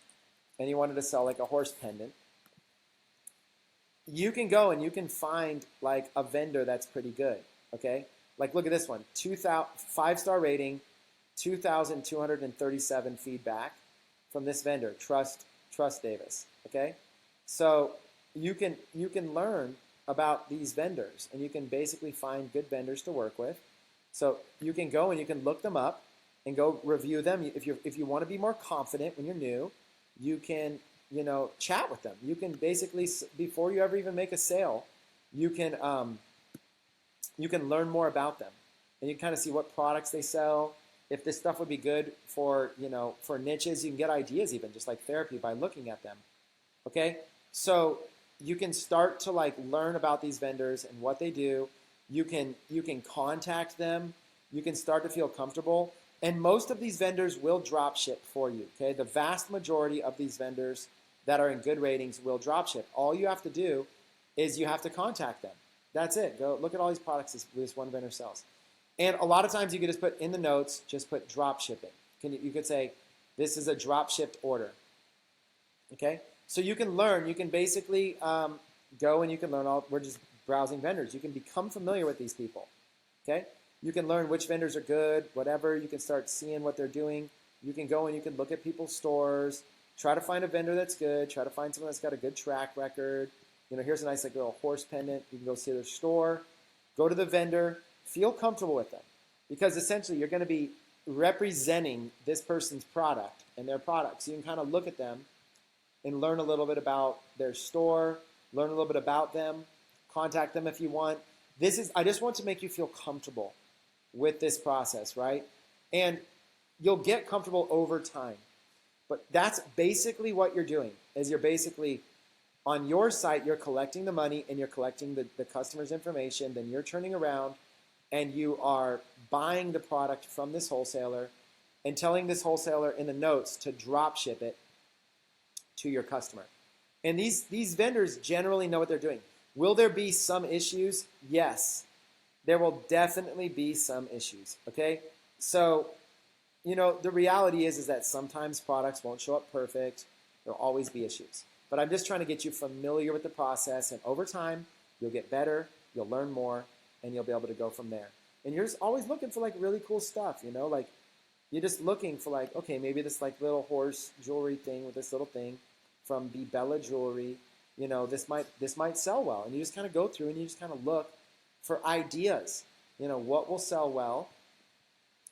S1: and you wanted to sell like a horse pendant. You can go and you can find like a vendor that's pretty good, okay? Like look at this one, 5-star rating, 2,237 feedback from this vendor, Trust Davis, okay? So you can learn about these vendors, and you can basically find good vendors to work with. So you can go and you can look them up and go review them. If you want to be more confident when you're new, you can chat with them. You can basically, before you ever even make a sale, you can learn more about them, and you kind of see what products they sell. If this stuff would be good for for niches, you can get ideas even just like therapy by looking at them. Okay, so you can start to like learn about these vendors and what they do. You can contact them. You can start to feel comfortable. And most of these vendors will drop ship for you. Okay, the vast majority of these vendors that are in good ratings will drop ship. All you have to do is you have to contact them. That's it. Go look at all these products this one vendor sells. And a lot of times you can just put in the notes, just put drop shipping. You could say, this is a drop shipped order. Okay, so you can learn. You can basically go and you can learn we're just browsing vendors. You can become familiar with these people. Okay, you can learn which vendors are good, whatever. You can start seeing what they're doing. You can go and you can look at people's stores. Try to find a vendor that's good. Try to find someone that's got a good track record. Here's a nice like little horse pendant. You can go see their store. Go to the vendor. Feel comfortable with them, because essentially you're going to be representing this person's product and their products. So you can kind of look at them and learn a little bit about their store, learn a little bit about them, contact them if you want. I just want to make you feel comfortable with this process, right? And you'll get comfortable over time. But that's basically what you're doing, is you're basically, on your site, you're collecting the money and you're collecting the customer's information, then you're turning around and you are buying the product from this wholesaler and telling this wholesaler in the notes to drop ship it to your customer. And these vendors generally know what they're doing. Will there be some issues? Yes. There will definitely be some issues, okay? So, the reality is that sometimes products won't show up perfect. There'll always be issues. But I'm just trying to get you familiar with the process, and over time, you'll get better, you'll learn more, and you'll be able to go from there. And you're just always looking for like really cool stuff, like you're just looking for like, okay, maybe this like little horse jewelry thing with this little thing from Be Bella Jewelry, this might sell well. And you just kind of go through and you just kind of look for ideas, what will sell well.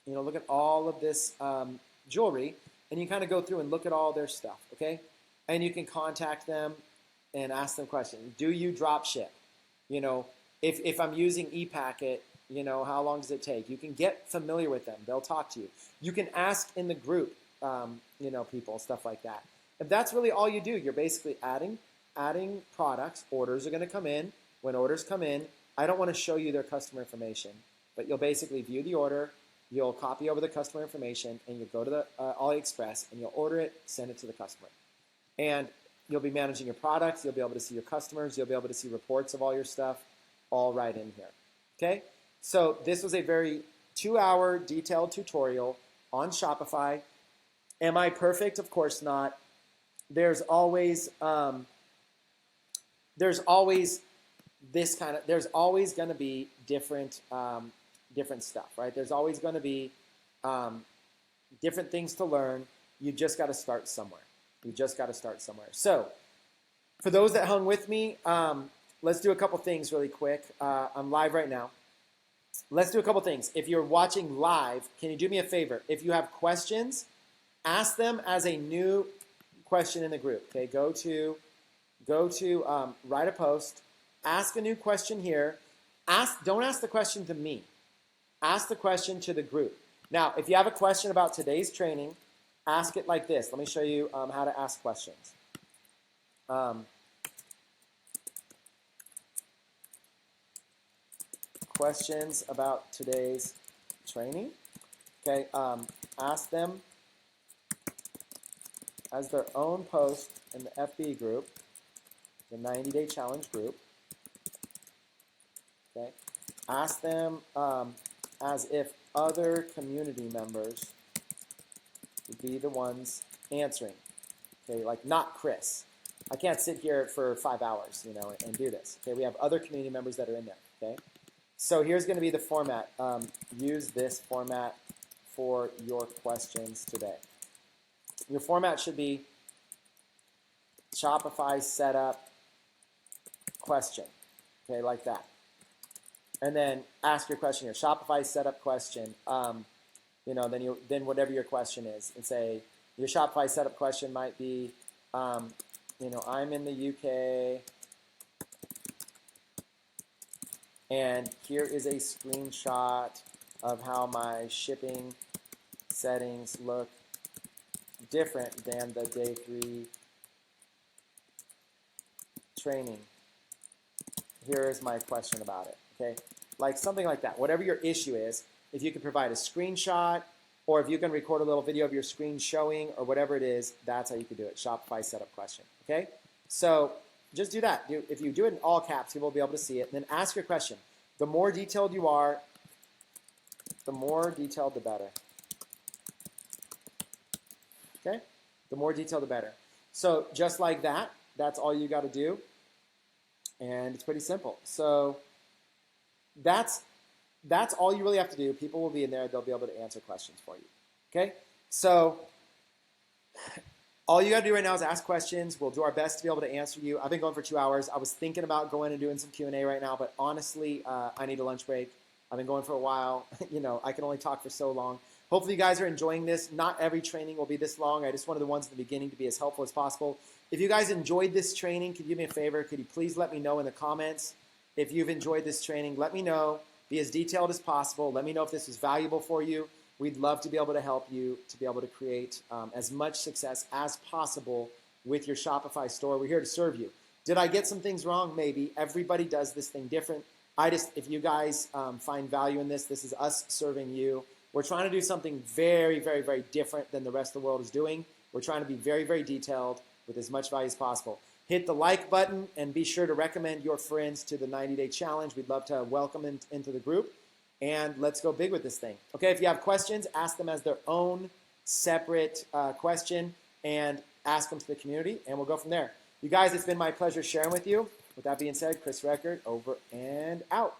S1: Look at all of this jewelry, and you kind of go through and look at all their stuff, okay? And you can contact them and ask them questions. Do you drop ship? If I'm using ePacket, how long does it take? You can get familiar with them. They'll talk to you. You can ask in the group, people, stuff like that. If that's really all you do, you're basically adding products. Orders are going to come in. When orders come in, I don't want to show you their customer information, but you'll basically view the order. You'll copy over the customer information, and you'll go to the AliExpress, and you'll order it, send it to the customer. And you'll be managing your products. You'll be able to see your customers. You'll be able to see reports of all your stuff all right in here. Okay? So this was a very 2-hour detailed tutorial on Shopify. Am I perfect? Of course not. There's always there's always going to be different stuff, right? There's always going to be different things to learn. You just got to start somewhere. So for those that hung with me, let's do a couple things really quick. I'm live right now. Let's do a couple things. If you're watching live, can you do me a favor? If you have questions, ask them as a new question in the group. Okay, go to write a post, ask a new question here. Don't ask the question to me. Ask the question to the group. Now, if you have a question about today's training, ask it like this. Let me show you how to ask questions. Questions about today's training. Okay, ask them as their own post in the FB group. the 90-day challenge group. Okay, ask them as if other community members would be the ones answering. Okay, like not Chris. I can't sit here for 5 hours, and do this. Okay, we have other community members that are in there. Okay, so here's going to be the format. Use this format for your questions today. Your format should be Shopify setup question. Okay, like that. And then ask your question here. Shopify setup question. Then whatever your question is, and say your Shopify setup question might be, I'm in the UK, and here is a screenshot of how my shipping settings look different than the day 3 training. Here is my question about it. Okay, like something like that. Whatever your issue is, if you can provide a screenshot, or if you can record a little video of your screen showing, or whatever it is, that's how you can do it. Shopify setup question. Okay, so just do that. If you do it in all caps, people will be able to see it. And then ask your question. The more detailed you are, the more detailed, the better. Okay, the more detailed, the better. So just like that, that's all you got to do, and it's pretty simple. So that's all you really have to do. People will be in there. They'll be able to answer questions for you. Okay? So all you got to do right now is ask questions. We'll do our best to be able to answer you. I've been going for 2 hours. I was thinking about going and doing some Q&A right now, but honestly, I need a lunch break. I've been going for a while. I can only talk for so long. Hopefully you guys are enjoying this. Not every training will be this long. I just wanted the ones at the beginning to be as helpful as possible. If you guys enjoyed this training, could you do me a favor? Could you please let me know in the comments if you've enjoyed this training? Let me know. Be as detailed as possible. Let me know if this was valuable for you. We'd love to be able to help you to be able to create as much success as possible with your Shopify store. We're here to serve you. Did I get some things wrong? Maybe. Everybody does this thing different. If you guys find value in this, this is us serving you. We're trying to do something very, very, very different than the rest of the world is doing. We're trying to be very, very detailed with as much value as possible. Hit the like button and be sure to recommend your friends to the 90-day challenge. We'd love to welcome them into the group. And let's go big with this thing. Okay, if you have questions, ask them as their own separate question and ask them to the community, and we'll go from there. You guys, it's been my pleasure sharing with you. With that being said, Chris Record, over and out.